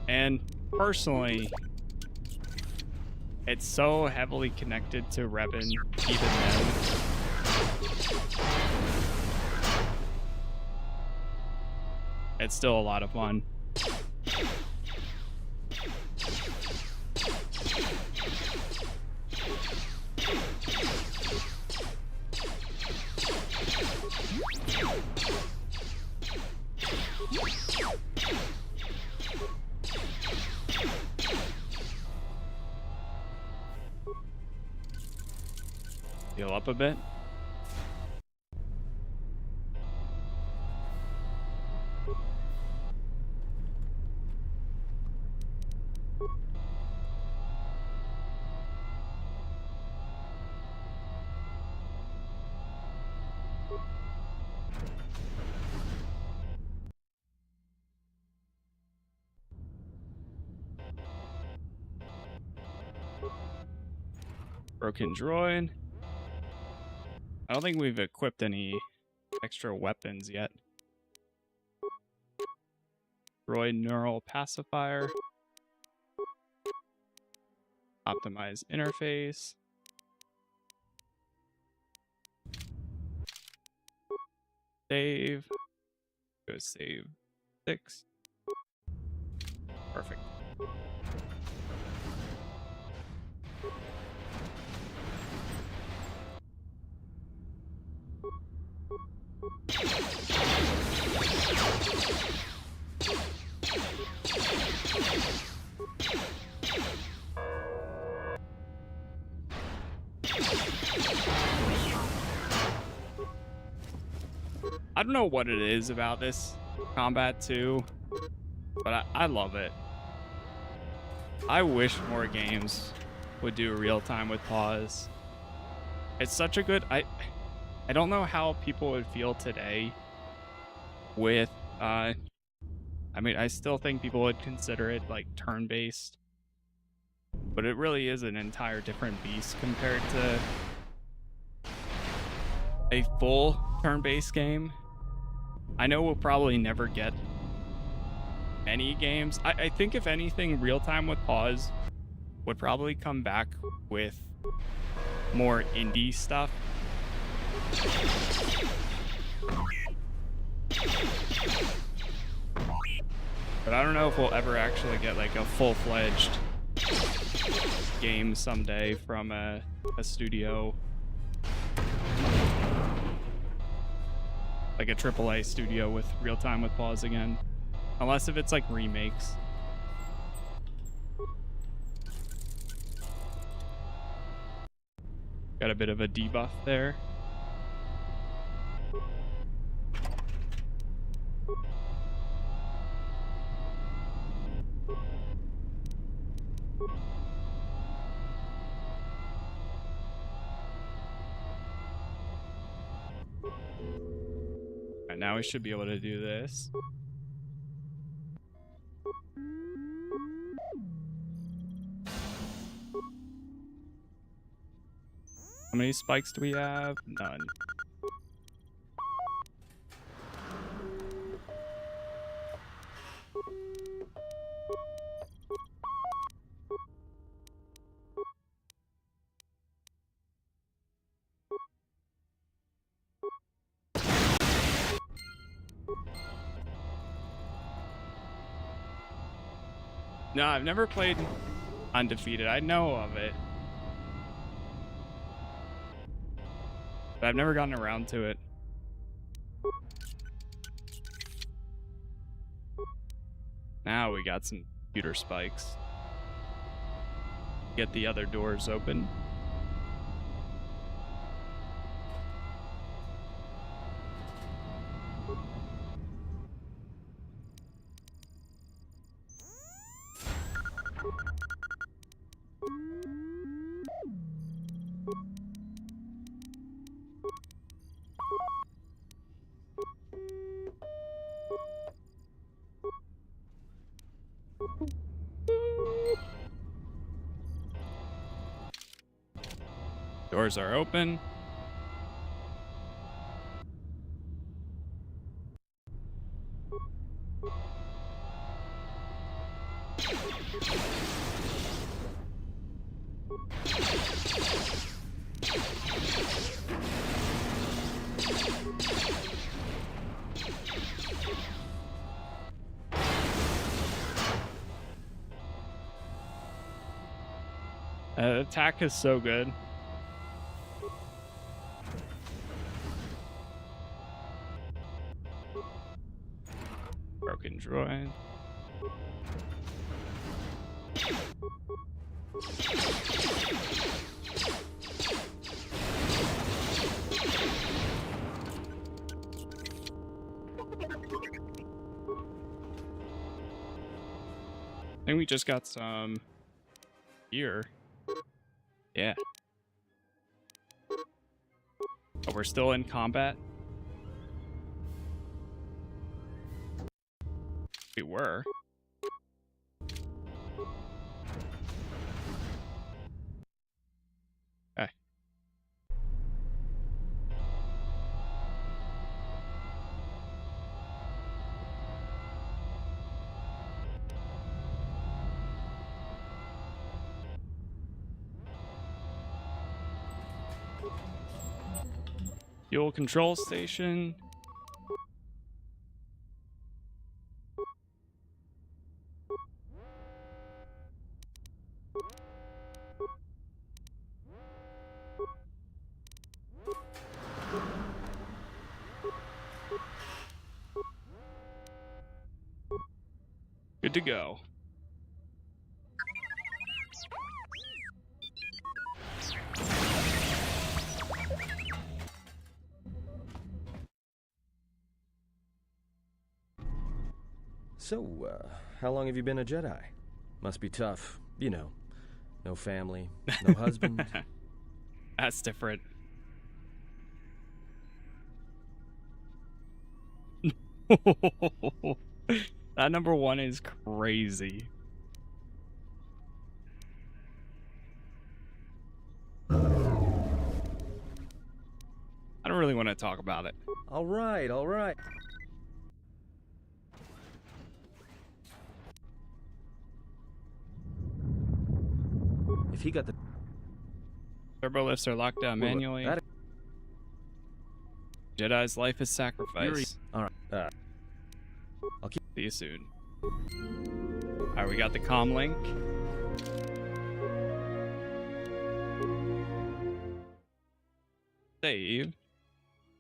And personally, it's so heavily connected to Revan even then. It's still a lot of fun. Heal up a bit. Broken droid. I don't think we've equipped any extra weapons yet. Droid neural pacifier. Optimize interface. Save. Go save 6. Perfect. I don't know what it is about this combat too, but I love it. I wish more games would do real time with pause. It's such a good... I don't know how people would feel today with I mean, I still think people would consider it like turn-based, but it really is an entire different beast compared to a full turn-based game. I know we'll probably never get any games. I think if anything, real-time with pause would probably come back with more indie stuff. But I don't know if we'll ever actually get like a full-fledged game someday from a studio, like a AAA studio with real-time with pause again, unless if it's like remakes. Got a bit of a debuff there. Alright, now we should be able to do this. How many spikes do we have? None. No, I've never played Undefeated. I know of it, but I've never gotten around to it. Now we got some computer spikes. Get the other doors open. Doors are open. Attack is so good. Broken droid. I think we just got some gear. Yeah. Oh, we're still in combat? We were. Okay. Fuel control station. Good to go. So, how long have you been a Jedi? Must be tough. You know, no family, no husband. That's different. That number 1 is crazy. I don't really want to talk about it. All right, all right. If he got the Turbo lifts are locked down manually. Jedi's life is sacrificed. All right. I'll keep. See you soon. All right, we got the comm link. Save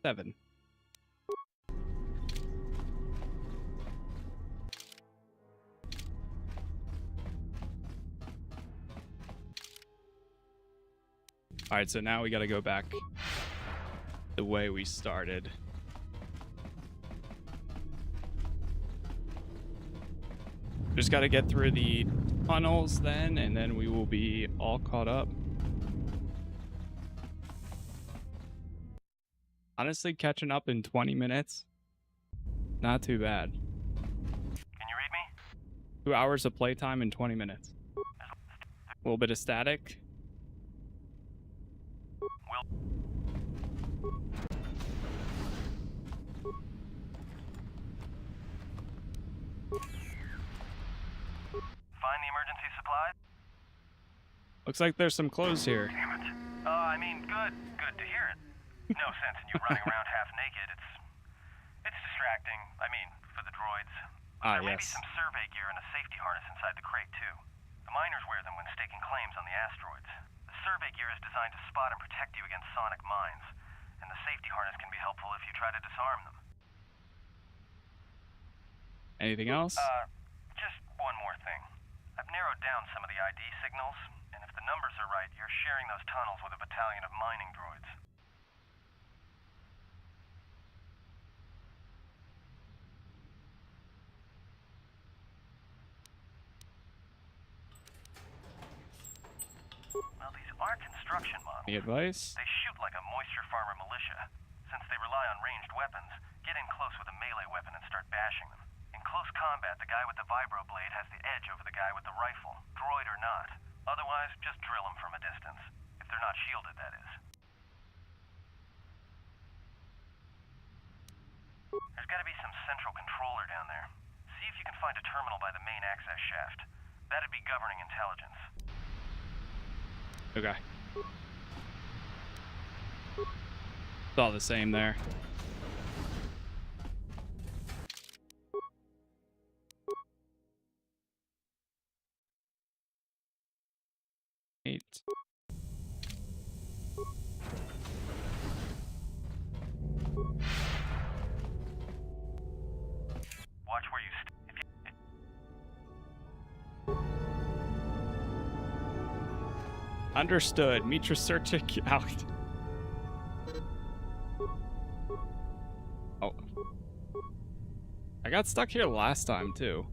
7. All right, so now we got to go back the way we started. Just got to get through the tunnels then, and then we will be all caught up. Honestly, catching up in 20 minutes, not too bad. Can you read me? 2 hours of playtime in 20 minutes. A little bit of static. Find the emergency supplies? Looks like there's some clothes here. Damn it. I mean, good to hear it. No sense in you running around half naked. It's distracting. I mean, for the droids. There may be some survey gear and a safety harness inside the crate, too. The miners wear them when staking claims on the asteroids. The survey gear is designed to spot and protect you against sonic mines, and the safety harness can be helpful if you try to disarm them. Anything else? Just one more thing. I've narrowed down some of the ID signals, and if the numbers are right, you're sharing those tunnels with a battalion of mining droids. Well, these are construction models. Any advice? They shoot like a moisture farmer militia. Since they rely on ranged weapons, get in close with a melee weapon and start bashing them. In close combat, the guy with the vibro blade has the edge over the guy with the rifle, droid or not. Otherwise, just drill them from a distance. If they're not shielded, that is. There's gotta be some central controller down there. See if you can find a terminal by the main access shaft. That'd be governing intelligence. Okay. It's all the same there. Eight. Watch where you Understood. Mitra Sertic out. Oh. I got stuck here last time, too.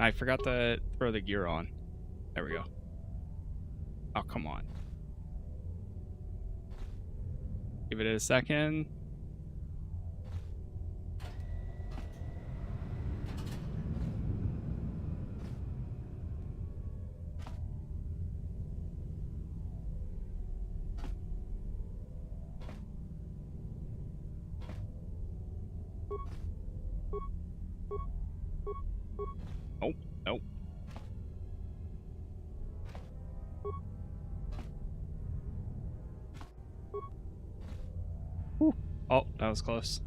I forgot to throw the gear on. There we go. Oh, come on. Give it a second. Oh, nope. Whew. Oh, that was close.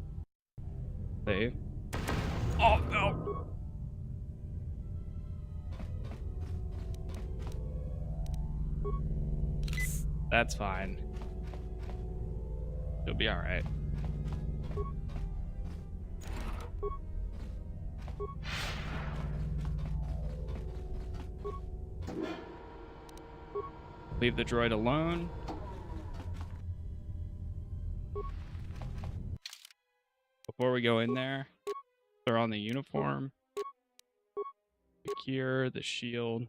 Save. Oh, no! That's fine. You'll be alright. Leave the droid alone. Before we go in there, throw on the uniform, the gear, the shield.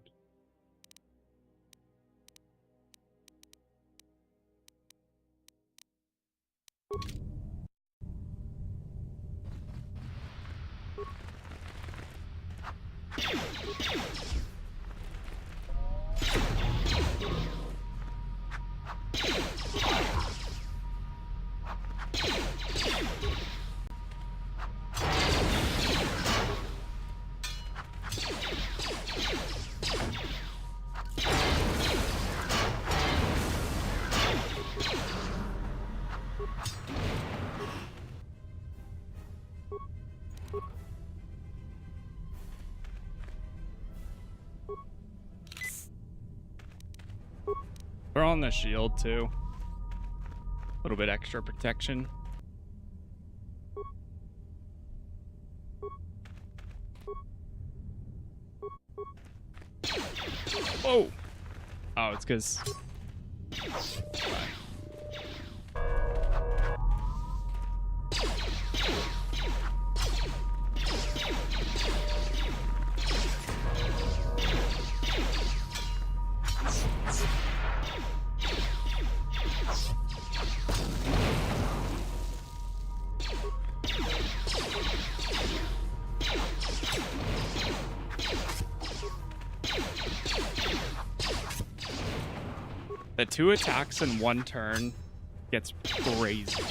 Throw on the shield too. A little bit extra protection. Whoa! Oh, it's because... The 2 attacks in 1 turn gets crazy.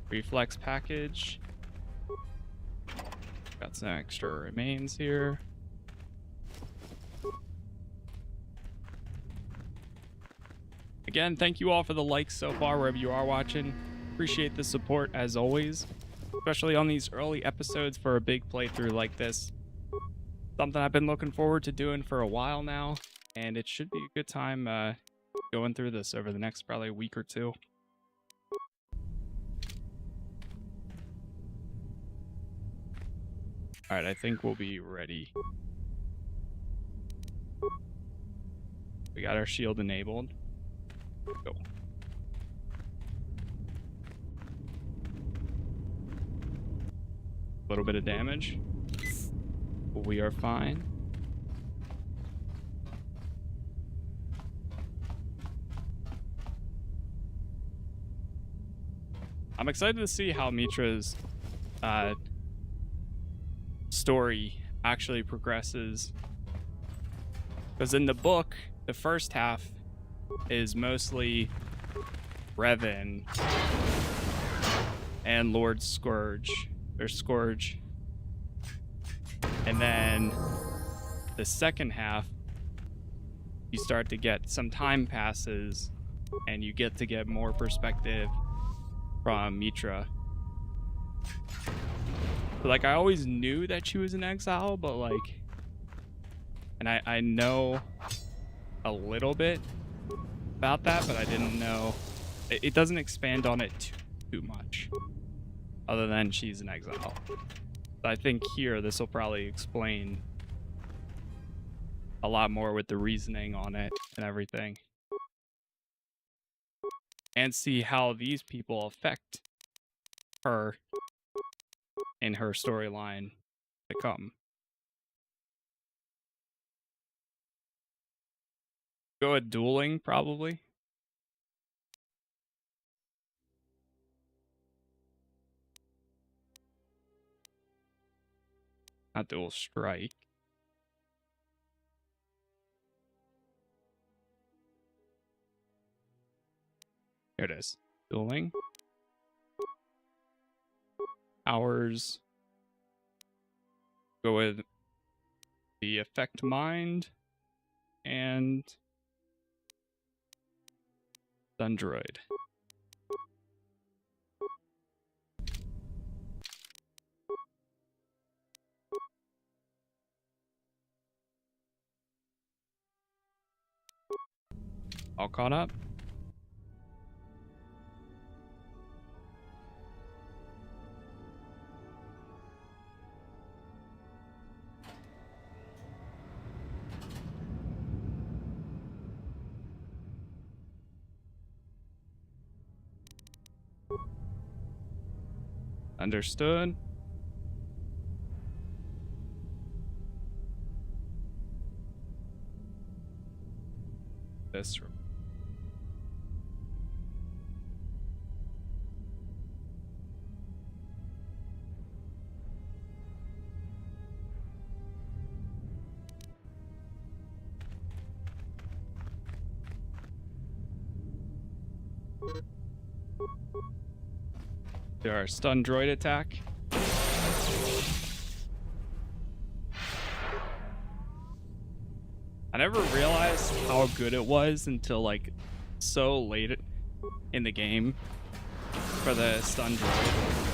Reflex package. Got some extra remains here. Again, thank you all for the likes so far wherever you are watching. Appreciate the support as always, especially on these early episodes for a big playthrough like this. Something I've been looking forward to doing for a while now, and it should be a good time going through this over the next probably week or two. Alright, I think we'll be ready. We got our shield enabled. Go. A little bit of damage. We are fine. I'm excited to see how Mitra's story actually progresses. Because in the book, the first half is mostly Revan and Lord Scourge. Or Scourge. And then the second half, you start to get some time passes and you get to get more perspective from Mitra. But like, I always knew that she was in exile, but like, and I know a little bit about that, but I didn't know, it doesn't expand on it too much, other than she's in exile. I think here, this will probably explain a lot more with the reasoning on it and everything. And see how these people affect her in her storyline to come. Go with dueling, probably. Not dual strike. Here it is. Dueling. Hours. Go with the effect mind and Sundroid. All caught up? Understood. This room. Do our stun droid attack. I never realized how good it was until like so late in the game for the stun droid.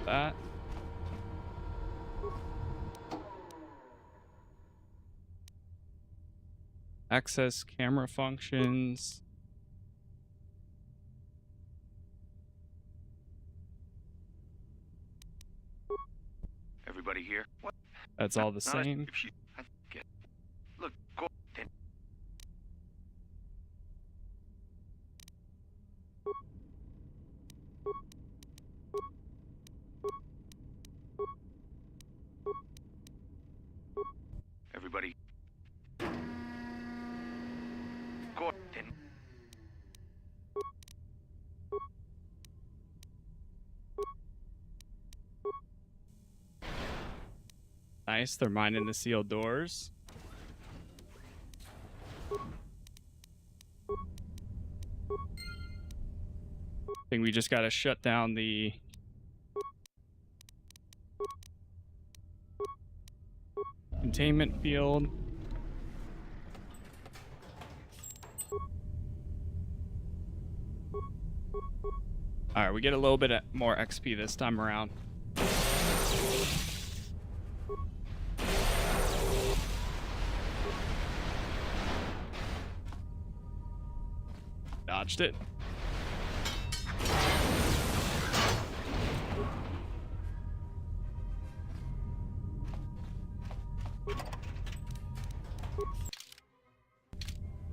That. Access camera functions. Everybody here? What? That's all the same. Look, go then. Everybody. Go then. Nice, they're mining the sealed doors. think we just gotta shut down the containment field. Alright, we get a little bit more XP this time around. Dodged it.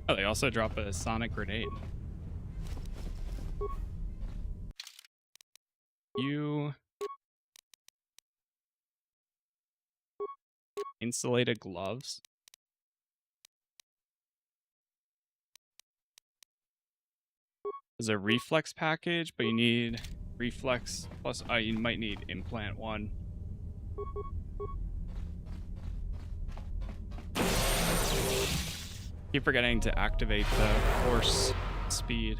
Oh, they also drop a sonic grenade. You insulated gloves. There's a reflex package, but you need reflex plus. Oh, you might need implant 1. Keep forgetting to activate the horse speed.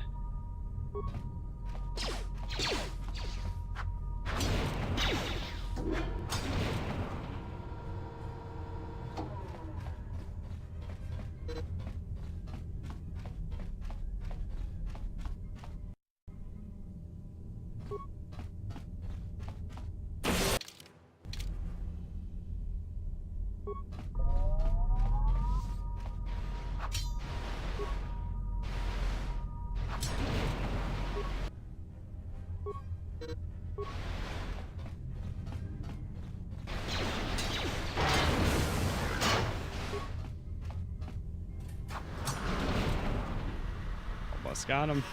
Almost got him.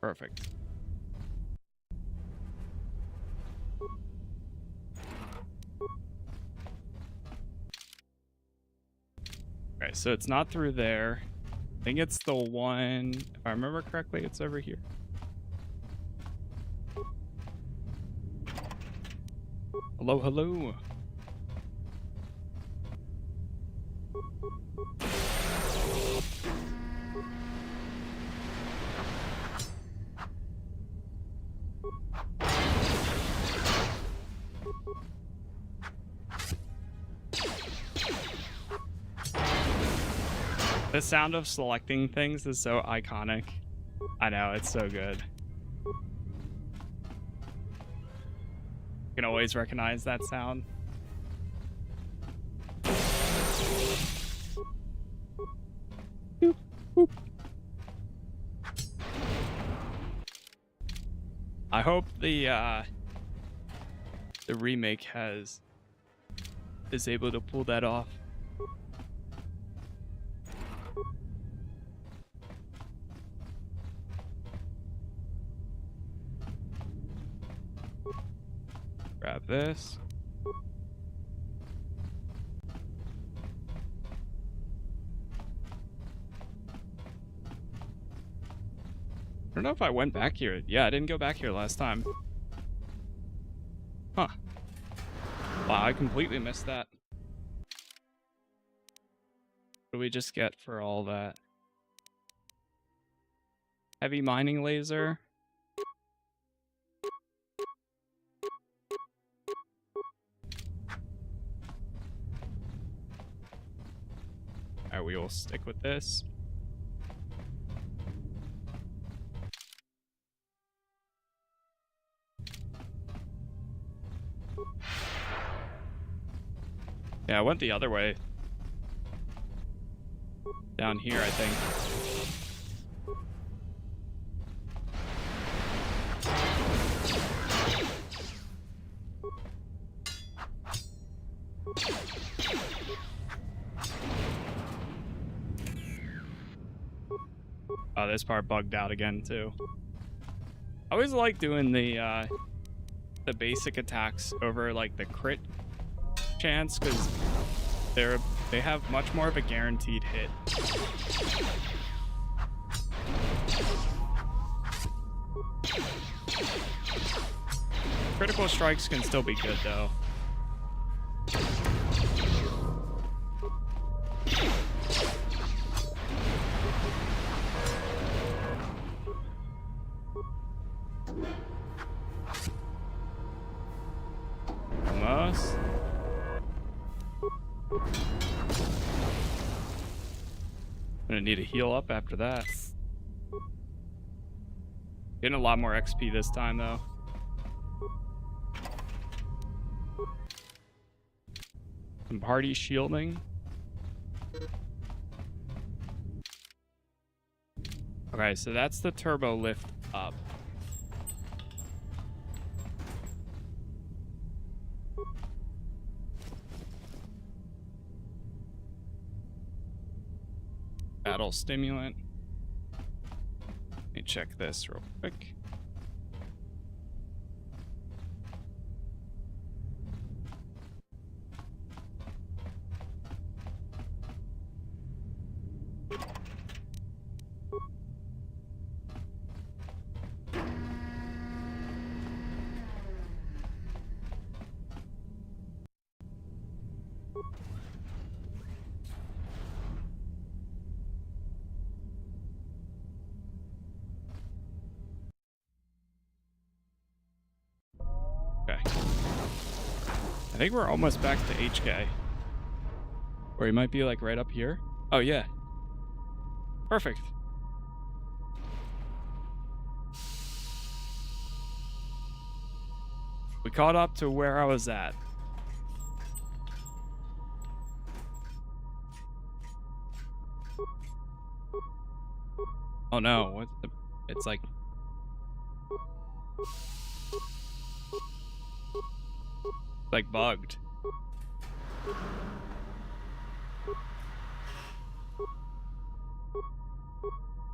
Perfect. Okay, so it's not through there. I think it's the one, if I remember correctly, it's over here. Hello, hello. The sound of selecting things is so iconic. I know, it's so good. You can always recognize that sound. Boop, boop. I hope the remake is able to pull that off. Grab this. I don't know if I went back here. Yeah, I didn't go back here last time. Huh. Wow, I completely missed that. What do we just get for all that? Heavy mining laser. Alright, we will stick with this. Yeah, I went the other way. Down here, I think. Oh, this part bugged out again too. I always like doing the basic attacks over like the crit chance because they have much more of a guaranteed hit. Critical strikes can still be good though. Gonna need a heal up after that. Getting a lot more XP this time, though. Some party shielding. Okay, so that's the turbo lift up. Battle stimulant. Let me check this real quick. Okay. I think we're almost back to HK. Or he might be like right up here. Oh yeah. Perfect. We caught up to where I was at. Oh no, what the, it's like bugged.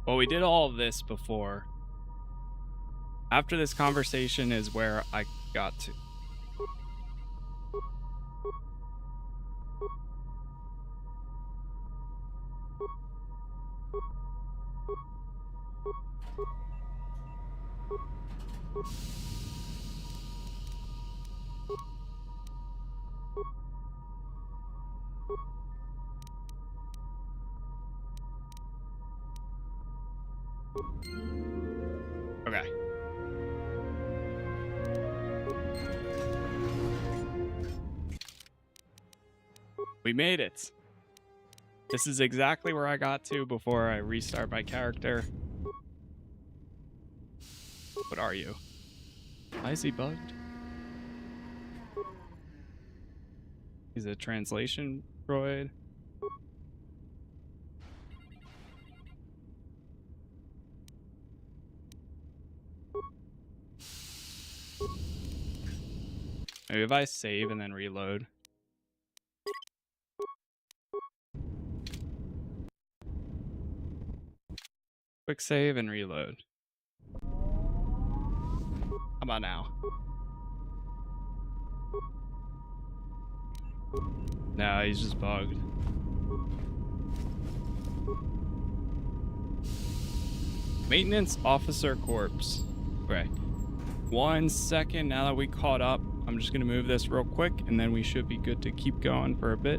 Well, we did all of this before. After this conversation is where I got to. Okay. We made it. This is exactly where I got to before I restart my character. What are you? Why is he bugged? He's a translation droid. Maybe if I save and then reload. Quick save and reload. How about now? No, he's just bugged. Maintenance Officer Corpse. Okay. 1 second, now that we caught up, I'm just gonna move this real quick and then we should be good to keep going for a bit.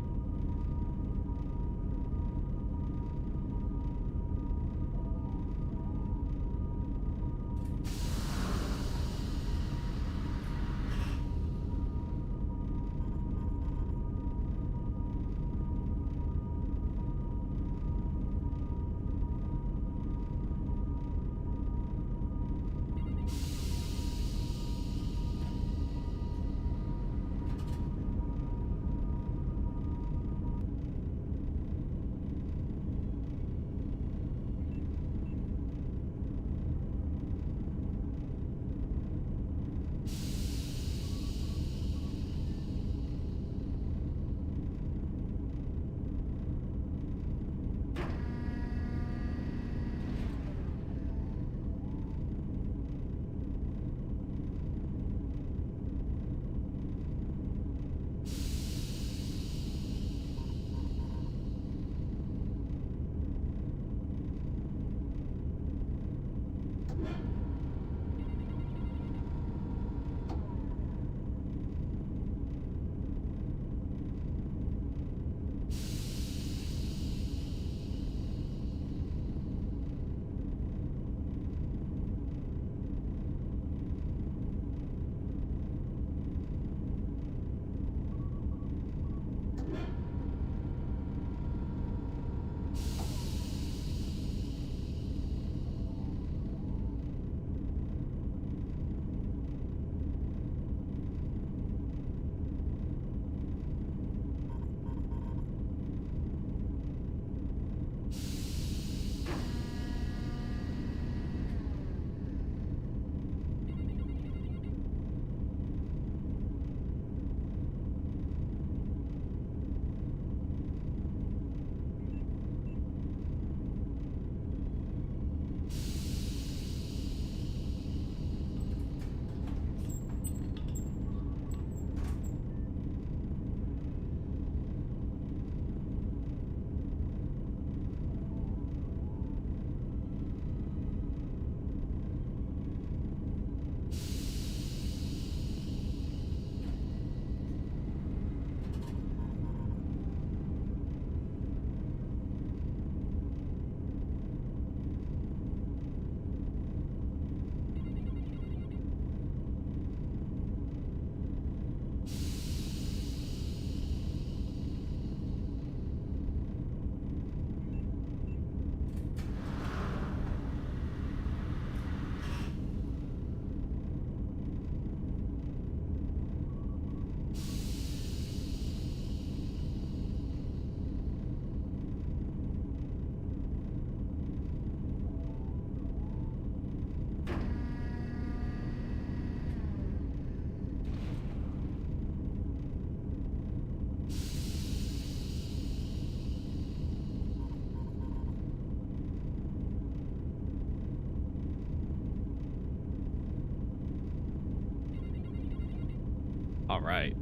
right.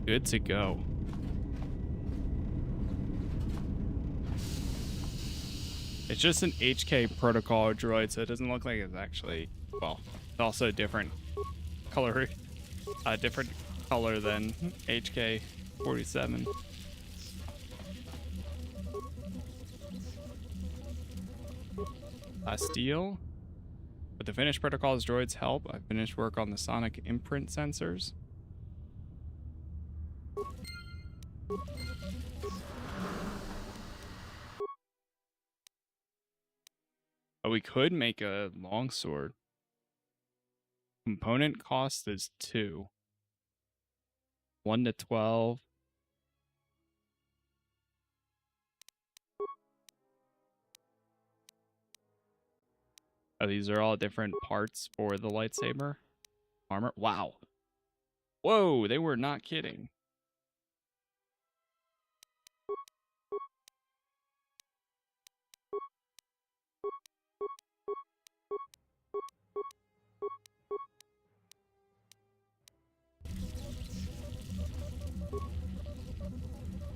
Good to go. It's just an HK protocol droid, so it doesn't look like it's actually, well, it's also a different color than HK 47. Steel. With the finished protocol's droid's help, I finished work on the sonic imprint sensors. Oh, we could make a longsword. Component cost is 2. 1 to 12. Oh, these are all different parts for the lightsaber. Armor. Wow. Whoa, they were not kidding.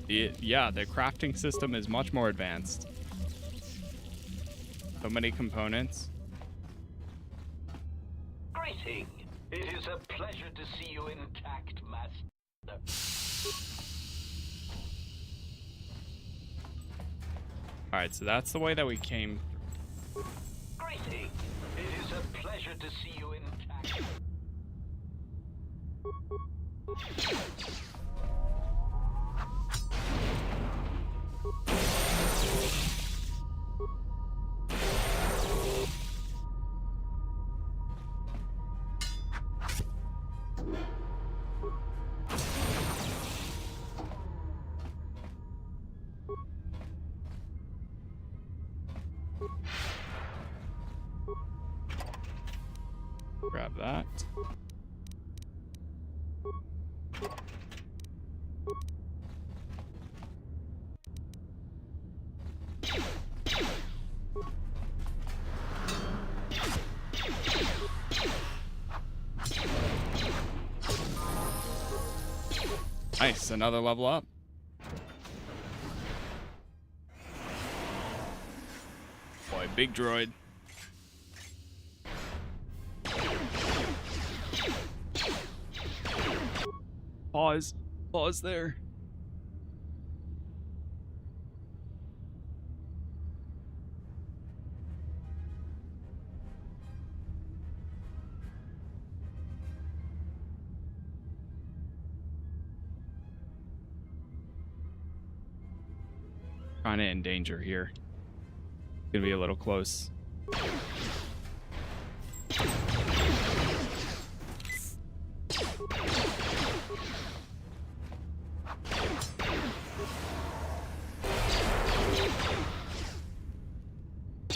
Yeah, the crafting system is much more advanced. So many components. Greeting. It is a pleasure to see you intact, Master. Alright, so that's the way that we came. Greeting. It is a pleasure to see you intact. Grab that. Nice, another level up. Boy, big droid. Pause. Pause there. Kind of in danger here. Gonna be a little close.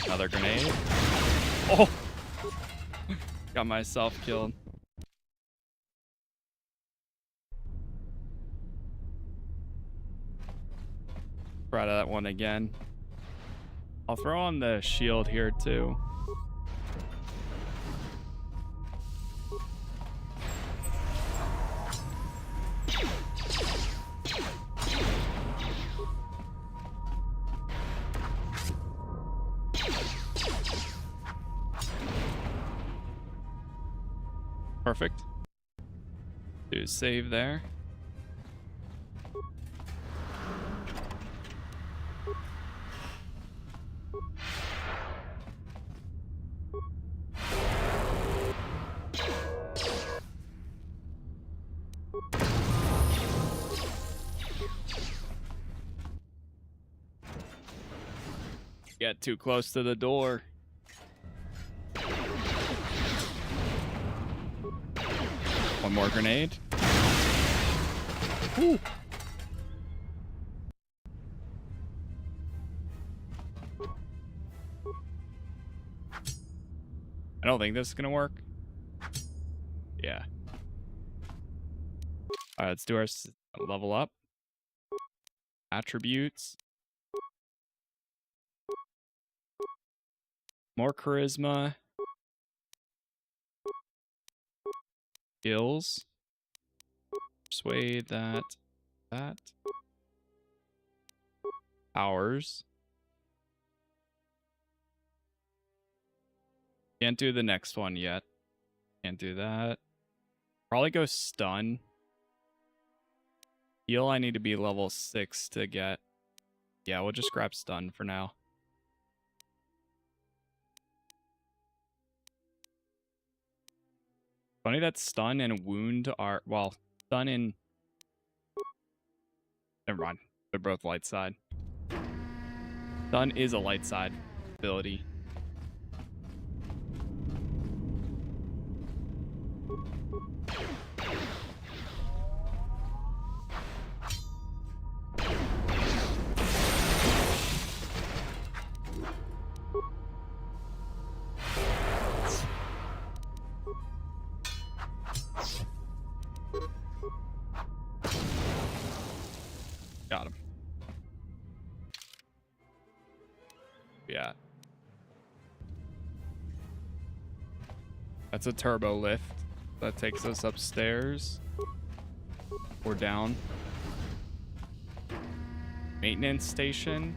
Another grenade. Oh! Got myself killed. Try that one again. I'll throw on the shield here too. Perfect. Do save there. Get too close to the door. One more grenade. Ooh. I don't think this is gonna work. Yeah. Alright, let's do our level up. Attributes. More charisma. Skills. Persuade that. Powers. Can't do the next one yet. Can't do that. Probably go stun. Heal, I need to be level 6 to get. Yeah, we'll just grab stun for now. Funny that stun and wound are, well, stun and... Never mind. They're both light side. Stun is a light side ability. Got him. Yeah. That's a turbo lift. That takes us upstairs. Or down. Maintenance station.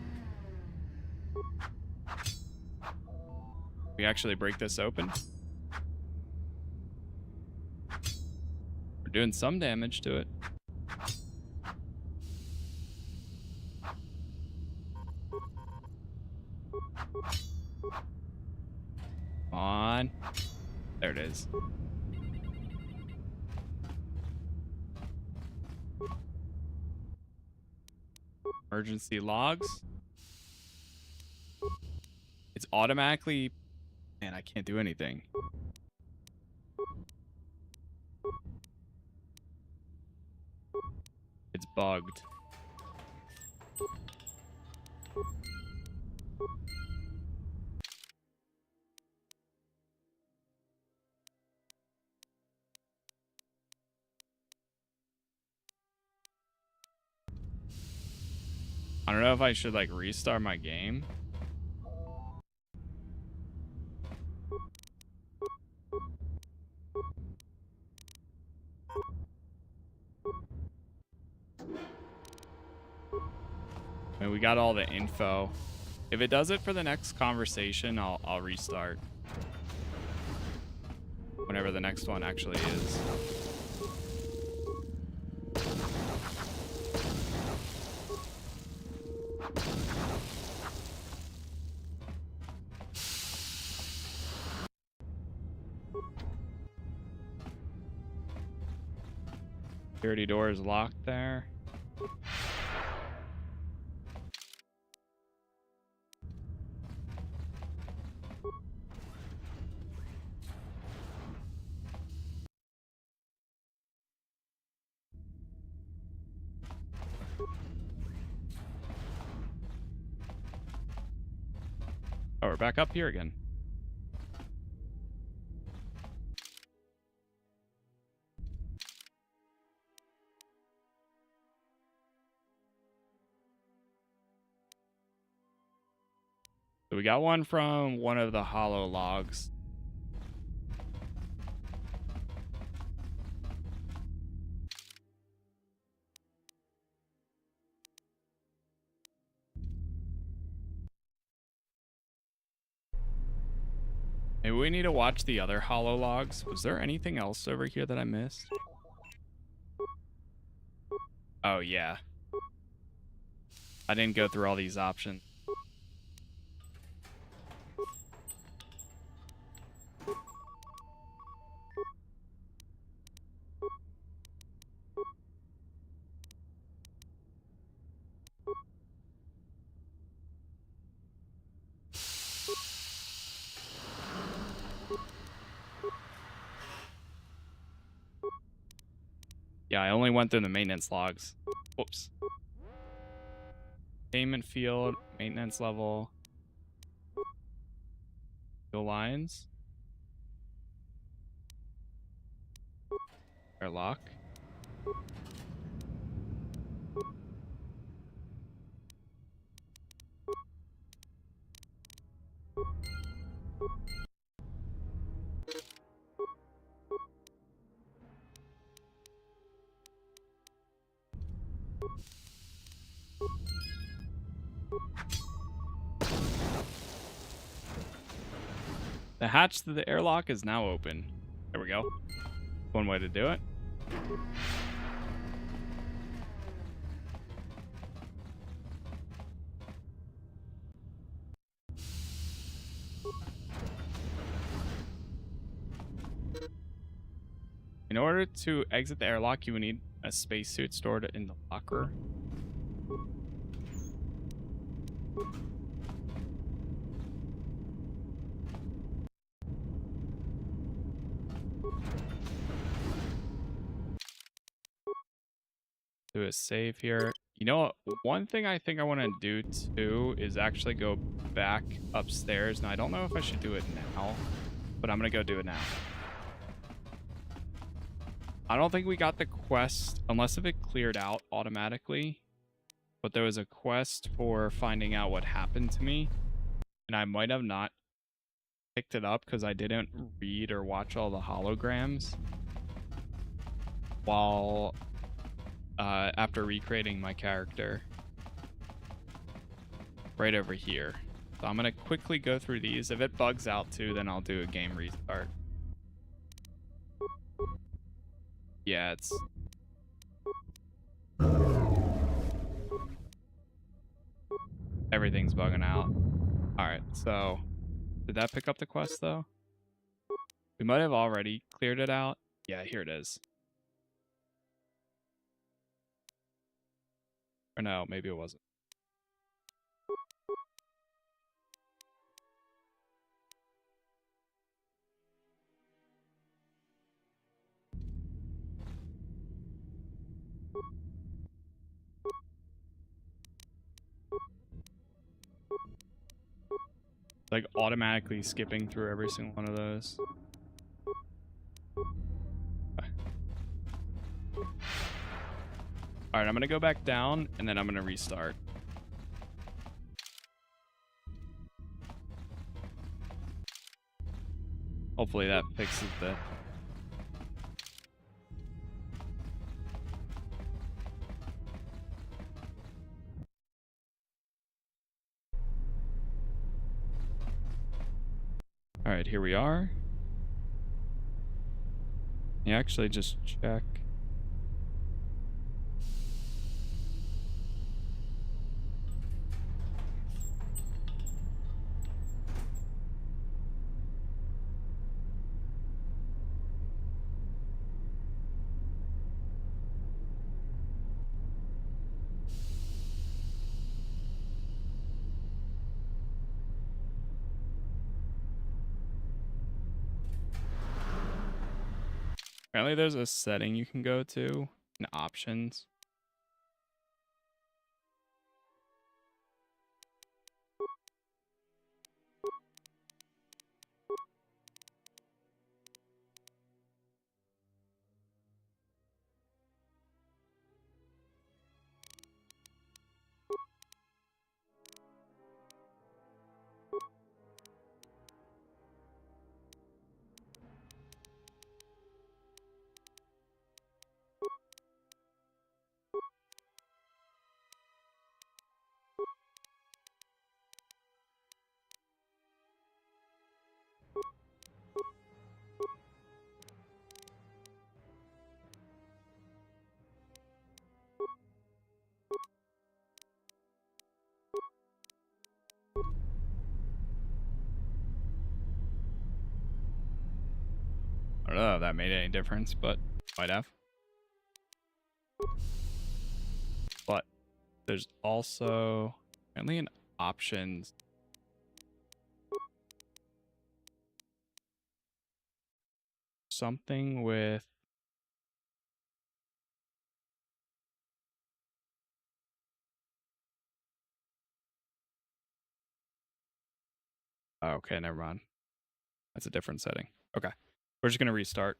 We actually break this open. We're doing some damage to it. Come on. There it is. Emergency logs. It's automatically... Man, I can't do anything. It's bugged. I don't know if I should like restart my game. I mean, we got all the info. If it does it for the next conversation, I'll restart. Whenever the next one actually is. Security door is locked there. Oh, we're back up here again. So we got one from one of the hollow logs. Maybe we need to watch the other hollow logs. Was there anything else over here that I missed? Oh, yeah. I didn't go through all these options. Yeah, I only went through the maintenance logs. Whoops. Payment field, maintenance level. Fuel lines. Airlock. The hatch to the airlock is now open. There we go. One way to do it. In order to exit the airlock, you will need a spacesuit stored in the locker. Do a save here. You know what? One thing I think I want to do too is actually go back upstairs. Now, I don't know if I should do it now, but I'm going to go do it now. I don't think we got the quest, unless if it cleared out automatically. But there was a quest for finding out what happened to me. And I might have not picked it up because I didn't read or watch all the holograms while after recreating my character. Right over here. So I'm going to quickly go through these. If it bugs out too, then I'll do a game restart. Yeah, it's... Everything's bugging out. Alright, so... Did that pick up the quest, though? We might have already cleared it out. Yeah, here it is. Or no, maybe it wasn't. Like automatically skipping through every single one of those. Alright, I'm gonna go back down and then I'm gonna restart. Hopefully that fixes the... Alright, here we are. You actually just check. Apparently there's a setting you can go to in options. I don't know if that made any difference, but might have. But there's also apparently an options. Something with... Oh, okay, never mind. That's a different setting. Okay. We're just going to restart.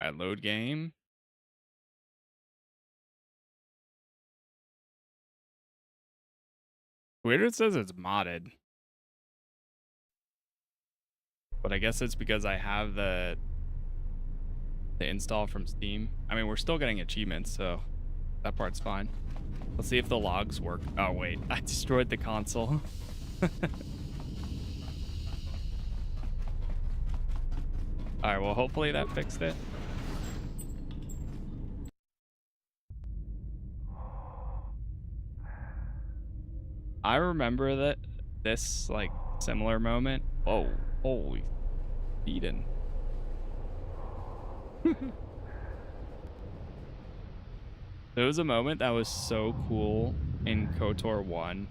Alright, load game. Weird it says it's modded. But I guess it's because I have the install from Steam. I mean, we're still getting achievements, so that part's fine. Let's see if the logs work. Oh, wait. I destroyed the console. Alright, well, hopefully that fixed it. I remember that this, like, similar moment. Oh, holy Eden. There was a moment that was so cool in KOTOR 1.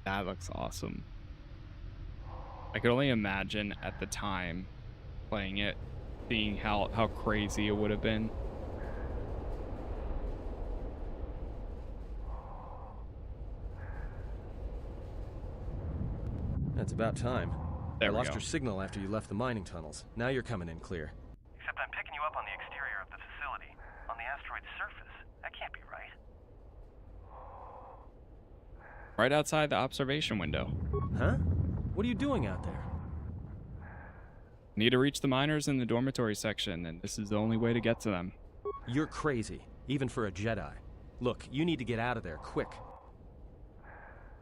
That looks awesome. I could only imagine at the time playing it, seeing how crazy it would have been. That's about time. There I we lost go. your signal after you left the mining tunnels. Now you're coming in clear. Except I'm picking you up on the exterior of the facility, on the asteroid's surface. That can't be right. Right outside the observation window. Huh? What are you doing out there? Need to reach the miners in the dormitory section, and this is the only way to get to them. You're crazy, even for a Jedi. Look, you need to get out of there, quick.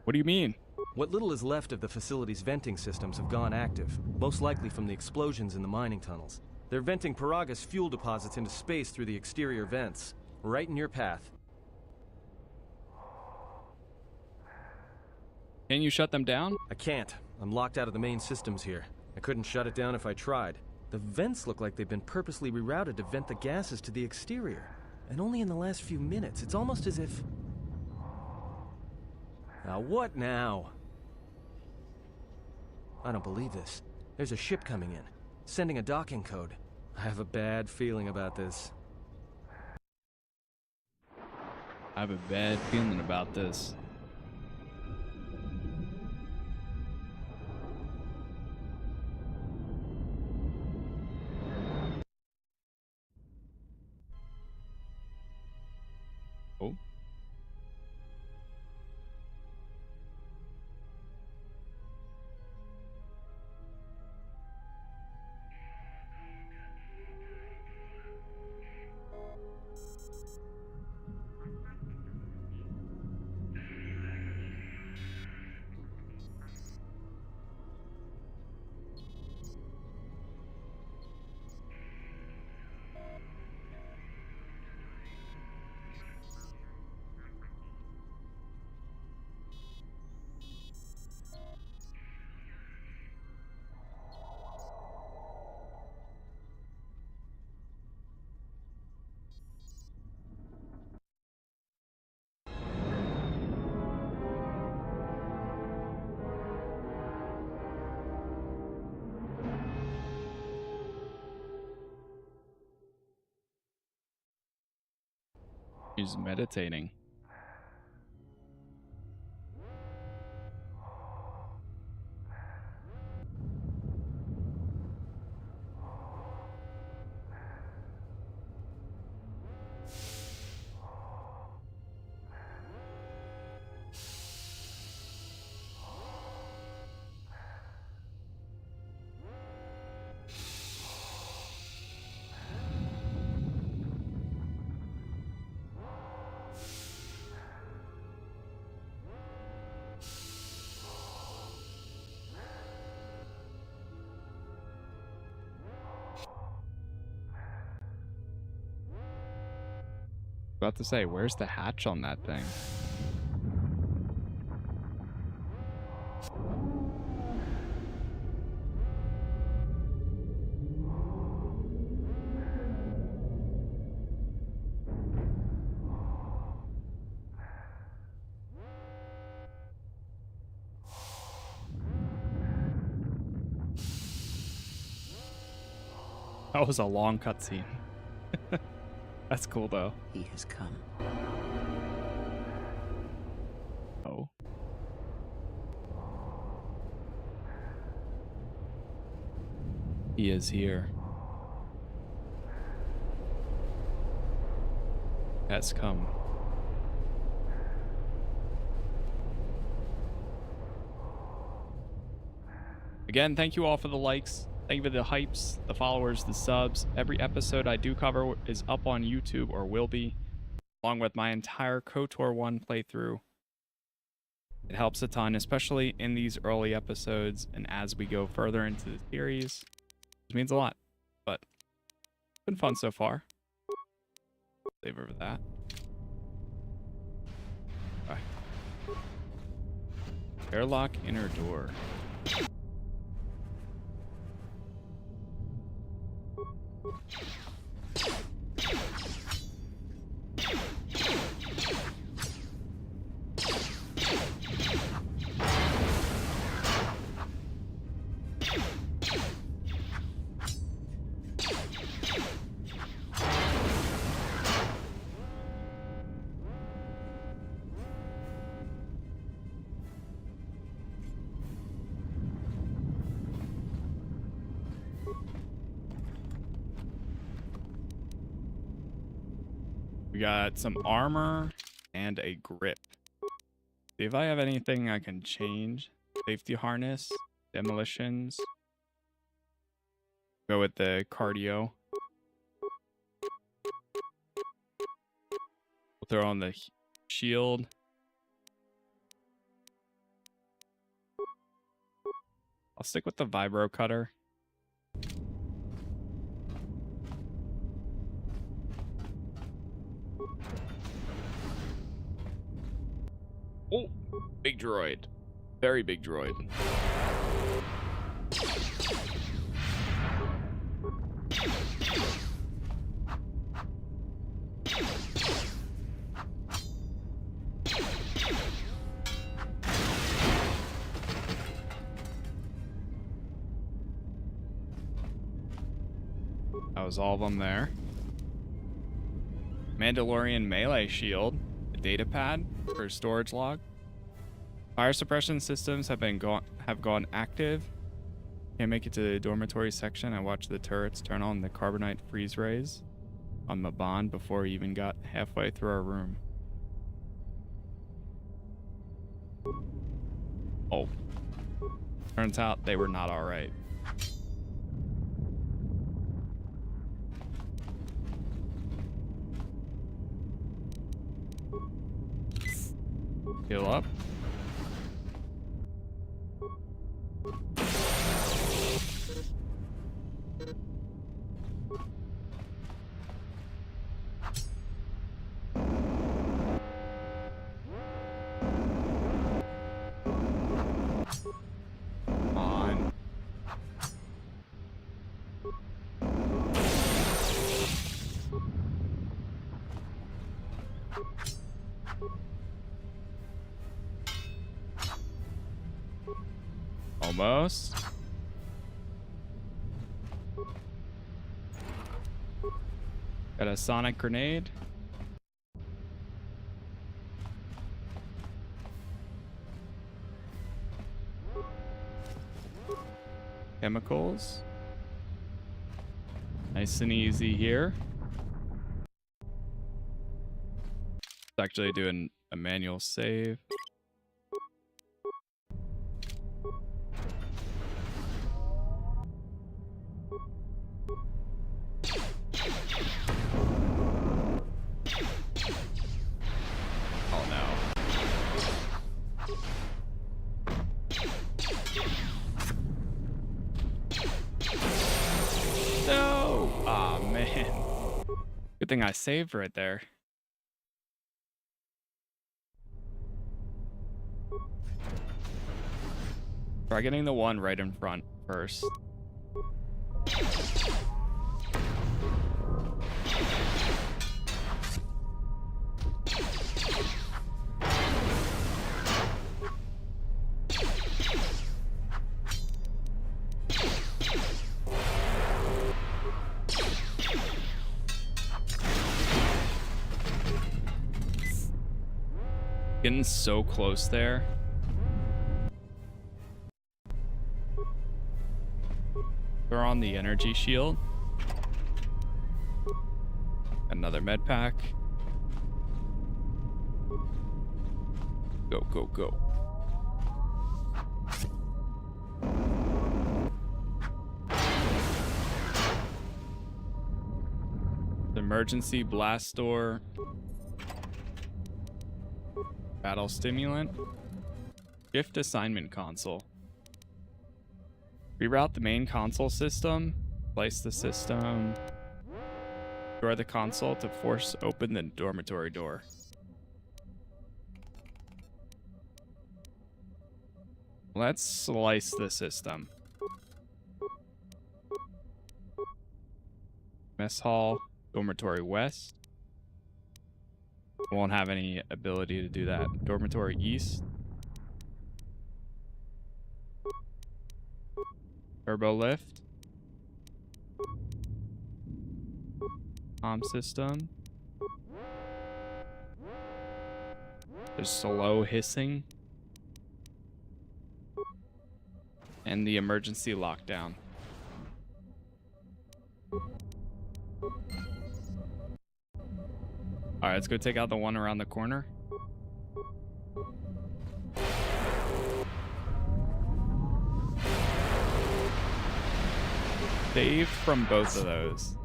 What do you mean? What little is left of the facility's venting systems have gone active, most likely from the explosions in the mining tunnels. They're venting Peragus fuel deposits into space through the exterior vents, right in your path. Can you shut them down? I can't. I'm locked out of the main systems here. I couldn't shut it down if I tried. The vents look like they've been purposely rerouted to vent the gases to the exterior. And only in the last few minutes. It's almost as if... Now what now? I don't believe this. There's a ship coming in, sending a docking code. I have a bad feeling about this. I have a bad feeling about this. Oh. He's meditating. About to say, where's the hatch on that thing? That was a long cutscene. That's cool, though. He has come. Oh. He is here. Has come. Again, thank you all for the likes. Thank you for the hypes, the followers, the subs. Every episode I do cover is up on YouTube or will be, along with my entire KOTOR 1 playthrough. It helps a ton, especially in these early episodes and as we go further into the series. It means a lot, but it's been fun so far. Save over that. Okay. Airlock inner door. We got some armor and a grip. See if I have anything I can change. Safety harness, demolitions. Go with the cardio. We'll throw on the shield. I'll stick with the vibro cutter. Oh, big droid. Very big droid. That was all of them there. Mandalorian melee shield. Data pad for storage log. Fire suppression systems have gone active. Can't make it to the dormitory section. I watched the turrets turn on the carbonite freeze rays on Mabon before he even got halfway through our room. Oh. Turns out they were not alright. Heal up. On. Almost. Got a sonic grenade. Chemicals. Nice and easy here. It's actually doing a manual save. Good thing I saved right there. Try getting the one right in front first. Getting so close there. Throw on the energy shield. Another med pack. Go, go, go. Emergency blast door. Battle stimulant. Shift assignment console. Reroute the main console system. Place the system. Destroy the console to force open the dormitory door. Let's slice the system. Mess hall, dormitory west. Won't have any ability to do that. Dormitory east. Turbo lift. Comm system. There's slow hissing. And the emergency lockdown. Alright, let's go take out the one around the corner. Saved from both of those.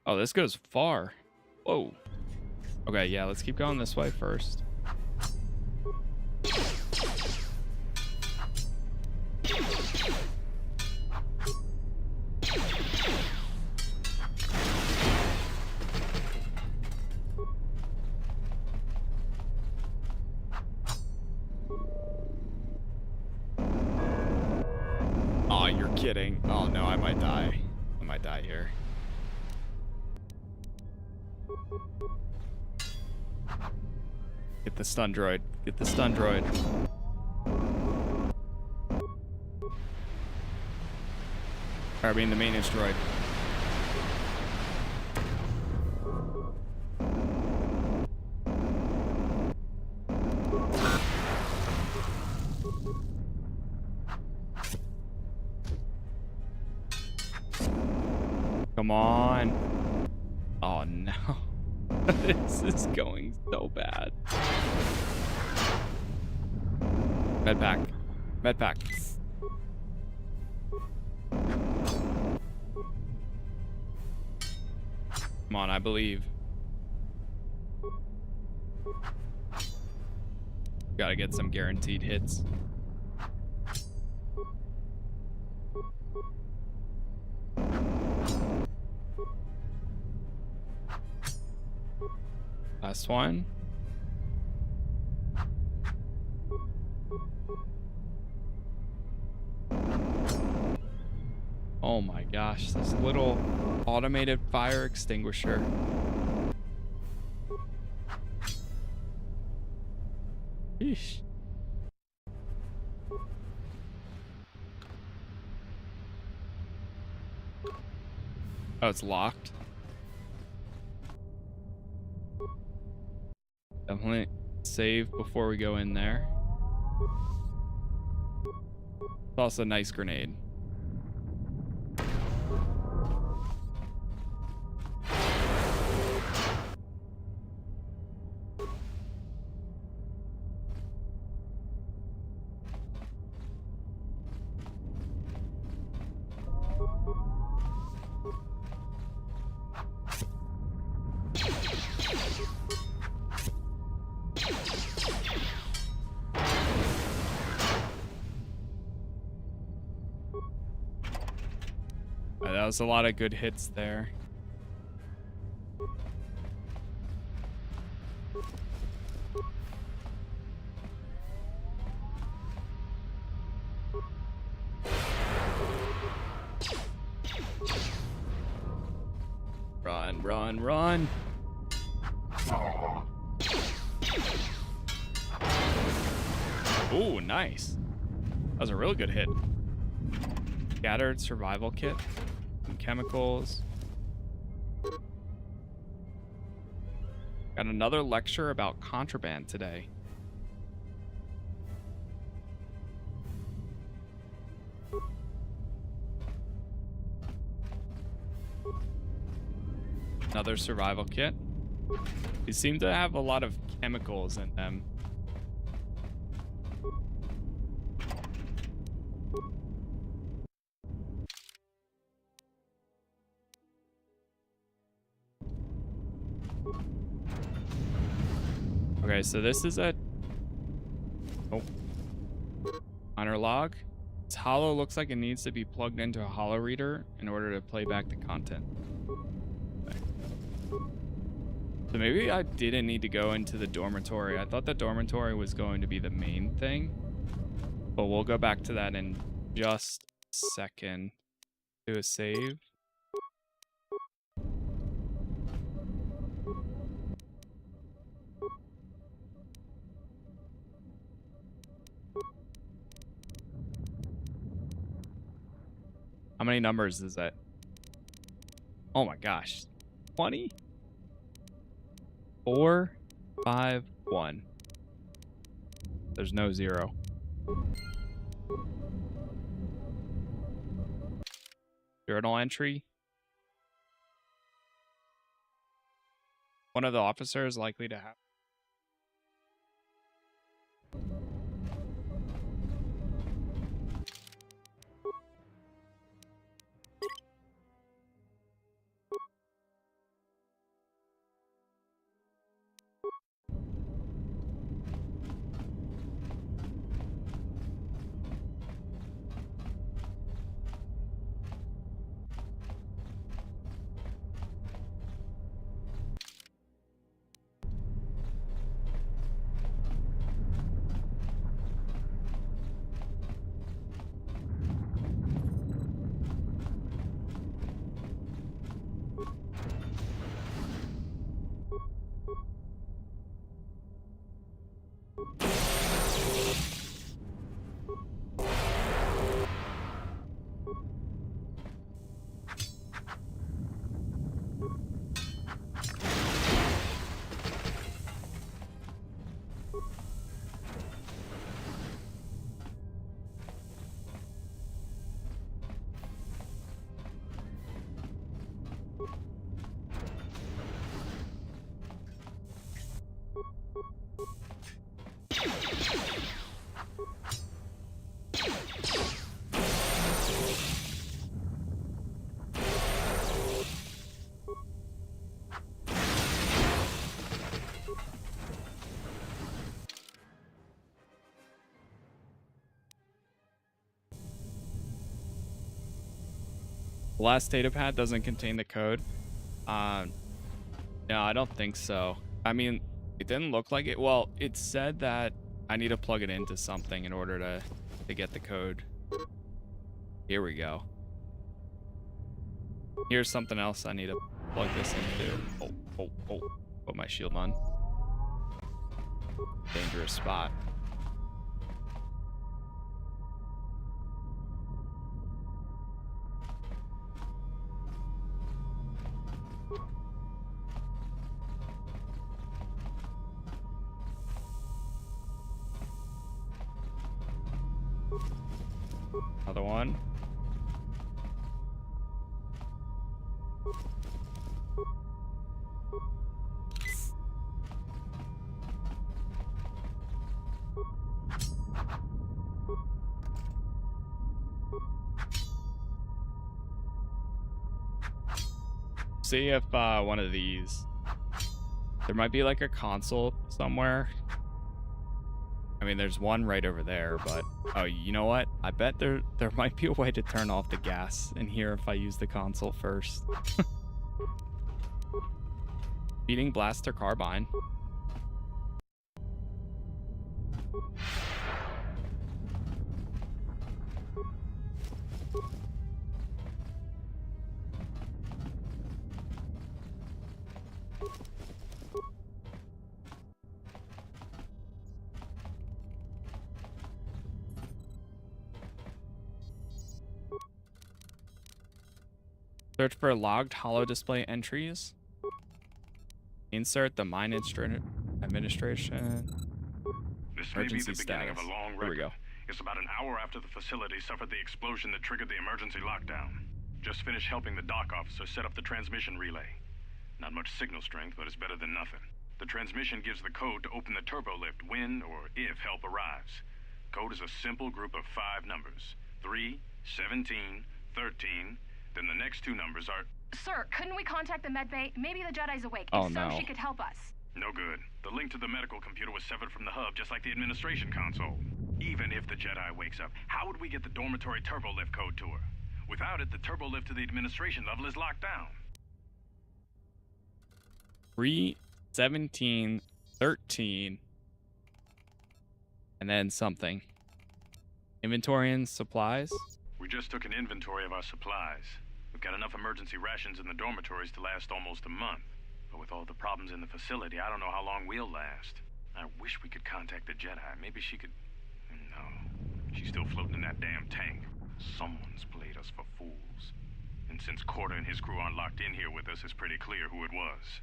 Oh, this goes far. Whoa. Okay, yeah, let's keep going this way first. Oh, you're kidding. Oh no, I might die. I might die here. Get the stun droid. Get the stun droid. Or I mean the maintenance droid. Come on. Oh no. This is going so bad. Medpack. Medpack. Come on, I believe. Gotta get some guaranteed hits. Last one. Oh my gosh, this little automated fire extinguisher. Yeesh. Oh, it's locked. Definitely save before we go in there. It's also a nice grenade. That was a lot of good hits there. Run, run, run. Ooh, nice. That was a real good hit. Scattered survival kit. Some chemicals. Got another lecture about contraband today. Another survival kit. These seem to have a lot of chemicals in them. Okay, so this is a honor log. This hollow looks like it needs to be plugged into a hollow reader in order to play back the content. Okay. So maybe I didn't need to go into the dormitory. I thought the dormitory was going to be the main thing, but we'll go back to that in just a second. Do a save. How many numbers is that? Oh my gosh. 20? 4, 5, 1. There's no 0. Journal entry. One of the officers likely to have. The last data pad doesn't contain the code. No, I don't think so. I mean, it didn't look like it. Well, it said that I need to plug it into something in order to get the code. Here we go. Here's something else I need to plug this into. Oh. Put my shield on. Dangerous spot. Another one. See if one of these, there might be like a console somewhere. I mean, there's one right over there, but oh, you know what? I bet there might be a way to turn off the gas in here if I use the console first. Feeding blaster carbine. Search for logged hollow display entries. Insert the mine administration. This may be Emergency the beginning status. of a long Here we record. go. It's about an hour after the facility suffered the explosion that triggered the emergency lockdown. Just finished helping the dock officer set up the transmission relay. Not much signal strength, but it's better than nothing. The transmission gives the code to open the turbo lift when or if help arrives. Code is a simple group of 5 numbers. 3, 17, 13. Then the next 2 numbers are... Sir, couldn't we contact the medbay? Maybe the Jedi's awake. Oh, If so, no. she could help us. No good. The link to the medical computer was severed from the hub, just like the administration console. Even if the Jedi wakes up, how would we get the dormitory turbo lift code to her? Without it, the turbo lift to the administration level is locked down. 3, 17, 13. And then something. Inventory and supplies. We just took an inventory of our supplies. We've got enough emergency rations in the dormitories to last almost a month. But with all the problems in the facility, I don't know how long we'll last. I wish we could contact the Jedi. Maybe she could... No. She's still floating in that damn tank. Someone's played us for fools. And since Corder and his crew aren't locked in here with us, it's pretty clear who it was.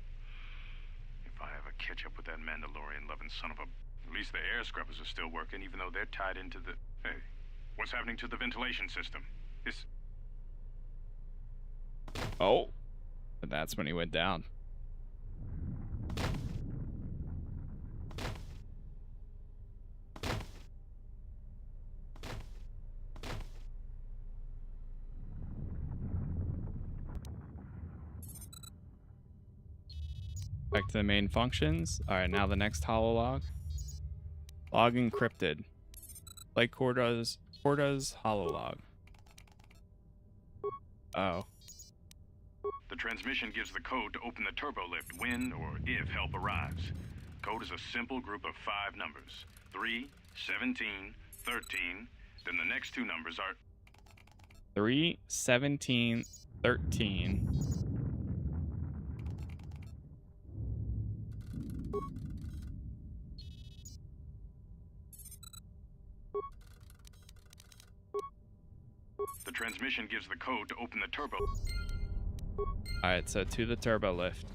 If I ever catch up with that Mandalorian-loving son of a... At least the air scrubbers are still working, even though they're tied into the... Hey, what's happening to the ventilation system? It's... Oh. But that's when he went down. Back to the main functions. Alright, now the next hololog. Log encrypted. Like Corda's hololog. Oh. The transmission gives the code to open the turbo lift when or if help arrives. Code is a simple group of 5 numbers. 3, 17, 13. Then the next 2 numbers are... 3, 17, 13. The transmission gives the code to open the turbo... Alright, so to the turbo lift.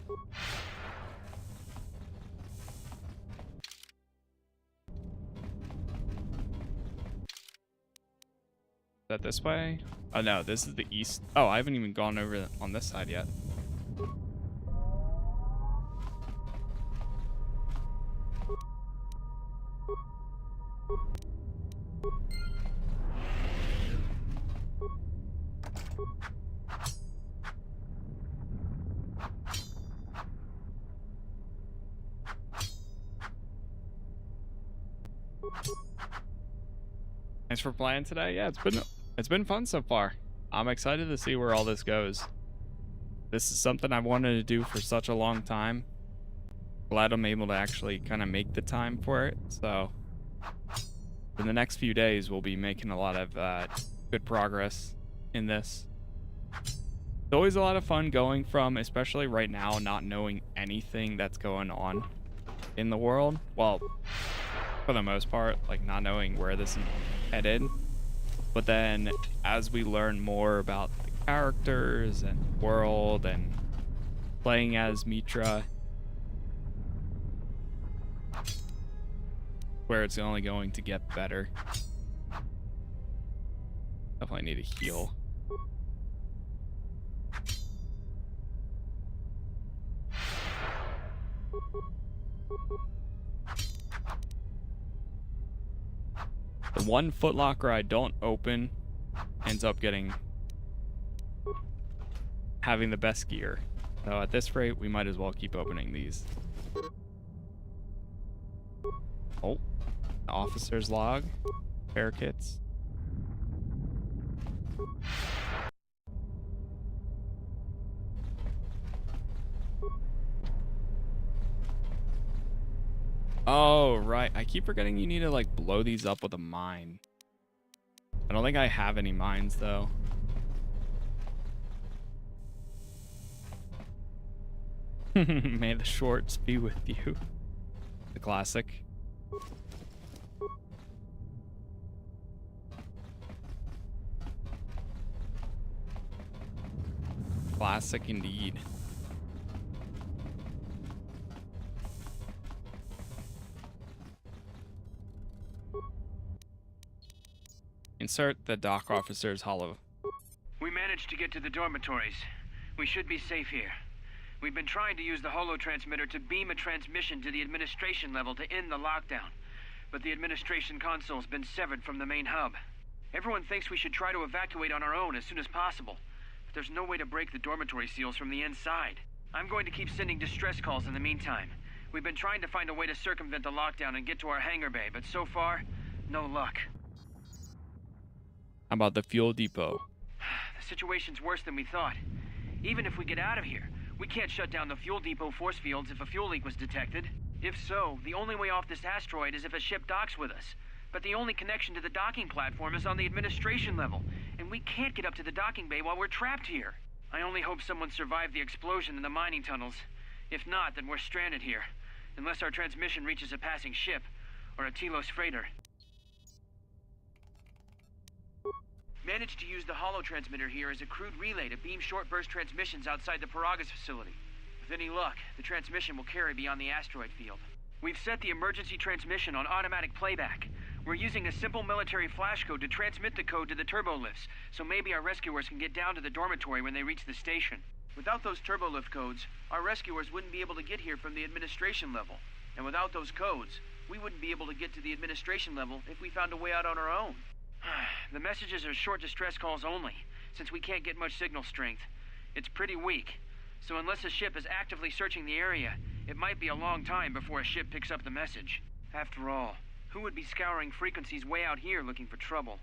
Is that this way? Oh no, this is the east. Oh, I haven't even gone over on this side yet. Thanks for playing today. Yeah, it's been fun so far. I'm excited to see where all this goes. This is something I've wanted to do for such a long time. Glad I'm able to actually kind of make the time for it. So in the next few days, we'll be making a lot of good progress in this. It's always a lot of fun going from, especially right now, not knowing anything that's going on in the world. Well, for the most part, like not knowing where this is headed. But then as we learn more about the characters and world and playing as Mitra, where it's only going to get better. Definitely need to heal. The one footlocker I don't open ends up having the best gear. So at this rate, we might as well keep opening these. Oh, officer's log, repair kits. Oh, right. I keep forgetting you need to, like, blow these up with a mine. I don't think I have any mines, though. May the shorts be with you. The classic. Classic indeed. Insert the dock officer's holo. We managed to get to the dormitories. We should be safe here. We've been trying to use the holo transmitter to beam a transmission to the administration level to end the lockdown, but the administration console's been severed from the main hub. Everyone thinks we should try to evacuate on our own as soon as possible, but there's no way to break the dormitory seals from the inside. I'm going to keep sending distress calls in the meantime. We've been trying to find a way to circumvent the lockdown and get to our hangar bay, but so far, no luck. How about the fuel depot? The situation's worse than we thought. Even if we get out of here, we can't shut down the fuel depot force fields if a fuel leak was detected. If so, the only way off this asteroid is if a ship docks with us. But the only connection to the docking platform is on the administration level, and we can't get up to the docking bay while we're trapped here. I only hope someone survived the explosion in the mining tunnels. If not, then we're stranded here, unless our transmission reaches a passing ship, or a Telos freighter. Managed to use the holo transmitter here as a crude relay to beam short-burst transmissions outside the Peragus facility. With any luck, the transmission will carry beyond the asteroid field. We've set the emergency transmission on automatic playback. We're using a simple military flash code to transmit the code to the turbolifts, so maybe our rescuers can get down to the dormitory when they reach the station. Without those turbolift codes, our rescuers wouldn't be able to get here from the administration level. And without those codes, we wouldn't be able to get to the administration level if we found a way out on our own. The messages are short distress calls only, since we can't get much signal strength. It's pretty weak, so unless a ship is actively searching the area, it might be a long time before a ship picks up the message. After all, who would be scouring frequencies way out here looking for trouble?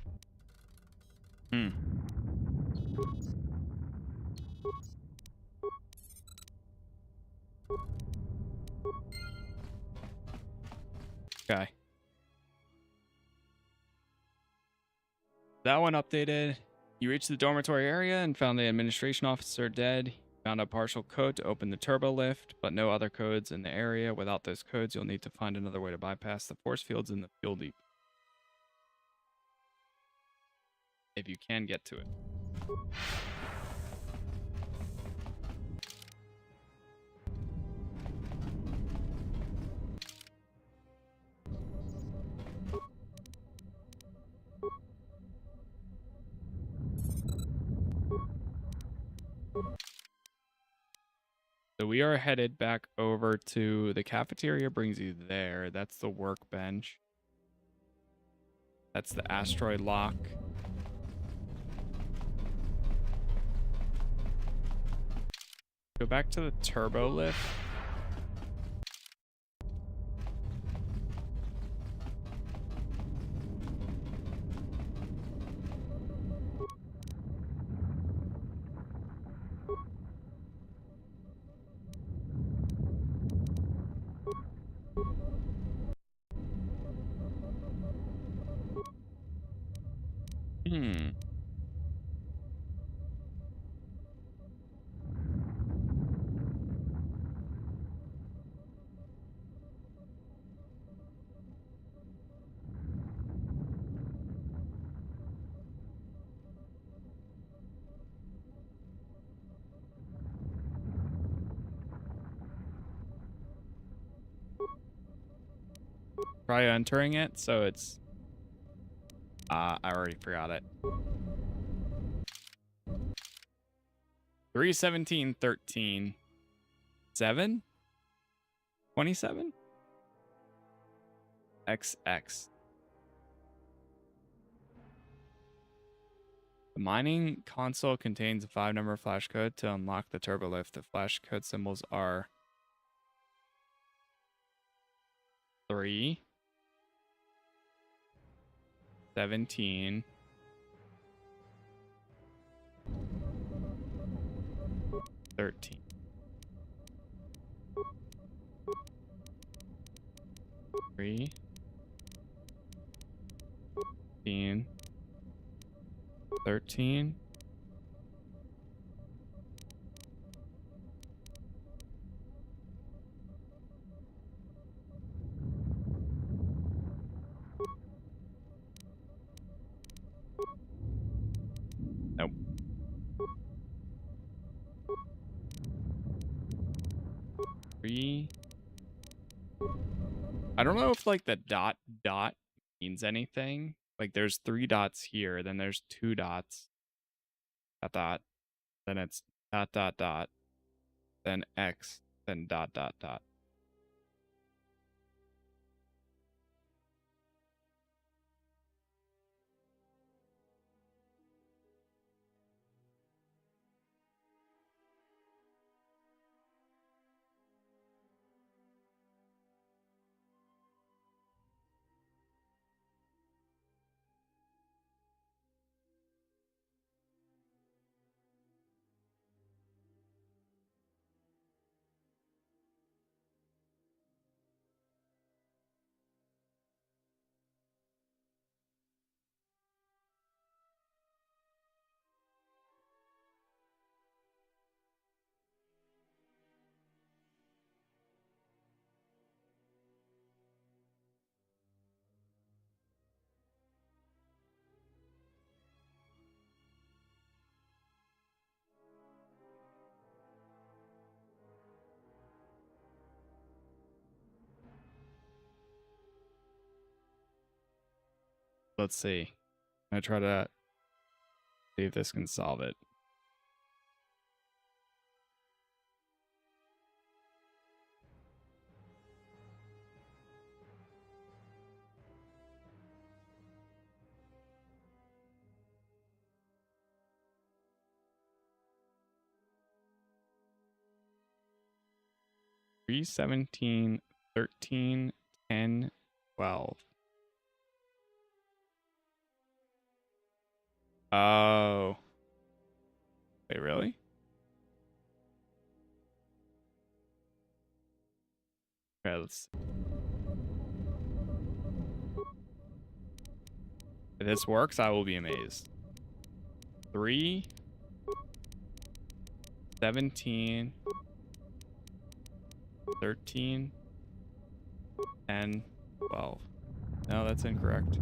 Okay. That one updated. You reached the dormitory area and found the administration officer dead. Found a partial code to open the turbo lift, but no other codes in the area. Without those codes, you'll need to find another way to bypass the force fields in the fuel depot. If you can get to it. So we are headed back over to the cafeteria, brings you there. That's the workbench. That's the asteroid lock. Go back to the turbo lift. Try entering it, so it's... I already forgot it. 31713 7 27 XX. The mining console contains a 5-number flash code to unlock the turbolift. The flash code symbols are 3 17 13. Three 13. Nope. Three. I don't know if like the dot means anything. Like there's 3 dots here, then there's 2 dots. Dot. Then it's ... then X, then ... Let's see. I'm gonna try to see if this can solve it. Three, 17, 13, 10, 12. Oh. Wait, really? Okay, let's... If this works, I will be amazed. 3, 17, 13, 10, 12. No, that's incorrect.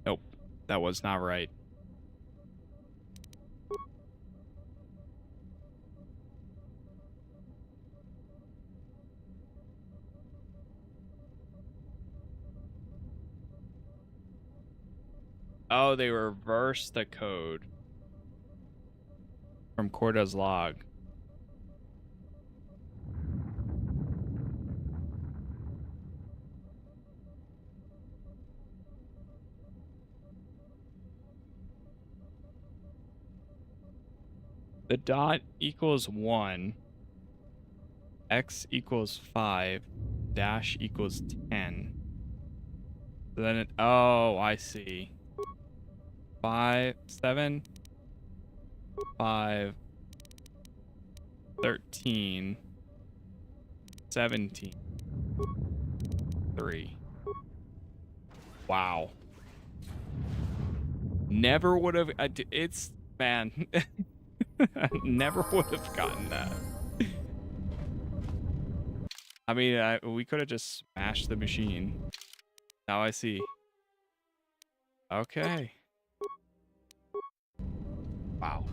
Nope, that was not right. Oh, they reversed the code from Corda's log. The dot equals 1, X equals 5, dash equals 10. So then it, oh, I see. 5, 7, 5, 13, 17, 3. Wow. Never would have, it's, man. Never would have gotten that. I mean, we could have just smashed the machine. Now I see. Okay. Wow.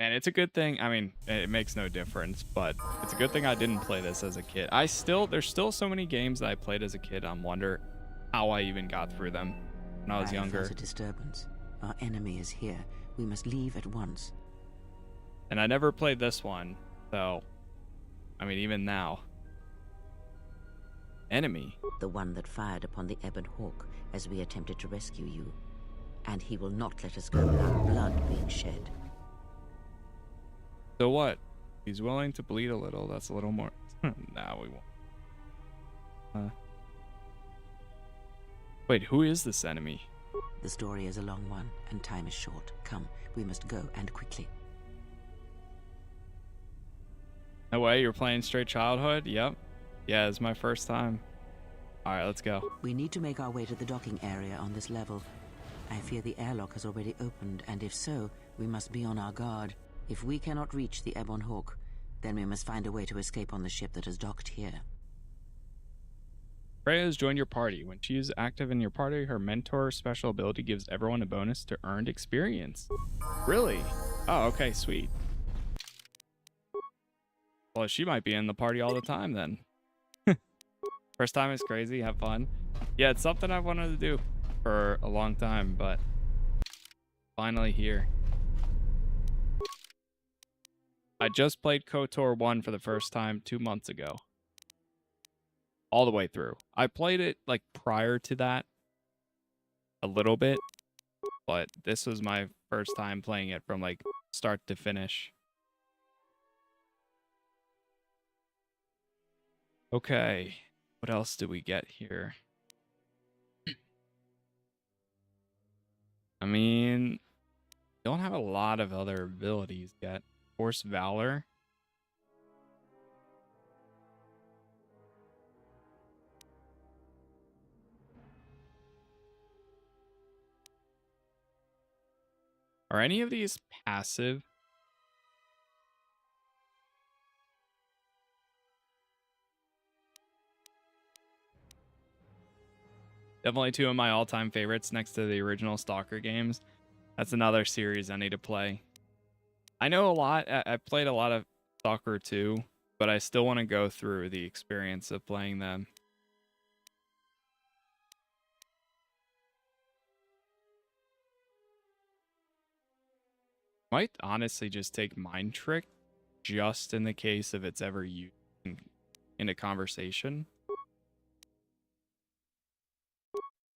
And it's a good thing. I mean, it makes no difference, but it's a good thing I didn't play this as a kid. There's still so many games that I played as a kid. I wonder how I even got through them when I was younger. There's a disturbance. Our enemy is here. We must leave at once. And I never played this one, so I mean, even now. Enemy. The one that fired upon the Ebon Hawk as we attempted to rescue you. And he will not let us go without blood being shed. So what? He's willing to bleed a little. That's a little more. Nah, we won't. Wait, who is this enemy? The story is a long one, and time is short. Come, we must go, and quickly. No way, you're playing Straight Childhood? Yep. Yeah, it's my first time. Alright, let's go. We need to make our way to the docking area on this level. I fear the airlock has already opened, and if so, we must be on our guard. If we cannot reach the Ebon Hawk, then we must find a way to escape on the ship that has docked here. Freya has joined your party. When she is active in your party, her mentor special ability gives everyone a bonus to earned experience. Really? Oh, okay, sweet. Well, she might be in the party all the time then. First time is crazy, have fun. Yeah, it's something I've wanted to do for a long time, but finally here. I just played KOTOR 1 for the first time 2 months ago. All the way through. I played it like prior to that a little bit, but this was my first time playing it from like start to finish. Okay, what else do we get here? I mean, don't have a lot of other abilities yet. Force Valor. Are any of these passive? Definitely two of my all-time favorites next to the original Stalker games. That's another series I need to play. I know a lot. I played a lot of Stalker 2, but I still want to go through the experience of playing them. Might honestly just take Mind Trick, just in the case if it's ever used in a conversation.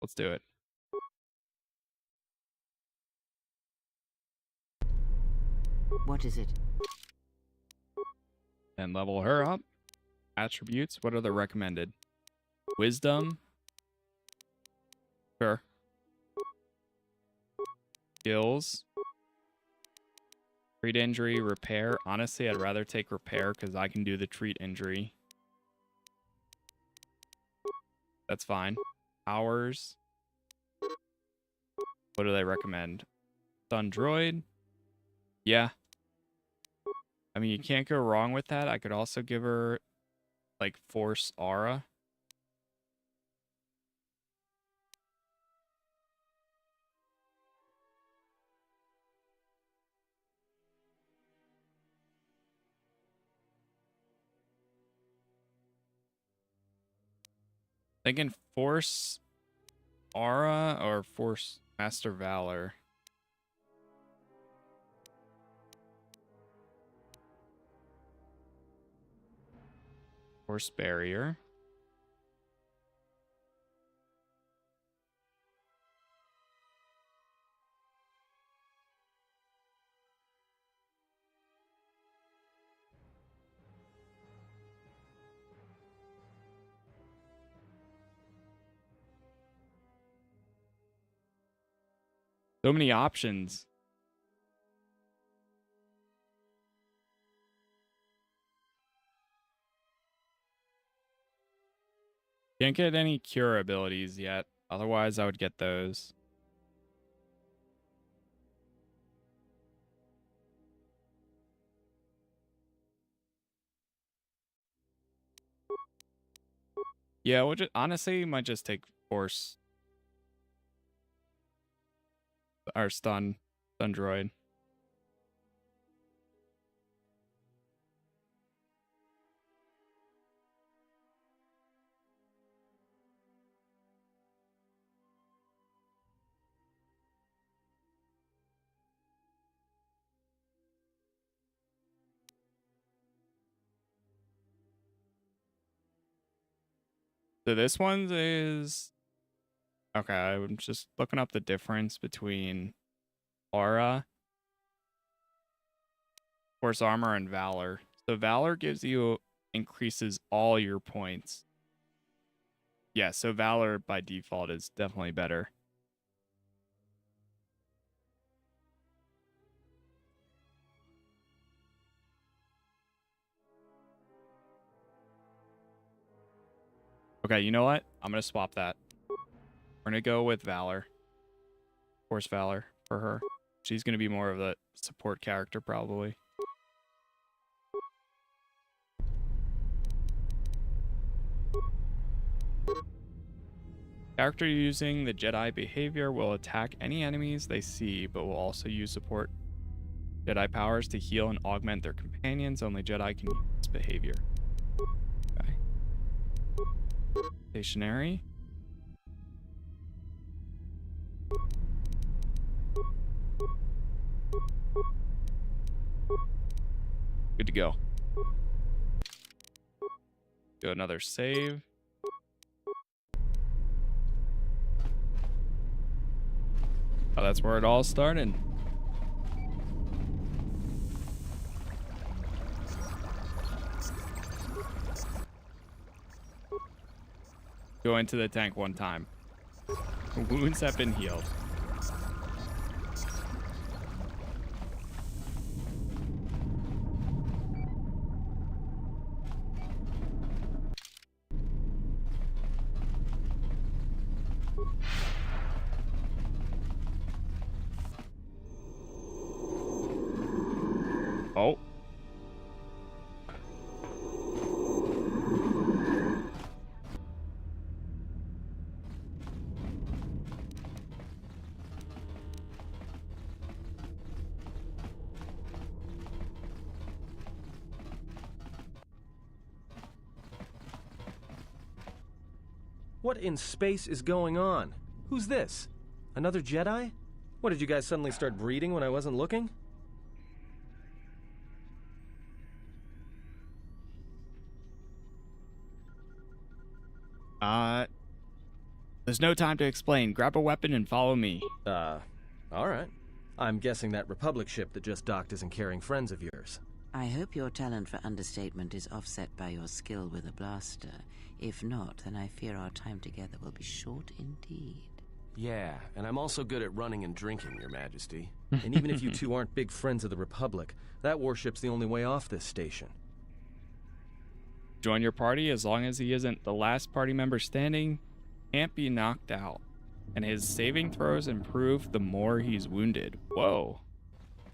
Let's do it. What is it? And level her up. Attributes, what are the recommended? Wisdom. Sure. Skills. Treat injury, repair. Honestly, I'd rather take repair because I can do the treat injury. That's fine. Powers. What do they recommend? Stun droid. Yeah. I mean, you can't go wrong with that. I could also give her, like, Force Aura. Thinking Force Aura or Force Master Valor. Force Barrier. So many options. Can't get any cure abilities yet. Otherwise, I would get those. Yeah, we'll just, honestly, might just take Force. Or Stun Droid. So this one is... Okay, I'm just looking up the difference between Aura, Force Armor, and Valor. So Valor gives you... increases all your points. Yeah, so Valor by default is definitely better. Okay, you know what? I'm going to swap that. We're going to go with Valor. Force Valor for her. She's going to be more of a support character, probably. Character using the Jedi behavior will attack any enemies they see, but will also use support Jedi powers to heal and augment their companions. Only Jedi can use this behavior. Okay. Stationary. Good to go. Do another save. Oh, that's where it all started. Go into the tank one time. Wounds have been healed. Oh. What in space is going on? Who's this? Another Jedi? What, did you guys suddenly start breeding when I wasn't looking? There's no time to explain. Grab a weapon and follow me. Alright. I'm guessing that Republic ship that just docked isn't carrying friends of yours. I hope your talent for understatement is offset by your skill with a blaster. If not, then I fear our time together will be short indeed. Yeah, and I'm also good at running and drinking, Your Majesty. And even if you two aren't big friends of the Republic, that warship's the only way off this station. Join your party as long as he isn't the last party member standing. Can't be knocked out. And his saving throws improve the more he's wounded. Whoa.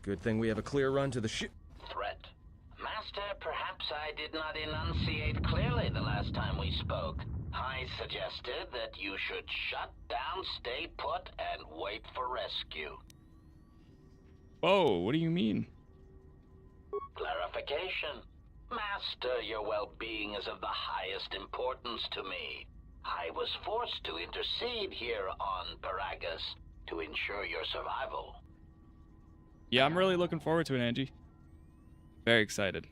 Good thing we have a clear run to the ship. Threat. Master, perhaps I did not enunciate clearly the last time we spoke. I suggested that you should shut down, stay put, and wait for rescue. Whoa, what do you mean? Clarification. Master, your well-being is of the highest importance to me. I was forced to intercede here on Peragus to ensure your survival. Yeah, I'm really looking forward to it, Angie. Very excited.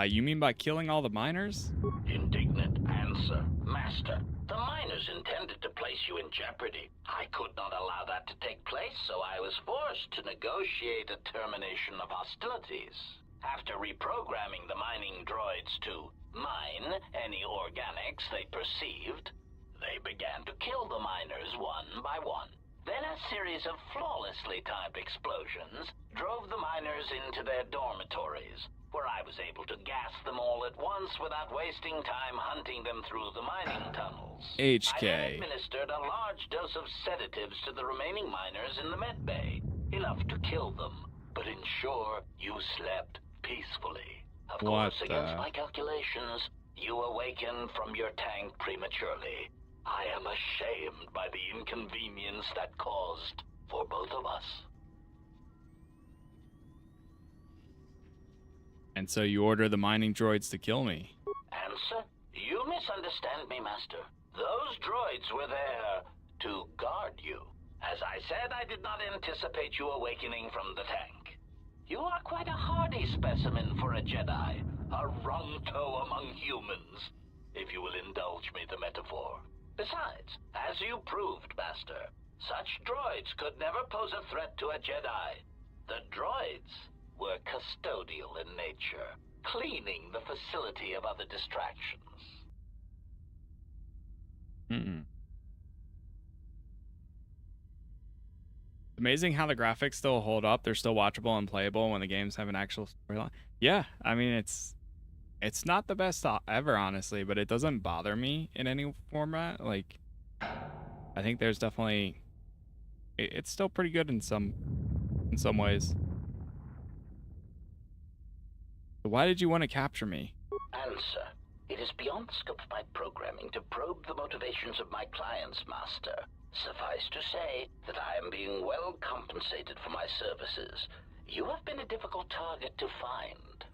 You mean by killing all the miners? Indignant answer. Master, the miners intended to place you in jeopardy. I could not allow that to take place, so I was forced to negotiate a termination of hostilities. After reprogramming the mining droids to mine any organics they perceived, they began to kill the miners one by one. Then a series of flawlessly timed explosions drove the miners into their dormitories, where I was able to gas them all at once without wasting time hunting them through the mining tunnels. HK. I then administered a large dose of sedatives to the remaining miners in the med bay, enough to kill them, but ensure you slept peacefully. Of course, against my calculations, you awakened from your tank prematurely. I am ashamed by the inconvenience that caused for both of us. And so you order the mining droids to kill me. Answer? You misunderstand me, Master. Those droids were there to guard you. As I said, I did not anticipate you awakening from the tank. You are quite a hardy specimen for a Jedi, a rung-toe among humans, if you will indulge me the metaphor. Besides, as you proved, Master, such droids could never pose a threat to a Jedi. The droids were custodial in nature, cleaning the facility of other distractions. Amazing how the graphics still hold up. They're still watchable and playable when the games have an actual storyline. Yeah, I mean, it's not the best ever, honestly, but it doesn't bother me in any format. Like, I think there's definitely it's still pretty good in some ways. So why did you want to capture me? Answer. It is beyond the scope of my programming to probe the motivations of my clients, Master. Suffice to say that I am being well compensated for my services. You have been a difficult target to find.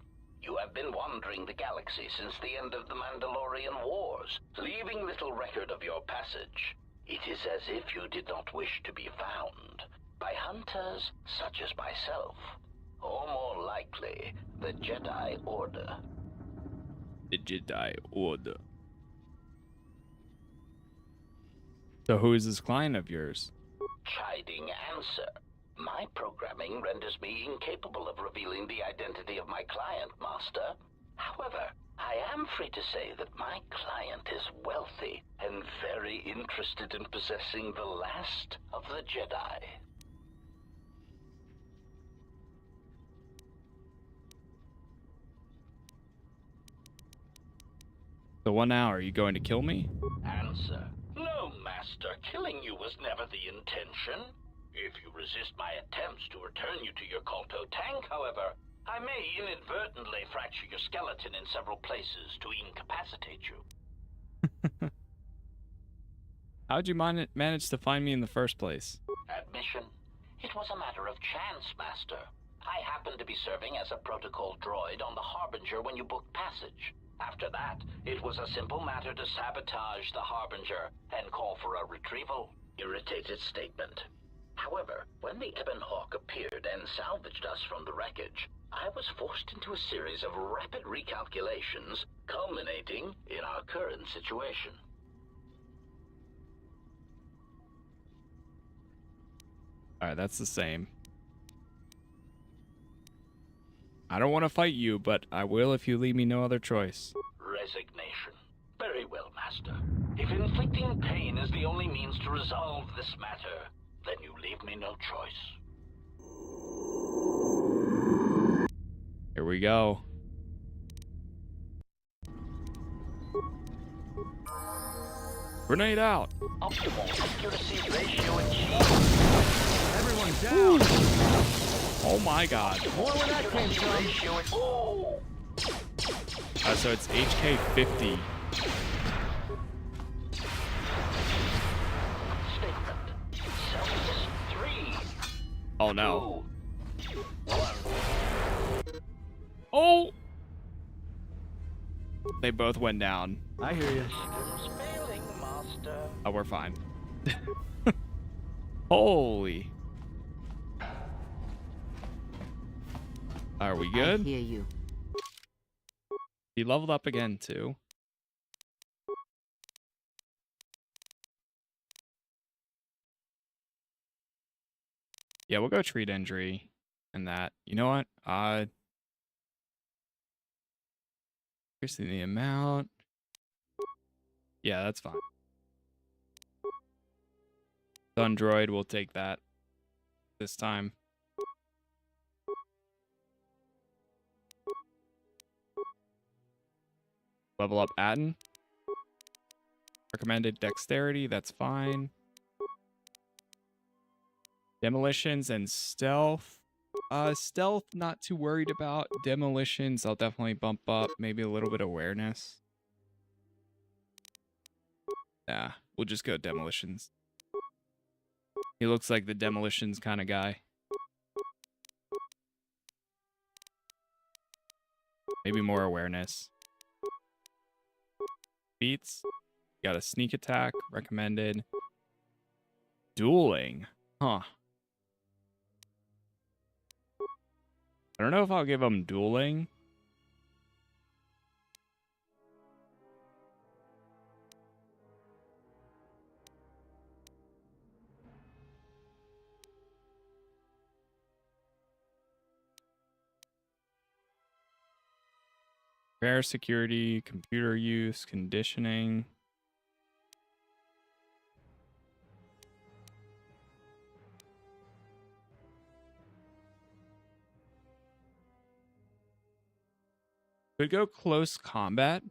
You have been wandering the galaxy since the end of the Mandalorian Wars, leaving little record of your passage. It is as if you did not wish to be found by hunters such as myself, or more likely, the Jedi Order. The Jedi Order. So who is this client of yours? Chiding answer. My programming renders me incapable of revealing the identity of my client, Master. However, I am free to say that my client is wealthy and very interested in possessing the last of the Jedi. So what now? Are you going to kill me? Answer. No, Master. Killing you was never the intention. If you resist my attempts to return you to your Kolto tank, however, I may inadvertently fracture your skeleton in several places to incapacitate you. How'd you manage to find me in the first place? Admission. It was a matter of chance, Master. I happened to be serving as a protocol droid on the Harbinger when you booked passage. After that, it was a simple matter to sabotage the Harbinger and call for a retrieval. Irritated statement. However, when the Ebon Hawk appeared and salvaged us from the wreckage, I was forced into a series of rapid recalculations, culminating in our current situation. Alright, that's the same. I don't want to fight you, but I will if you leave me no other choice. Resignation. Very well, Master. If inflicting pain is the only means to resolve this matter, then you leave me no choice. Here we go. Grenade out! Optimal accuracy ratio achieved. Everyone down! Oh my god. More where that came from. So it's HK 50. Statement. Celsius 3. Oh no. 1. Oh! They both went down. I hear you. Systems failing, Master. Oh, we're fine. Holy. Are we good? I hear you. He leveled up again, too. Yeah, we'll go treat injury and that. You know what? Increasing the amount. Yeah, that's fine. Stun droid, we'll take that this time. Level up Atton. Recommended dexterity, that's fine. Demolitions and stealth. Stealth, not too worried about. Demolitions, I'll definitely bump up. Maybe a little bit of awareness. Yeah, we'll just go demolitions. He looks like the demolitions kind of guy. Maybe more awareness. Beats. Got a sneak attack. Recommended. Dueling. Huh. I don't know if I'll give him dueling. Repair security, computer use, conditioning. Could go close combat.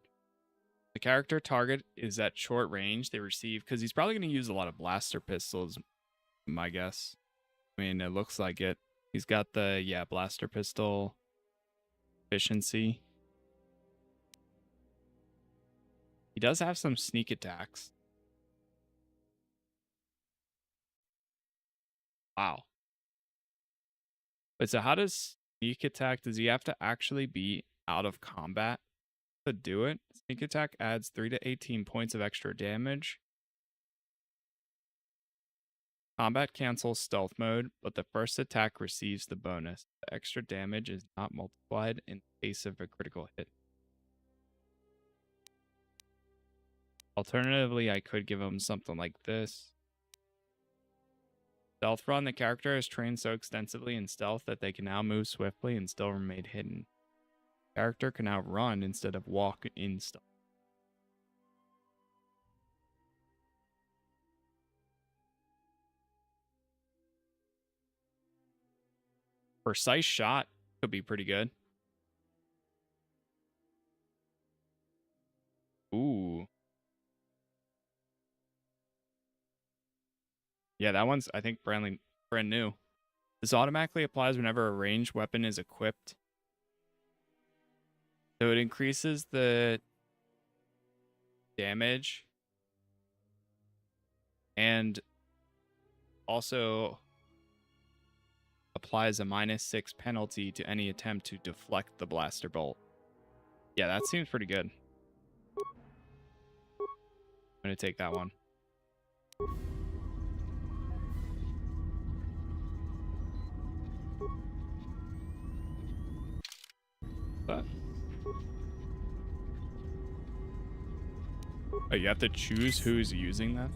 The character target is at short range they receive, because he's probably going to use a lot of blaster pistols my guess. I mean, it looks like it. He's got the, yeah, blaster pistol efficiency. He does have some sneak attacks. Wow. But so how does sneak attack, does he have to actually be out of combat to do it? Sneak attack adds 3 to 18 points of extra damage. Combat cancels stealth mode, but the first attack receives the bonus. The extra damage is not multiplied in case of a critical hit. Alternatively, I could give him something like this. Stealth run, the character is trained so extensively in stealth that they can now move swiftly and still remain hidden. Character can now run instead of walk in stealth. Precise shot could be pretty good. Ooh. Yeah, that one's, I think, brand new. This automatically applies whenever a ranged weapon is equipped. So it increases the damage and also applies a -6 penalty to any attempt to deflect the blaster bolt. Yeah, that seems pretty good. I'm going to take that one. But oh, you have to choose who's using that?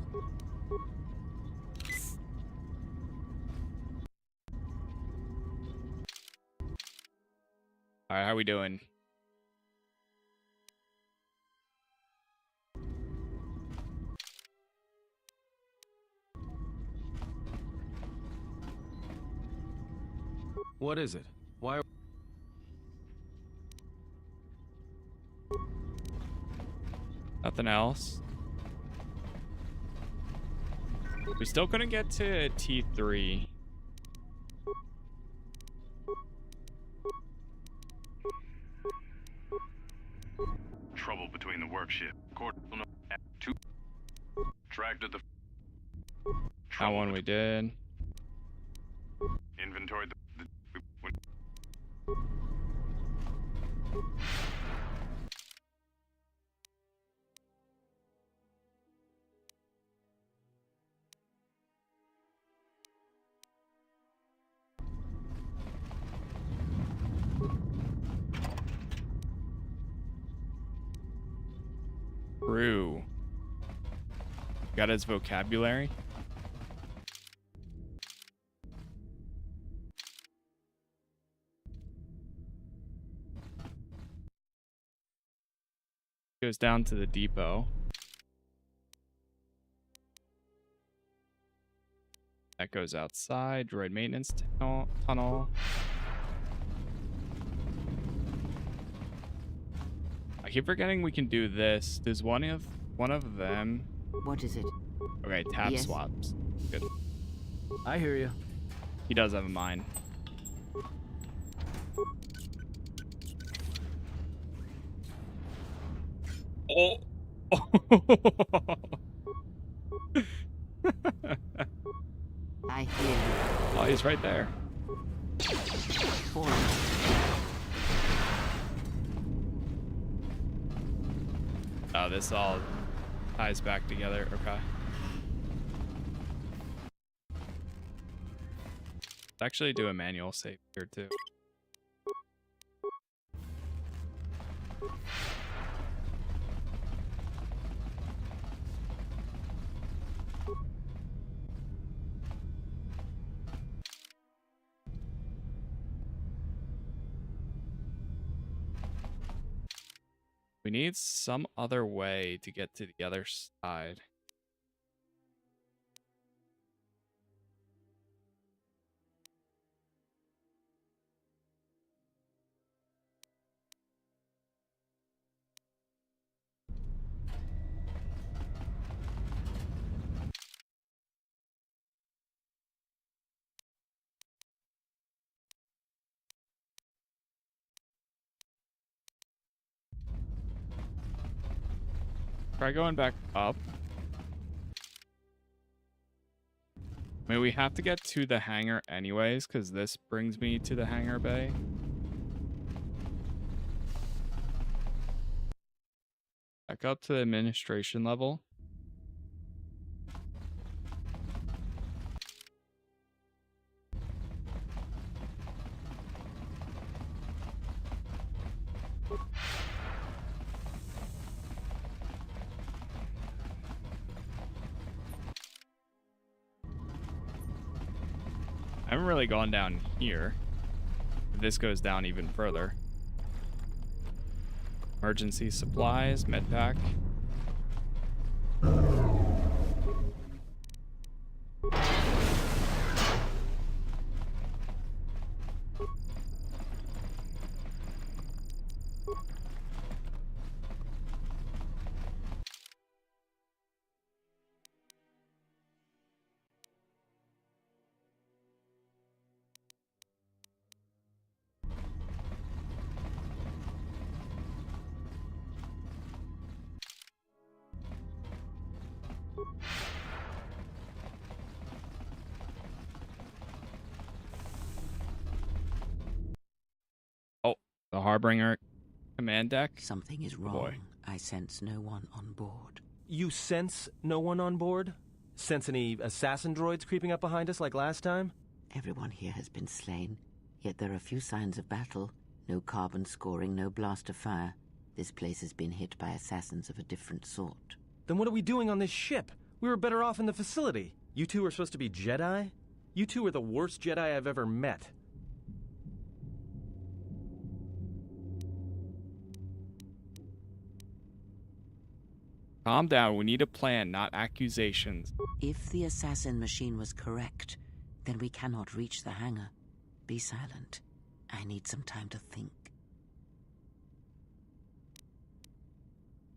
Alright, how we doing? What is it? Why? Nothing else. We still couldn't get to T3. Trouble between the work ship. Coordinate 2. Track to the. That one we did. Inventory the True. Got his vocabulary. Goes down to the depot. That goes outside. Droid maintenance tunnel. I keep forgetting we can do this. There's one of them. What is it? Okay, tab Yes. swaps. Good. I hear you. He does have a mine. Oh. I hear you. Oh, he's right there. Forward. Oh, this all ties back together. Okay. Let's actually do a manual save here too. We need some other way to get to the other side. Try going back up. I mean, we have to get to the hangar anyways, because this brings me to the hangar bay. Back up to the administration level. I haven't really gone down here. This goes down even further. Emergency supplies, med pack. Oh, the Harbinger command deck. Something is wrong. Boy. I sense no one on board. You sense no one on board? Sense any assassin droids creeping up behind us like last time? Everyone here has been slain, yet there are few signs of battle. No carbon scoring, no blast of fire. This place has been hit by assassins of a different sort. Then what are we doing on this ship? We were better off in the facility. You two are supposed to be Jedi? You two are the worst Jedi I've ever met. Calm down. We need a plan, not accusations. If the assassin machine was correct, then we cannot reach the hangar. Be silent. I need some time to think.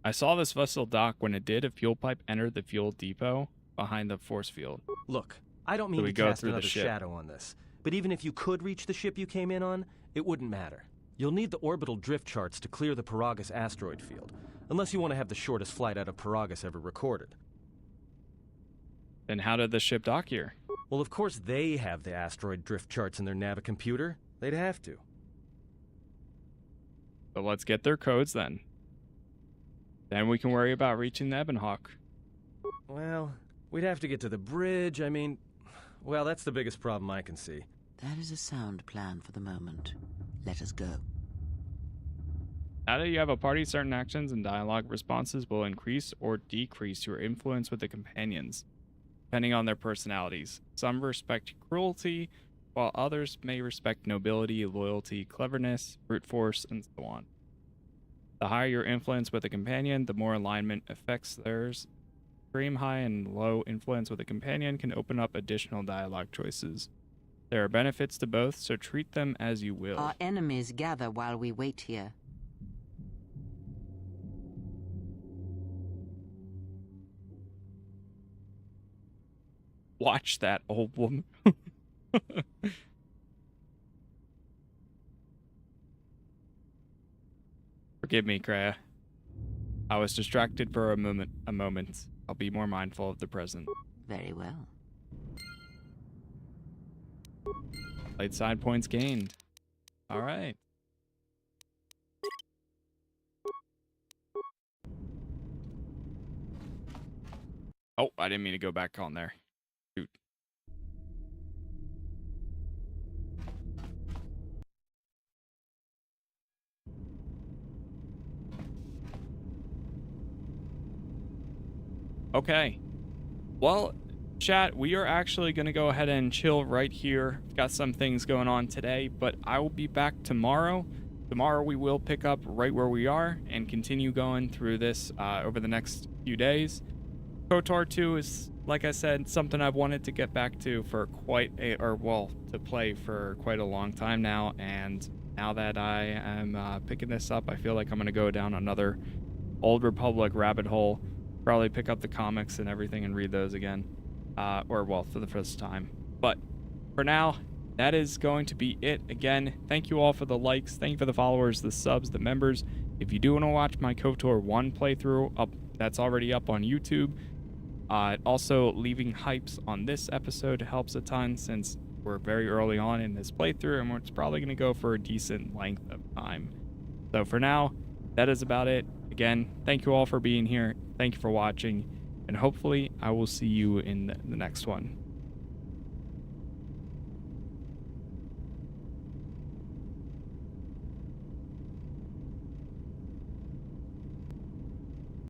I saw this vessel dock. When it did, a fuel pipe entered the fuel depot behind the force field. Look, I don't mean So we to go cast through the another ship. shadow on this, but even if you could reach the ship you came in on, it wouldn't matter. You'll need the orbital drift charts to clear the Peragus asteroid field, unless you want to have the shortest flight out of Peragus ever recorded. Then how did the ship dock here? Well, of course they have the asteroid drift charts in their Navicomputer. They'd have to. So let's get their codes then. Then we can worry about reaching the Ebon Hawk. Well, we'd have to get to the bridge. I mean, well, that's the biggest problem I can see. That is a sound plan for the moment. Let us go. Now that you have a party, certain actions and dialogue responses will increase or decrease your influence with the companions, depending on their personalities. Some respect cruelty, while others may respect nobility, loyalty, cleverness, brute force, and so on. The higher your influence with a companion, the more alignment affects theirs. Extreme high and low influence with a companion can open up additional dialogue choices. There are benefits to both, so treat them as you will. Our enemies gather while we wait here. Watch that, old woman. Forgive me, Kreia. I was distracted for a moment. I'll be more mindful of the present. Very well. Light side points gained. All right. Oh, I didn't mean to go back on there. Shoot. Okay. Well, chat, we are actually going to go ahead and chill right here. Got some things going on today, but I will be back tomorrow. Tomorrow we will pick up right where we are and continue going through this over the next few days. KOTOR 2 is, like I said, something I've wanted to get back to for to play for quite a long time now, and now that I am picking this up, I feel like I'm going to go down another Old Republic rabbit hole, probably pick up the comics and everything and read those again, for the first time. But for now, that is going to be it. Again, thank you all for the likes, thank you for the followers, the subs, the members. If you do want to watch my KOTOR 1 playthrough, that's already up on YouTube. Also, leaving hypes on this episode helps a ton since we're very early on in this playthrough and it's probably going to go for a decent length of time. So for now, that is about it. Again, thank you all for being here. Thank you for watching, and hopefully I will see you in the next one.